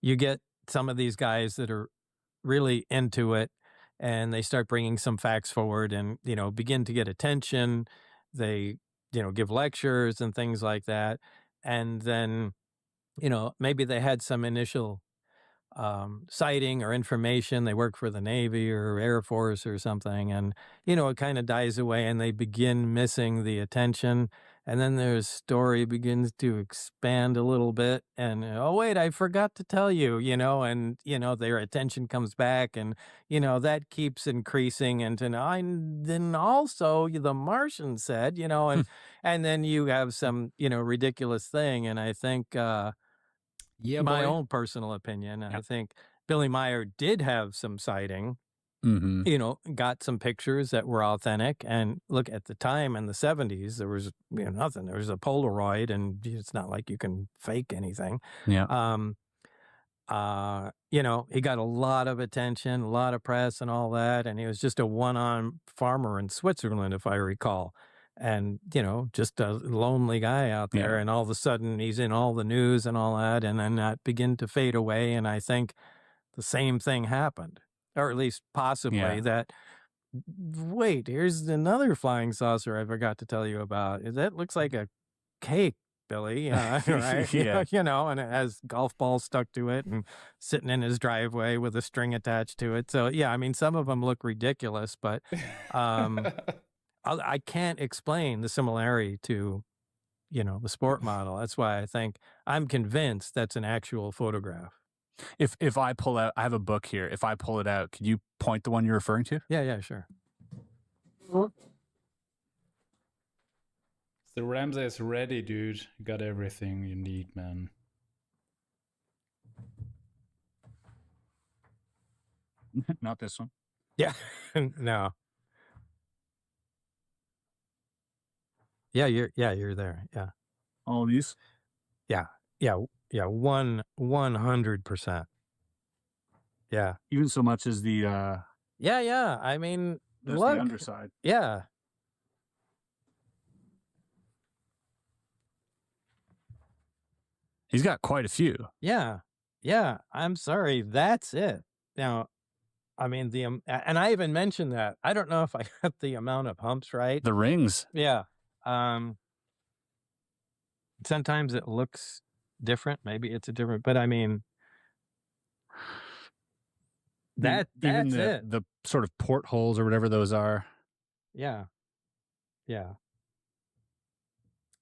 You get some of these guys that are really into it, and they start bringing some facts forward and, you know, begin to get attention. They, you know, give lectures and things like that. And then, you know, maybe they had some initial sighting or information. They work for the Navy or Air Force or something. And, you know, it kind of dies away and they begin missing the attention. And then their story begins to expand a little bit. And, oh, wait, I forgot to tell you, you know, and, you know, their attention comes back and, you know, that keeps increasing. And then also the Martian said, you know, and then you have some, you know, ridiculous thing. And I think, my own personal opinion, I think Billy Meyer did have some sighting. You know, got some pictures that were authentic. And look, at the time in the 70s, there was, you know, nothing. There was a Polaroid, and it's not like you can fake anything. Yeah. You know, he got a lot of attention, a lot of press and all that. And he was just a one-armed farmer in Switzerland, if I recall. And, you know, just a lonely guy out there. Yeah. And all of a sudden he's in all the news and all that. And then that began to fade away. And I think the same thing happened. Or at least possibly that, wait, here's another flying saucer I forgot to tell you about. That looks like a cake, Billy, right? You know, and it has golf balls stuck to it and sitting in his driveway with a string attached to it. So, yeah, I mean, some of them look ridiculous, but I can't explain the similarity to, you know, the sport model. That's why I think I'm convinced that's an actual photograph. If I pull out, I have a book here. If I pull it out, could you point the one you're referring to? Yeah, sure. The Ramsey is ready, dude. You got everything you need, man. Not this one. Yeah, no. Yeah, you're there. Yeah. All these? Yeah. 100%. Yeah. Even so much as the Yeah. I mean, look, the underside. Yeah. He's got quite a few. Yeah. Yeah, I'm sorry. That's it. Now, I mean, and I even mentioned that. I don't know if I got the amount of humps right. The rings. Yeah. Sometimes it looks different. Maybe it's a different, but I mean, that's it. The sort of portholes or whatever those are. Yeah. Yeah.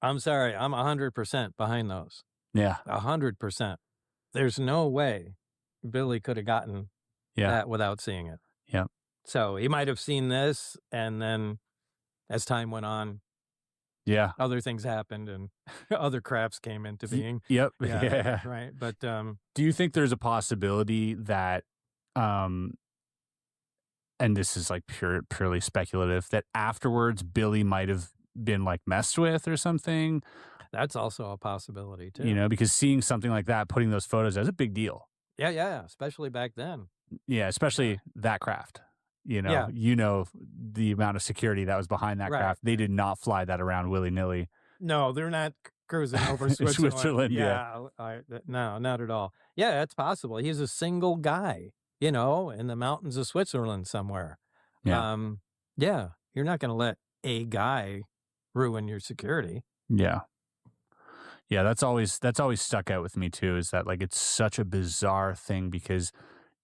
I'm sorry. I'm 100% behind those. Yeah. 100%. There's no way Billy could have gotten that without seeing it. Yeah. So he might have seen this, and then as time went on, other things happened and other crafts came into being. Yep. Yeah. Right. But do you think there's a possibility that and this is like purely speculative, that afterwards Billy might have been like messed with or something? That's also a possibility too. You know, because seeing something like that, putting those photos, that's a big deal. Yeah, especially back then. Yeah, especially that craft. You know, the amount of security that was behind that craft. They did not fly that around willy-nilly. No, they're not cruising over Switzerland. No, not at all. Yeah, it's possible. He's a single guy, you know, in the mountains of Switzerland somewhere. Yeah. You're not going to let a guy ruin your security. Yeah. Yeah, that's always stuck out with me too, is that like it's such a bizarre thing, because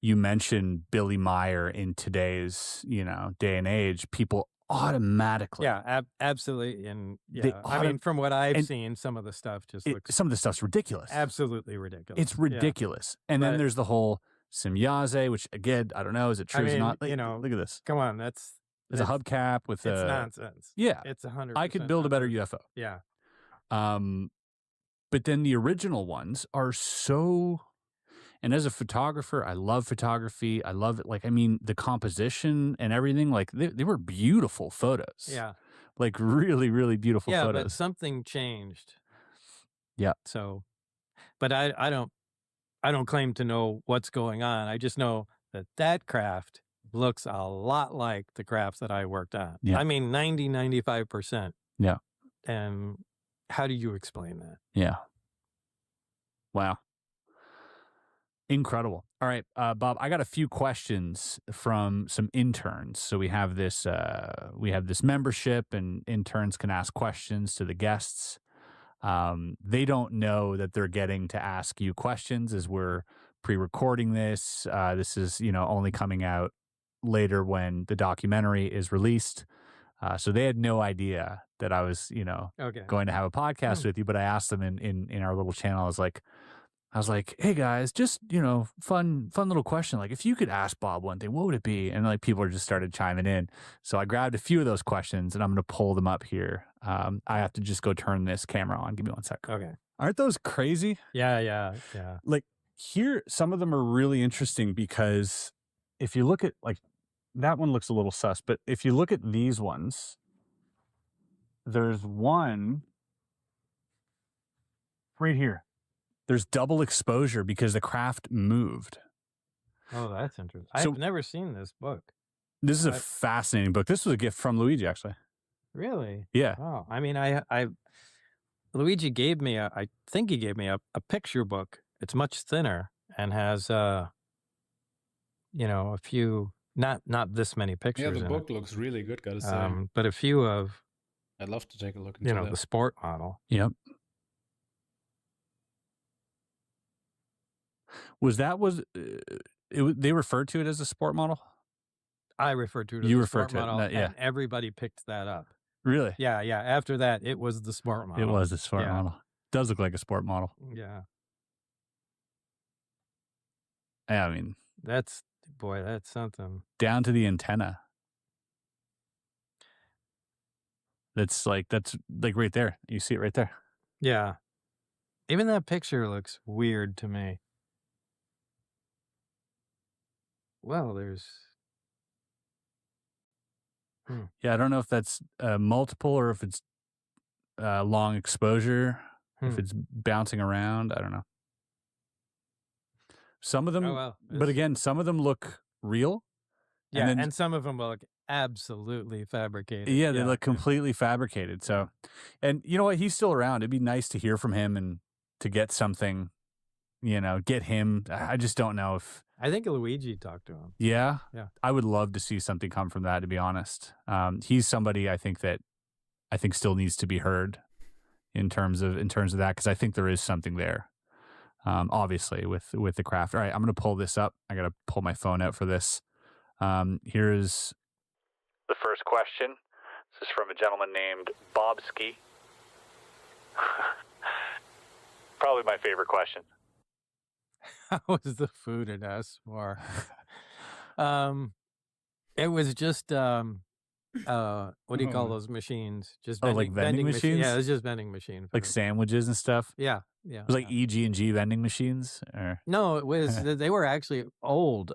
you mentioned Billy Meyer in today's, you know, day and age, people automatically. Yeah, absolutely. And I mean, from what I've seen, some of the stuff just looks. Some of the stuff's ridiculous. Absolutely ridiculous. It's ridiculous. Yeah. And then there's the whole Semyaze, which again, I don't know, is it true or not? Like, you know, look at this. Come on, it's a hubcap with it's nonsense. Yeah. It's 100%. I could build a better UFO. Yeah. But then the original ones are so, and as a photographer, I love photography. I love it. Like, I mean, the composition and everything, like they were beautiful photos. Yeah. Like really, really beautiful photos. Yeah, but something changed. Yeah. So, but I don't claim to know what's going on. I just know that craft looks a lot like the crafts that I worked on. Yeah. I mean, 95%. Yeah. And how do you explain that? Yeah. Wow. Incredible. All right, Bob, I got a few questions from some interns. So we have this membership, and interns can ask questions to the guests. They don't know that they're getting to ask you questions as we're pre-recording this. This is, you know, only coming out later when the documentary is released. So they had no idea that I was, you know, going to have a podcast with you. But I asked them in our little channel. I was like, hey guys, just, you know, fun little question. Like, if you could ask Bob one thing, what would it be? And like people just started chiming in. So I grabbed a few of those questions and I'm going to pull them up here. I have to just go turn this camera on. Give me 1 sec. Okay. Aren't those crazy? Yeah. Like here, some of them are really interesting because if you look at like, that one looks a little sus, but if you look at these ones, there's one right here. There's double exposure because the craft moved. Oh, that's interesting. I've never seen this book. This is a fascinating book. This was a gift from Luigi, actually. Really? Yeah. Oh, I mean, Luigi gave me I think he gave me a picture book. It's much thinner and has, you know, a few, not this many pictures. Yeah, the book looks really good, gotta say. But a few of. I'd love to take a look into the sport model. Yep. They referred to it as a sport model? I referred to it as a sport model, and everybody picked that up. Really? Yeah. After that, it was the sport model. It was the sport model. Does look like a sport model. Yeah. Yeah, I mean, that's something. Down to the antenna. That's like right there. You see it right there. Yeah. Even that picture looks weird to me. Well, there's. Yeah, I don't know if that's multiple or if it's long exposure, if it's bouncing around. I don't know. Some of them, but again, some of them look real. Yeah, and some of them look absolutely fabricated. Yeah, they look completely fabricated. So, and you know what? He's still around. It'd be nice to hear from him and to get something get him. I just don't know if. I think Luigi talked to him. Yeah? Yeah. I would love to see something come from that, to be honest. He's somebody I think still needs to be heard in terms of that, because I think there is something there. Obviously with the craft. All right, I'm going to pull this up. I got to pull my phone out for this. Here's the first question. This is from a gentleman named Bobski. Probably my favorite question. How was the food at S4? It was just what do you call those machines? Just like vending machines? Yeah, it was just vending machine food. Like sandwiches and stuff. Yeah. It was like EG&G vending machines, or no, it was they were actually old.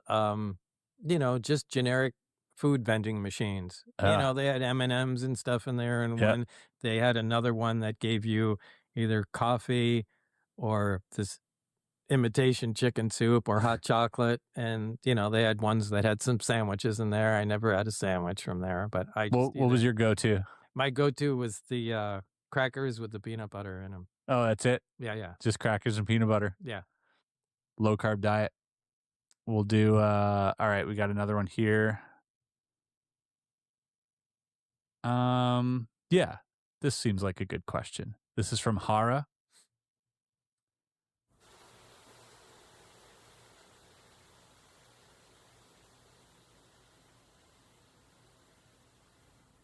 Just generic food vending machines. They had M&Ms and stuff in there, and one they had another one that gave you either coffee or this imitation chicken soup or hot chocolate, and they had ones that had some sandwiches in there. I never had a sandwich from there, but what was your go-to? My go-to was the crackers with the peanut butter in them. Oh, that's it? Yeah. Just crackers and peanut butter. Yeah. Low carb diet. We'll do all right, we got another one here. Yeah. This seems like a good question. This is from Hara.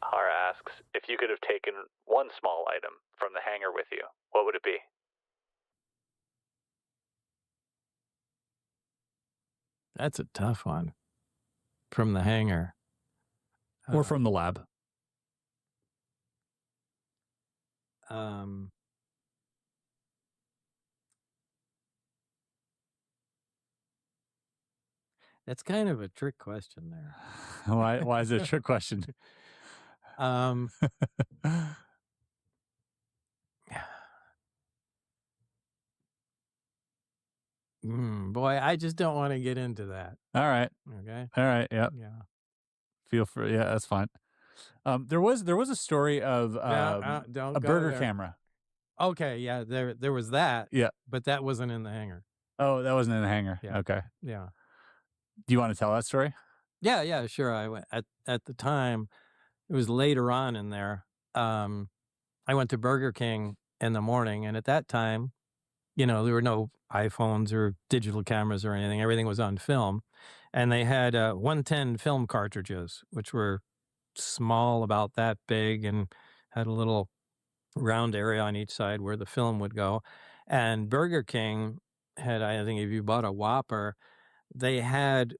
Hara asks, if you could have taken one small item from the hangar with you, what would it be? That's a tough one. From the hangar. Or from the lab. That's kind of a trick question there. Why is it a trick question? Boy, I just don't want to get into that. All right. Okay. All right. Yep. Yeah. Feel free. Yeah, that's fine. There was a story of a burger camera. Okay. Yeah. There was that. Yeah. But that wasn't in the hangar. Oh, that wasn't in the hangar. Yeah. Okay. Yeah. Do you want to tell that story? Yeah. Sure. I went at the time. It was later on in there. I went to Burger King in the morning, and at that time, there were no iPhones or digital cameras or anything. Everything was on film. And they had 110 film cartridges, which were small, about that big, and had a little round area on each side where the film would go. And Burger King had, I think if you bought a Whopper, they had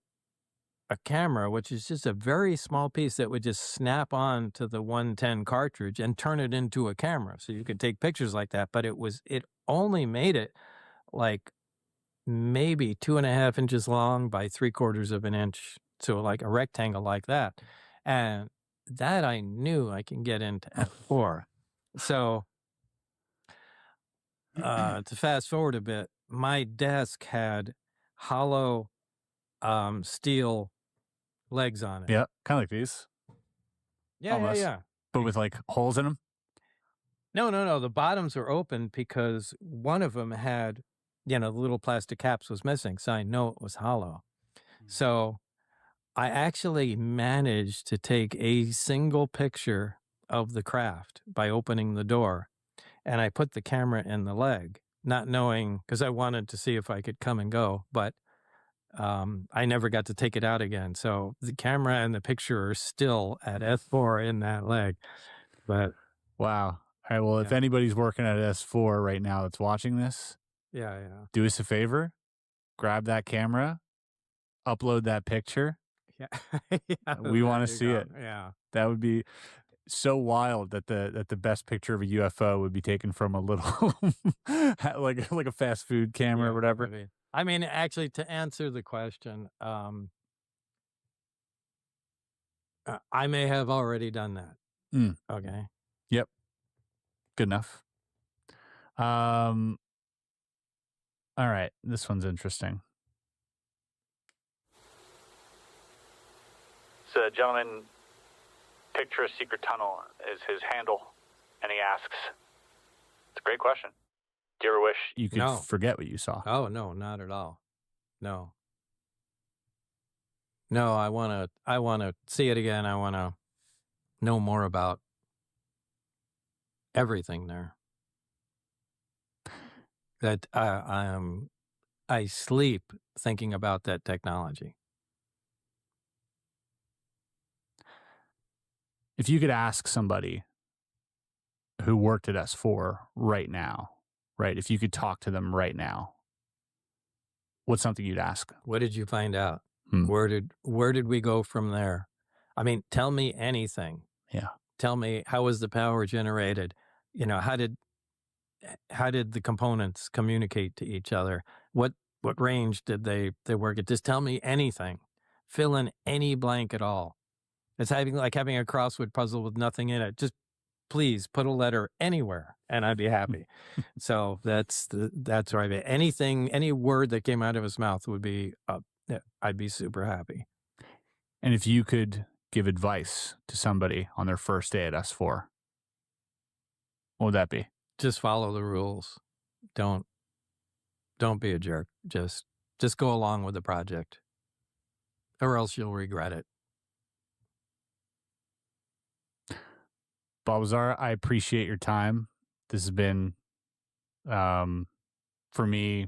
a camera, which is just a very small piece that would just snap on to the 110 cartridge and turn it into a camera. So you could take pictures like that, but it only made it like maybe 2.5 inches long by 3/4 of an inch. So like a rectangle like that. And that I knew I can get into F4. So to fast forward a bit, my desk had hollow steel legs on it. Yeah, kind of like these. Yeah, almost. yeah. But with like holes in them? No. The bottoms were open because one of them had, the little plastic caps was missing. So I know it was hollow. So I actually managed to take a single picture of the craft by opening the door. And I put the camera in the leg, not knowing, because I wanted to see if I could come and go. But I never got to take it out again. So the camera and the picture are still at S4 in that leg. But wow. All right. Well, if anybody's working at S4 right now that's watching this, yeah, do us a favor, grab that camera, upload that picture. Yeah. We want to see it. Yeah. That would be so wild that the best picture of a UFO would be taken from a little like a fast food camera or whatever. I mean, actually, to answer the question, I may have already done that. Okay. Yep. Good enough. All right. This one's interesting. So, gentleman, picture a secret tunnel is his handle, and he asks, it's a great question. Do you ever wish you could forget what you saw? Oh, no, not at all. No. No, I want to see it again. I want to know more about everything there. That I sleep thinking about that technology. If you could ask somebody who worked at S4 right now, right? If you could talk to them right now, what's something you'd ask? What did you find out? Where did we go from there? I mean, tell me anything. Yeah. Tell me, how was the power generated? You know, how did the components communicate to each other? What range did they work at? Just tell me anything. Fill in any blank at all. It's like having a crossword puzzle with nothing in it. Just please put a letter anywhere and I'd be happy. So that's where I'd be. Anything, any word that came out of his mouth would be, I'd be super happy. And if you could give advice to somebody on their first day at S4, what would that be? Just follow the rules. Don't be a jerk. Just go along with the project, or else you'll regret it. Bob Lazar, I appreciate your time. This has been, for me,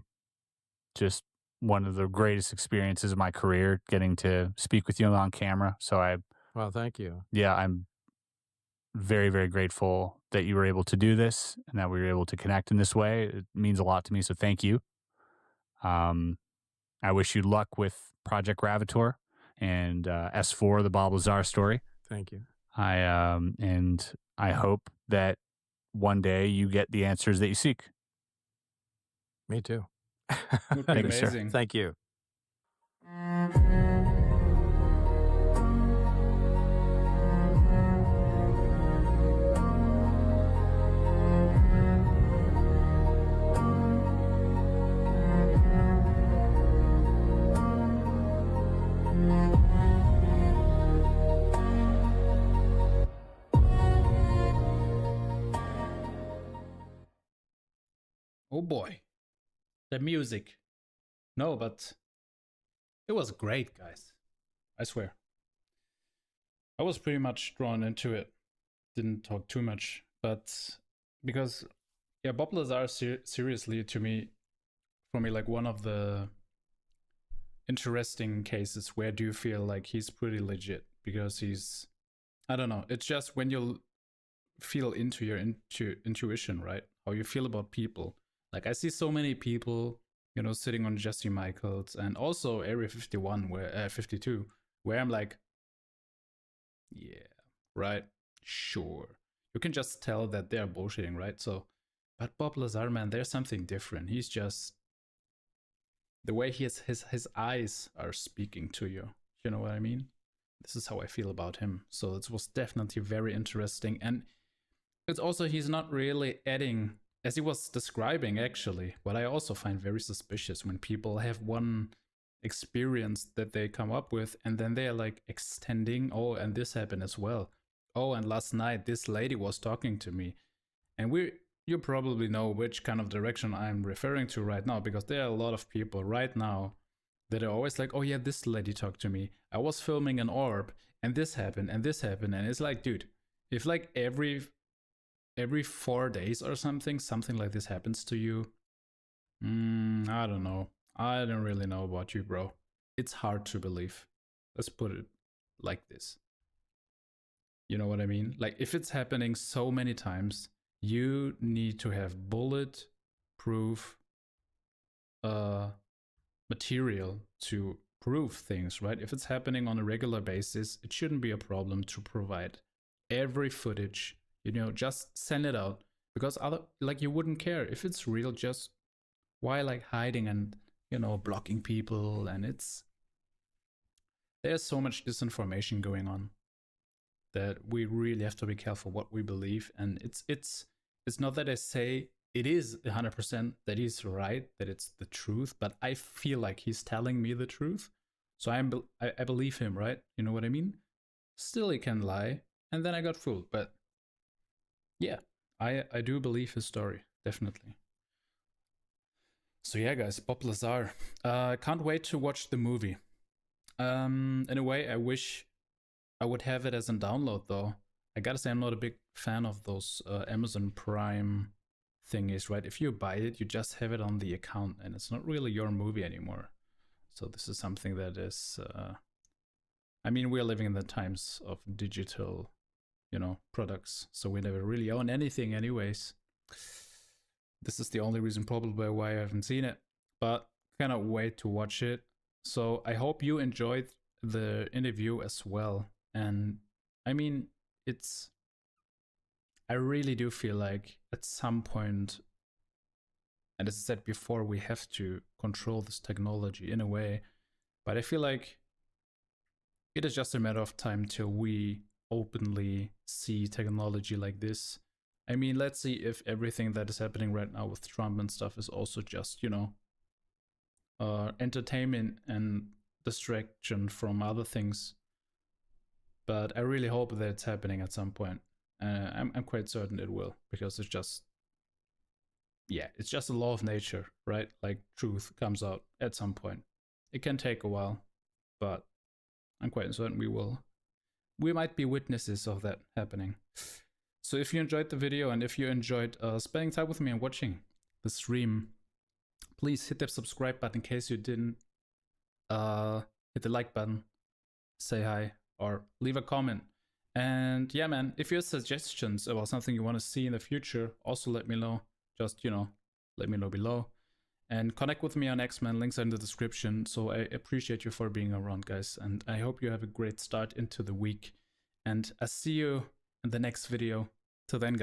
just one of the greatest experiences of my career, getting to speak with you on camera. So well, thank you. Yeah, I'm very, very grateful that you were able to do this and that we were able to connect in this way. It means a lot to me, so thank you. I wish you luck with Project Gravator and S4, the Bob Lazar story. Thank you. And I hope that one day you get the answers that you seek. Me too. Would be Thank you, sir. amazing. Thank you. Oh boy, the music. No, but it was great, guys. I swear. I was pretty much drawn into it. Didn't talk too much, but because, yeah, Bob Lazar seriously for me, like one of the interesting cases where do you feel like he's pretty legit, because he's, I don't know, it's just when you feel into your intuition, right? How you feel about people. Like I see so many people, you know, sitting on Jesse Michaels and also Area 51, 52, where I'm like, yeah, right, sure. You can just tell that they're bullshitting, right? So, but Bob Lazar, man, there's something different. He's just, the way his eyes are speaking to you. You know what I mean? This is how I feel about him. So it was definitely very interesting. And it's also, he's not really adding, as he was describing actually, what I also find very suspicious when people have one experience that they come up with and then they're like extending, oh, and this happened as well. Oh, and last night this lady was talking to me. And you probably know which kind of direction I'm referring to right now, because there are a lot of people right now that are always like, oh yeah, this lady talked to me. I was filming an orb and this happened and this happened. And it's like, dude, if like every 4 days or something like this happens to you, I don't know. I don't really know about you, bro. It's hard to believe. Let's put it like this. You know what I mean? Like if it's happening so many times, you need to have bulletproof material to prove things, right? If it's happening on a regular basis, it shouldn't be a problem to provide every footage. You know, just send it out, because you wouldn't care if it's real. Just why like hiding and, you know, blocking people? And there's so much disinformation going on that we really have to be careful what we believe. And it's not that I say it is 100% that he's right, that it's the truth, but I feel like he's telling me the truth, so I believe him, right? You know what I mean? Still, he can lie, and then I got fooled, but yeah, I do believe his story, definitely. So yeah, guys, Bob Lazar. Can't wait to watch the movie. In a way, I wish I would have it as a download, though. I gotta say, I'm not a big fan of those Amazon Prime thingies, right? If you buy it, you just have it on the account, and it's not really your movie anymore. So this is something that is... I mean, we're living in the times of digital, you know, products, so we never really own anything anyways. This is the only reason probably why I haven't seen it, but cannot wait to watch it. So I hope you enjoyed the interview as well. And I mean, I really do feel like at some point, and as I said before, we have to control this technology in a way, but I feel like it is just a matter of time till we openly see technology like this. I mean, let's see if everything that is happening right now with Trump and stuff is also just, you know, entertainment and distraction from other things. But I really hope that it's happening at some point. I'm quite certain it will, because it's just, yeah, it's just a law of nature, right? Like, truth comes out at some point. It can take a while, but I'm quite certain we might be witnesses of that happening. So if you enjoyed the video, and if you enjoyed spending time with me and watching the stream, please hit the subscribe button in case you didn't. Hit the like button, say hi, or leave a comment. And yeah, man, if you have suggestions about something you want to see in the future, also let me know. Just, you know, let me know below. And connect with me on X-Men, links are in the description. So I appreciate you for being around, guys. And I hope you have a great start into the week. And I'll see you in the next video. Till then, guys.